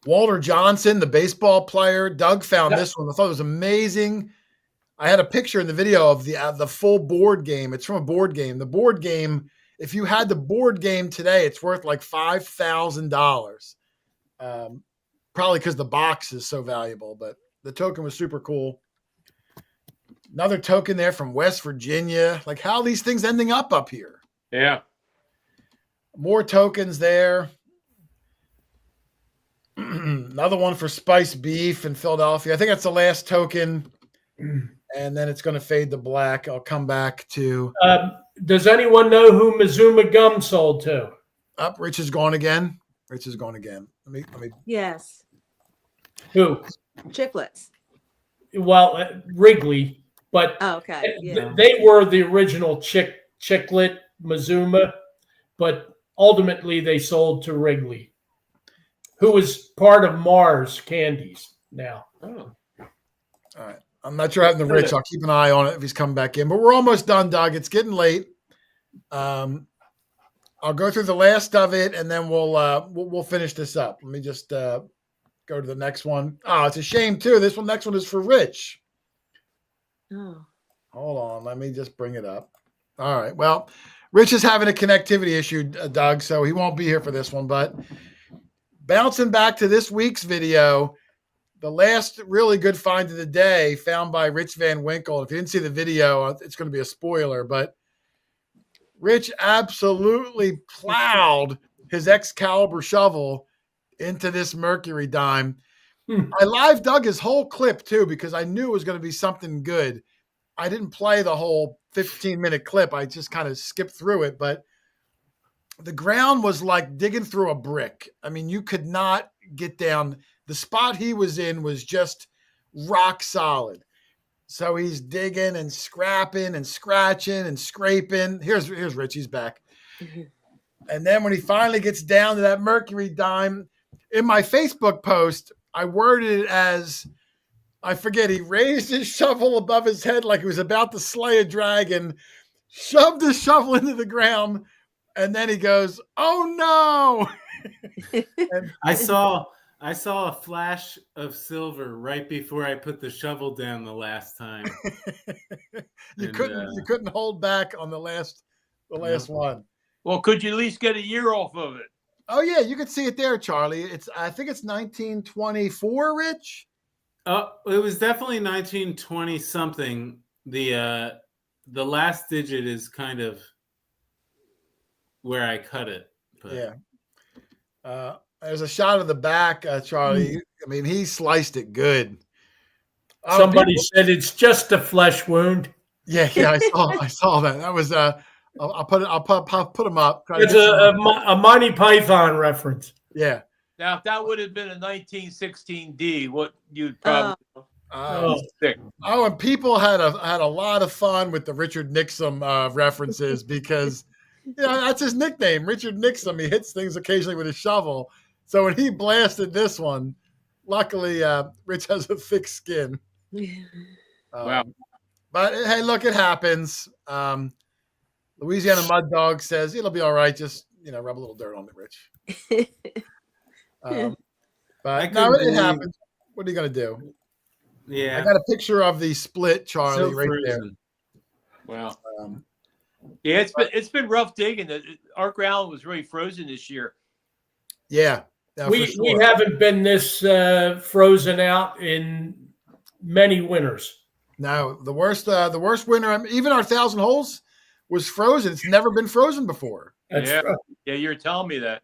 Walter Johnson, the baseball player. Doug found this one. I thought it was amazing. I had a picture in the video of the full board game. It's from a board game. The board game, if you had the board game today, it's worth like $5,000. Probably because the box is so valuable, but the token was super cool. Another token there from West Virginia. Like, how are these things ending up here? Yeah. More tokens there. Another one for spiced beef in Philadelphia. I think that's the last token. And then it's going to fade to black. I'll come back to. Does anyone know who Mizuma gum sold to? Rich is gone again. Let me. Yes. Who? Chiclets. Well, Wrigley, but Okay. Yeah. they were the original Chiclet Mizuma, but ultimately they sold to Wrigley, who is part of Mars Candies now. Oh. All right. I'm not sure what happened to Rich. I'll keep an eye on it if he's coming back in. But we're almost done, Doug. It's getting late. I'll go through the last of it, and then we'll finish this up. Let me just go to the next one. Oh, it's a shame too. Next one is for Rich. Oh. Hold on. Let me just bring it up. All right. Well, Rich is having a connectivity issue, Doug, so he won't be here for this one. But bouncing back to this week's video. The last really good find of the day found by Rich Van Winkle. If you didn't see the video, it's going to be a spoiler, but Rich absolutely plowed his Excalibur shovel into this Mercury dime. I live dug his whole clip too, because I knew it was going to be something good. I didn't play the whole 15-minute clip. I just kind of skipped through it, but the ground was like digging through a brick. I mean, you could not get down. The spot he was in was just rock solid. So he's digging and scrapping and scratching and scraping. Here's Rich. He's back. Mm-hmm. And then when he finally gets down to that Mercury dime, in my Facebook post, I worded it as I forget, he raised his shovel above his head like he was about to slay a dragon, shoved his shovel into the ground, and then he goes, "Oh no!" And I saw a flash of silver right before I put the shovel down the last time. you And, couldn't hold back on the last one. Well, could you at least get a year off of it? Oh yeah, you can see it there, Charlie. I think it's 1924, Rich. Oh, it was definitely 1920 something. The last digit is kind of where I cut it. But. Yeah. There's a shot of the back, Charlie. I mean, he sliced it good. Somebody said it's just a flesh wound. Yeah, I saw that. That was I'll put them up. It's a Monty Python reference. Yeah. Now, if that would have been a 1916D, what you'd probably stick. Oh, and people had a lot of fun with the Richard Nixon references because that's his nickname, Richard Nixon. He hits things occasionally with his shovel. So when he blasted this one, luckily Rich has a thick skin. Wow. But hey, look, it happens. Louisiana Mud Dog says it'll be all right. Just rub a little dirt on it, Rich. But no, it happens. What are you gonna do? Yeah, I got a picture of the split, Charlie, so right frozen. there. Wow. Yeah, it's been rough digging. Our ground was really frozen this year. Yeah, we haven't been this frozen out in many winters. No, the worst winter. Even our 1,000 holes was frozen. It's never been frozen before. Yeah, you're telling me that.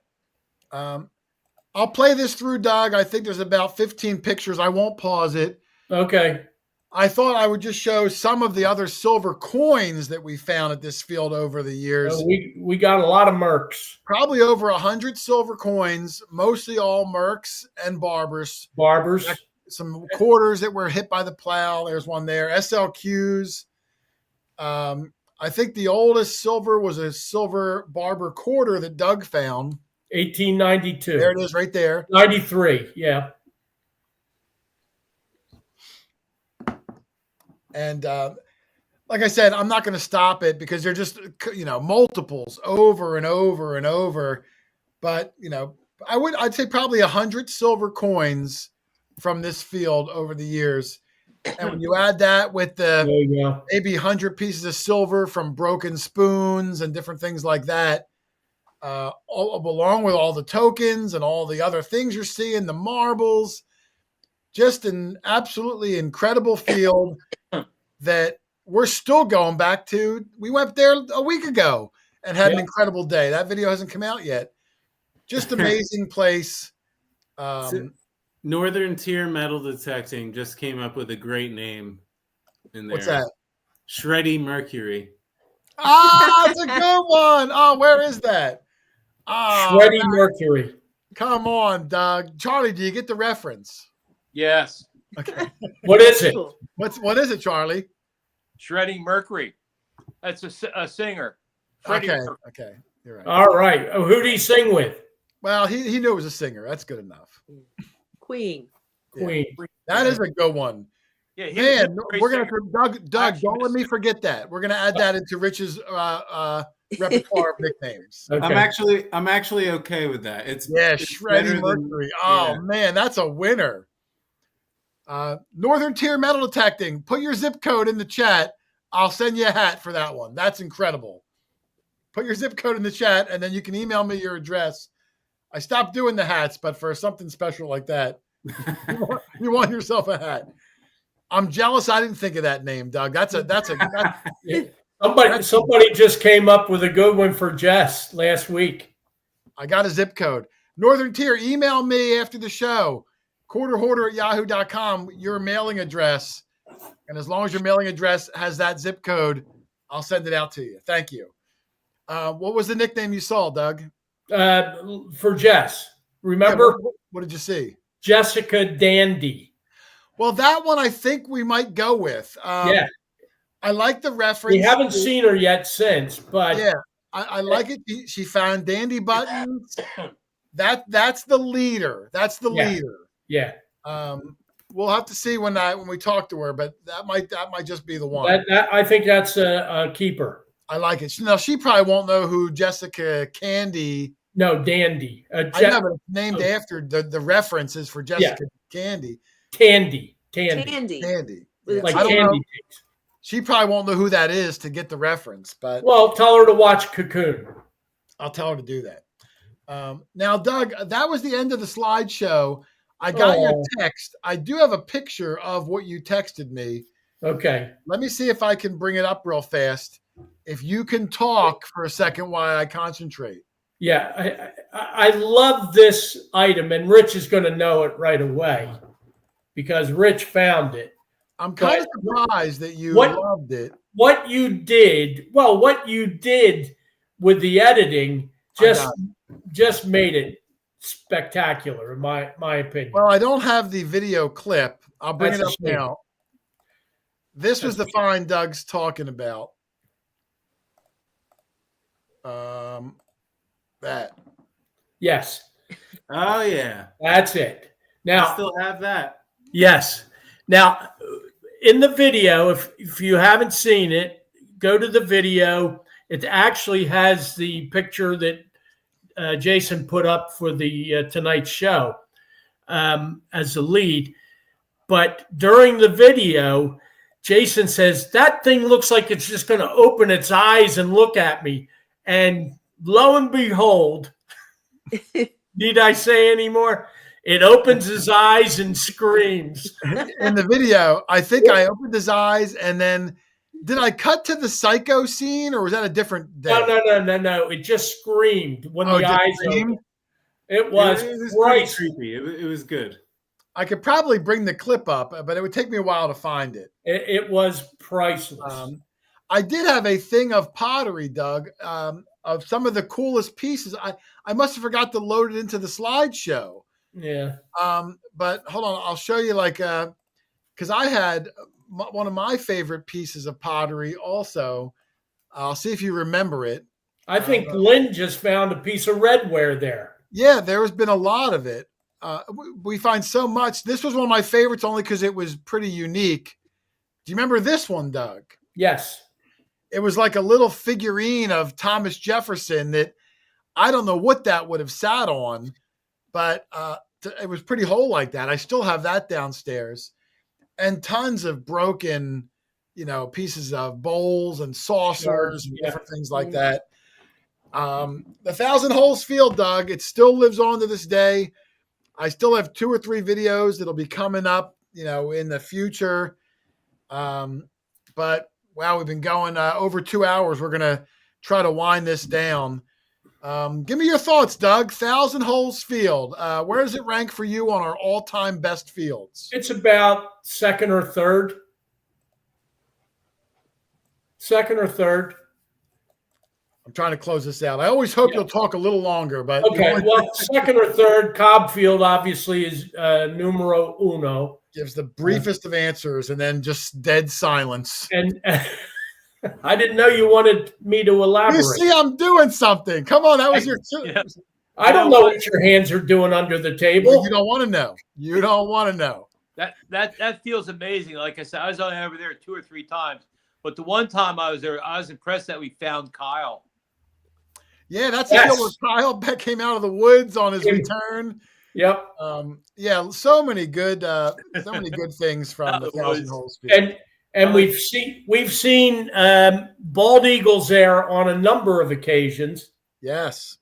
I'll play this through, Doug. I think there's about 15 pictures. I won't pause it. Okay. I thought I would just show some of the other silver coins that we found at this field over the years. We got a lot of mercs. Probably over 100 silver coins, mostly all mercs and barbers. Some quarters that were hit by the plow. There's one there. SLQs. I think the oldest silver was a silver barber quarter that Doug found. 1892. There it is right there. 93, yeah. And like I said, I'm not going to stop it because they're just, multiples over and over and over. But, I'd say probably 100 silver coins from this field over the years. And when you add that with the maybe 100 pieces of silver from broken spoons and different things like that, along with all the tokens and all the other things you're seeing, the marbles, just an absolutely incredible field that we're still going back to. We went there a week ago and had an incredible day. That video hasn't come out yet. Just amazing place. Northern Tier Metal Detecting just came up with a great name in there. What's that? Shreddy Mercury. That's a good one. Oh, where is that? Shreddy Mercury. Come on, Doug. Charlie, do you get the reference? Yes. Okay. What is it? What is it, Charlie? Shredding Mercury. That's a singer. Freddie Mercury. Okay. You're right. All right. Oh, who did he sing with? Well, he knew it was a singer. That's good enough. Queen. Queen. That is a good one. Yeah, man, we're gonna Doug. Don't let me forget that. We're gonna add that into Rich's repertoire of nicknames. Okay. I'm actually okay with that. It's Shreddy Mercury. Man, that's a winner. Northern Tier Metal Detecting. Put your zip code in the chat. I'll send you a hat for that one. That's incredible. Put your zip code in the chat, and then you can email me your address. I stopped doing the hats, but for something special like that, you want yourself a hat. I'm jealous I didn't think of that name, Doug. Somebody just came up with a good one for Jess last week. I got a zip code. Northern Tier, email me after the show. quarterhoarder@yahoo.com, your mailing address. And as long as your mailing address has that zip code, I'll send it out to you. Thank you. What was the nickname you saw, Doug? For Jess. Remember? What did you see? Jessica Dandy. Well, that one I think we might go with. I like the reference. We haven't seen her yet since, but I like it. She found dandy buttons. That's the leader. That's the leader. Yeah. We'll have to see when we talk to her, but that might just be the one. I think that's a keeper. I like it. Now she probably won't know who Jessica Candy. No, Dandy. I know, but it's named after the references for Jessica Candy. Candy. Yeah, Like I don't candy. know. She probably won't know who that is to get the reference, but well, tell her to watch Cocoon. I'll tell her to do that. Now, Doug, that was the end of the slideshow. I got your text. I do have a picture of what you texted me. Okay. Let me see if I can bring it up real fast. If you can talk for a second while I concentrate. Yeah, I love this item, and Rich is going to know it right away because Rich found it. I'm kind of surprised that you loved it. What you did with the editing just made it spectacular, in my opinion. Well, I don't have the video clip. I'll bring it up now. This was the find Doug's talking about. That. Yes. Oh yeah. That's it. Now I still have that. Yes. Now, in the video, if you haven't seen it, go to the video. It actually has the picture that Jason put up for the Tonight Show as the lead. But during the video, Jason says, that thing looks like it's just going to open its eyes and look at me. And lo and behold, need I say any more? It opens his eyes and screams. In the video, I think I opened his eyes, and then did I cut to the Psycho scene, or was that a different day? No. It just screamed when the eyes opened. It was pretty creepy. It was good. I could probably bring the clip up, but it would take me a while to find it. It was priceless. I did have a thing of pottery, Doug, of some of the coolest pieces. I must have forgot to load it into the slideshow. Yeah. But hold on, I'll show you because I had one of my favorite pieces of pottery also. I'll see if you remember it. I think Lynn just found a piece of redware there. Yeah, there has been a lot of it. We find so much. This was one of my favorites only because it was pretty unique. Do you remember this one, Doug? Yes. It was like a little figurine of Thomas Jefferson that I don't know what that would have sat on, but it was pretty whole like that. I still have that downstairs, and tons of broken, pieces of bowls and saucers and different things like that. The Thousand Holes Field, Doug, it still lives on to this day. I still have 2 or 3 videos that'll be coming up, in the future. But wow, we've been going over 2 hours. We're going to try to wind this down. Give me your thoughts, Doug. Thousand Holes Field. Where does it rank for you on our all-time best fields? It's about second or third. I'm trying to close this out. I always hope you'll talk a little longer, but okay. Well, second or third. Cobb Field obviously is numero uno. Gives the briefest of answers and then just dead silence. And I didn't know you wanted me to elaborate. You see, I'm doing something. Come on, that was your. Yeah. I don't know what your hands are doing under the table. Well, you don't want to know. You don't want to know. That feels amazing. Like I said, I was only over there 2 or 3 times, but the one time I was there, I was impressed that we found Kyle. Yeah, that's the deal where Kyle Beck came out of the woods on his return. Yep. Yeah, so many good things from the Thousand Holes Field. And we've seen bald eagles there on a number of occasions. Yes.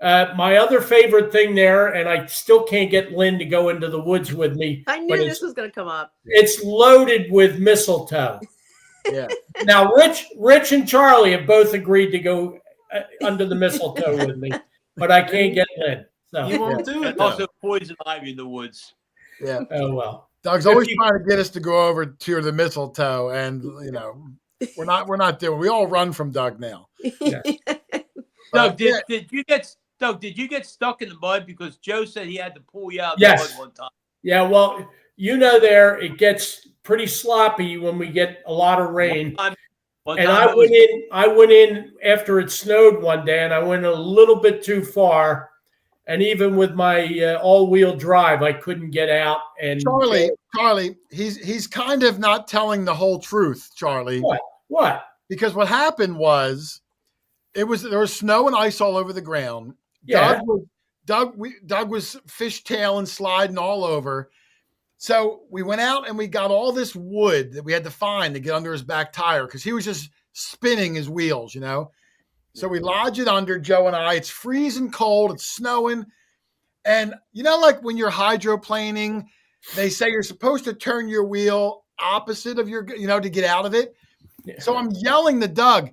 My other favorite thing there, and I still can't get Lynn to go into the woods with me. I knew this was going to come up. It's loaded with mistletoe. Yeah. Now, Rich and Charlie have both agreed to go under the mistletoe with me, but I can't get Lynn. So You won't do it. Also, poison ivy in the woods. Yeah. oh well. Doug's always trying to get us to go over to the mistletoe, and we're not doing. We all run from Doug now. Yeah. Doug, did you get stuck in the mud because Joe said he had to pull you out of the Yes. mud one time? Yeah, well, there it gets pretty sloppy when we get a lot of rain. One And time I went in after it snowed one day, and I went a little bit too far, And even with my all-wheel drive, I couldn't get out. And Charlie, he's kind of not telling the whole truth, Charlie. What? Because what happened was, there was snow and ice all over the ground. Yeah. Doug was fishtailing, sliding all over. So we went out and we got all this wood that we had to find to get under his back tire because he was just spinning his wheels, you know. So we lodge it under, Joe and I. It's freezing cold. It's snowing. And you know, like when you're hydroplaning, they say you're supposed to turn your wheel opposite of your, you know, to get out of it. Yeah. So I'm yelling to Doug,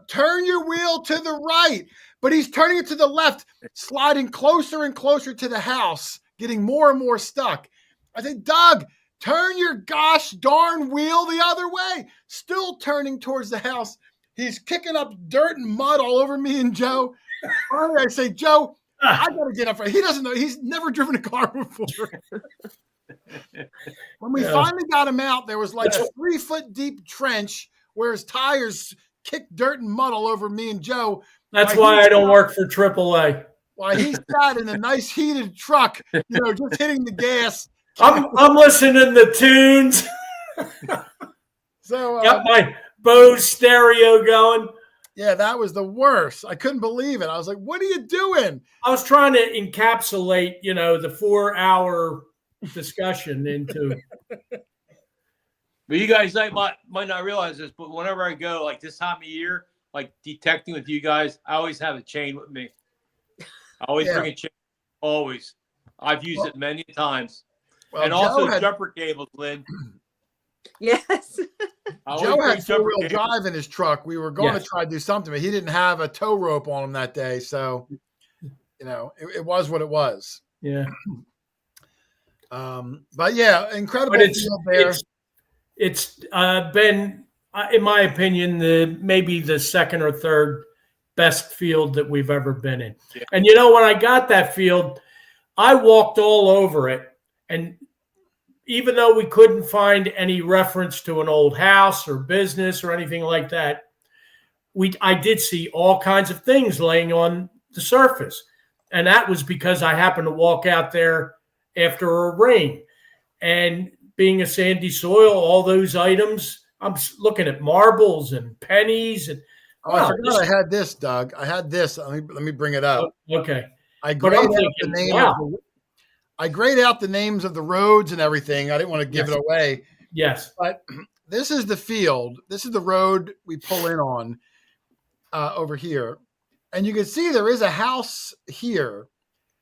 turn your wheel to the right. But he's turning it to the left, sliding closer and closer to the house, getting more and more stuck. I said, Doug, turn your gosh darn wheel the other way. Still turning towards the house. He's kicking up dirt and mud all over me and Joe. Finally, I say, Joe, I got to get up. He doesn't know. He's never driven a car before. When we finally got him out, there was like a 3-foot deep trench where his tires kicked dirt and mud all over me and Joe. That's why I don't work for AAA. Why he sat in a nice heated truck, you know, just hitting the gas. I'm listening to tunes. So got my Bose stereo going. Yeah, that was the worst. I couldn't believe it. I was like, what are you doing? I was trying to encapsulate, you know, the 4-hour discussion into. But you guys might not realize this, but whenever I go like this time of year, like detecting with you guys, I always have a chain with me. I always bring a chain. Always. I've used it many times. Well, and also jumper cables, Lynn. Yes. Joe had 4-wheel drive in his truck. We were going to try to do something, but he didn't have a tow rope on him that day. So, you know, it was what it was. Yeah. But yeah, incredible. But it's been, in my opinion, maybe the second or third best field that we've ever been in. Yeah. And, you know, when I got that field, I walked all over it. And even though we couldn't find any reference to an old house or business or anything like that, I did see all kinds of things laying on the surface. And that was because I happened to walk out there after a rain. And being a sandy soil, all those items, I'm looking at marbles and pennies. And I forgot I had this, Doug. I had this. Let me bring it up. Okay. I grayed out the names of the roads and everything. I didn't want to give it away. Yes. But this is the field. This is the road we pull in on over here. And you can see there is a house here.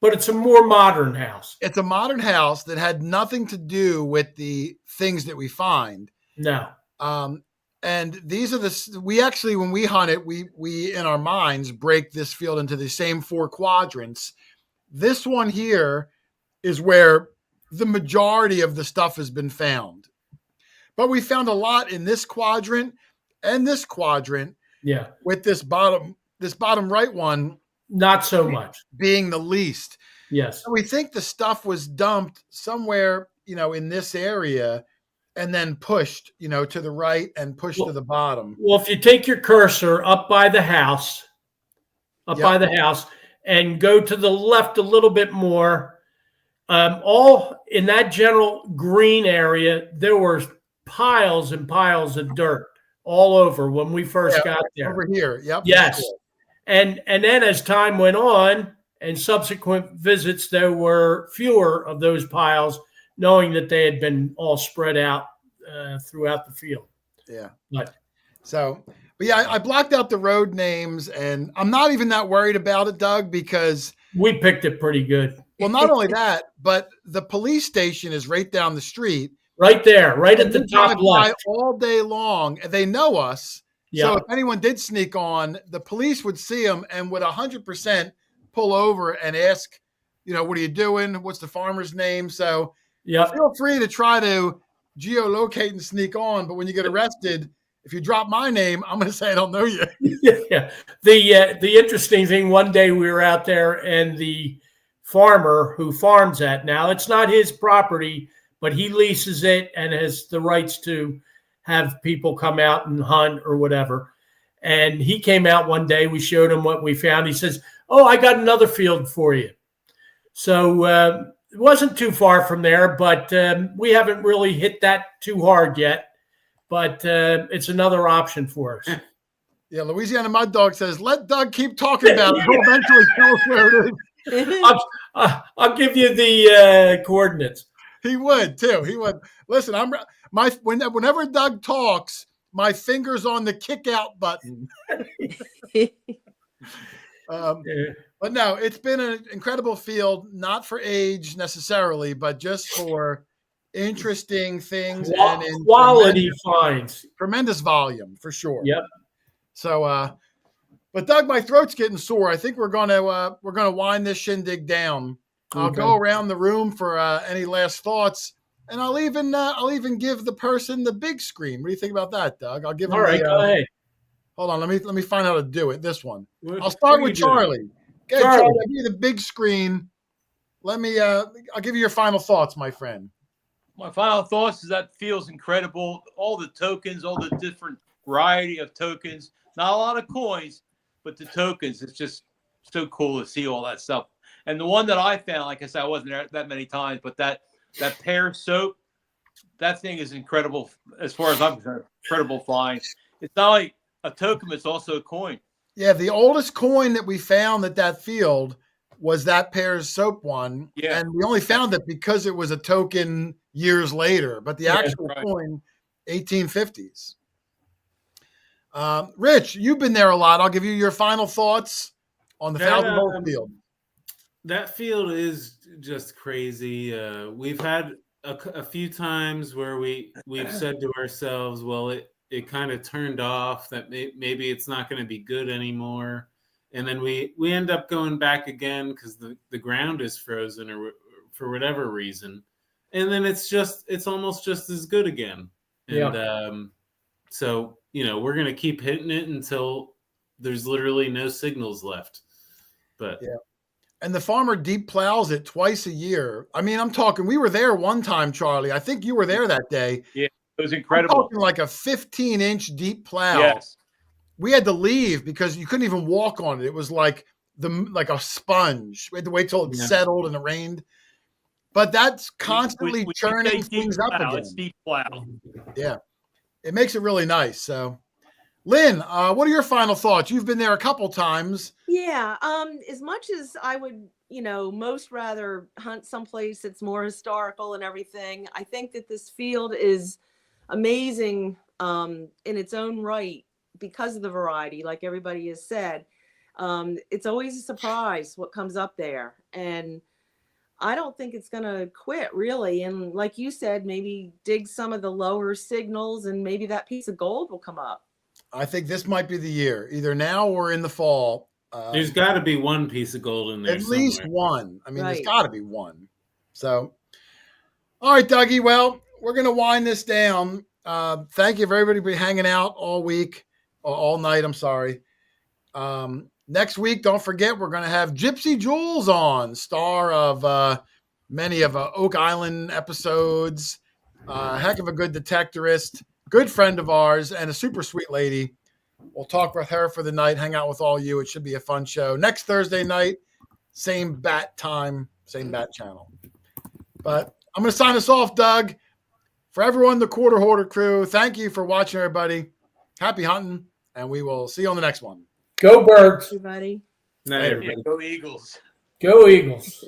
But it's a more modern house. It's a modern house that had nothing to do with the things that we find. No. And these are we actually, when we hunt it, we in our minds break this field into the same 4 quadrants. This one here is where the majority of the stuff has been found. But we found a lot in this quadrant and this quadrant. Yeah. With this bottom right one. Not so much. Being the least. Yes. So we think the stuff was dumped somewhere, you know, in this area and then pushed, you know, to the right and pushed to the bottom. Well, if you take your cursor up by the house and go to the left a little bit more, all in that general green area, there were piles and piles of dirt all over when we first got there. Over here. Yep. Yes. And then as time went on and subsequent visits, there were fewer of those piles, knowing that they had been all spread out throughout the field. Yeah. But yeah, I blocked out the road names, and I'm not even that worried about it, Doug, because we picked it pretty good. Well, not only that, but the police station is right down the street. Right there, right at the top left. All day long. They know us. Yeah. So if anyone did sneak on, the police would see them and would 100% pull over and ask, you know, what are you doing? What's the farmer's name? So feel free to try to geolocate and sneak on. But when you get arrested, if you drop my name, I'm going to say I don't know you. Yeah. The interesting thing, one day we were out there and the farmer who farms that, now it's not his property, but he leases it and has the rights to have people come out and hunt or whatever. And he came out one day, we showed him what we found. He says, "Oh, I got another field for you." So it wasn't too far from there, but we haven't really hit that too hard yet. But it's another option for us. Yeah, Louisiana Mud Dog says, let Doug keep talking about it. He'll eventually tell us where it is. I'll give you the coordinates. He would too. He would. Listen, whenever Doug talks, my finger's on the kick out button. But no, it's been an incredible field, not for age necessarily, but just for interesting things and in quality finds. Tremendous volume for sure. Yep. So, but Doug, my throat's getting sore. I think we're gonna wind this shindig down. Okay. I'll go around the room for any last thoughts, and I'll even give the person the big screen. What do you think about that, Doug? I'll give him. All right, go ahead. Hold on, let me find out how to do it. This one. I'll start What are with you doing? Charlie. Okay, Charlie, I'll give you the big screen. Let me. I'll give you your final thoughts, my friend. My final thoughts is that feels incredible. All the tokens, all the different variety of tokens. Not a lot of coins, but the tokens. It's just so cool to see all that stuff. And the one that I found, like I said, I wasn't there that many times, but that pear soap, that thing is incredible as far as I'm concerned. Incredible find. It's not like a token, it's also a coin. Yeah, the oldest coin that we found at that field was that Pear's soap one. Yeah. And we only found it because it was a token years later, but the actual coin, 1850s. Rich, you've been there a lot. I'll give you your final thoughts on the 1,000-hole field. That field is just crazy. We've had a few times where we've said to ourselves, well, it kind of turned off, that maybe it's not going to be good anymore. And then we end up going back again because the ground is frozen or for whatever reason. And then it's almost just as good again. And so, we're going to keep hitting it until there's literally no signals left. But yeah. And the farmer deep plows it twice a year. I mean, I'm talking, we were there one time, Charlie. I think you were there that day. Yeah, it was incredible. I'm talking like a 15-inch deep plow. Yes. We had to leave because you couldn't even walk on it. It was like a sponge. We had to wait till it settled and it rained. But that's constantly churning things up again. It's deep plow. Yeah. It makes it really nice. So, Lynn, what are your final thoughts? You've been there a couple times. Yeah. As much as I would, most rather hunt someplace that's more historical and everything, I think that this field is amazing in its own right because of the variety, like everybody has said. It's always a surprise what comes up there. And I don't think it's going to quit, really. And like you said, maybe dig some of the lower signals and maybe that piece of gold will come up. I think this might be the year, either now or in the fall. There's got to be one piece of gold in there. At least one. I mean, There's got to be one. So, all right, Dougie. Well, we're going to wind this down. Thank you for everybody for hanging out all week, or all night. I'm sorry. Next week, don't forget, we're going to have Gypsy Jules on, star of many of Oak Island episodes. Heck of a good detectorist, good friend of ours, and a super sweet lady. We'll talk with her for the night, hang out with all you. It should be a fun show. Next Thursday night, same bat time, same bat channel. But I'm going to sign us off, Doug. For everyone, the Quarter Hoarder crew, thank you for watching, everybody. Happy hunting, and we will see you on the next one. Go Birds. Everybody. Night, everybody. Go Eagles. Go Eagles.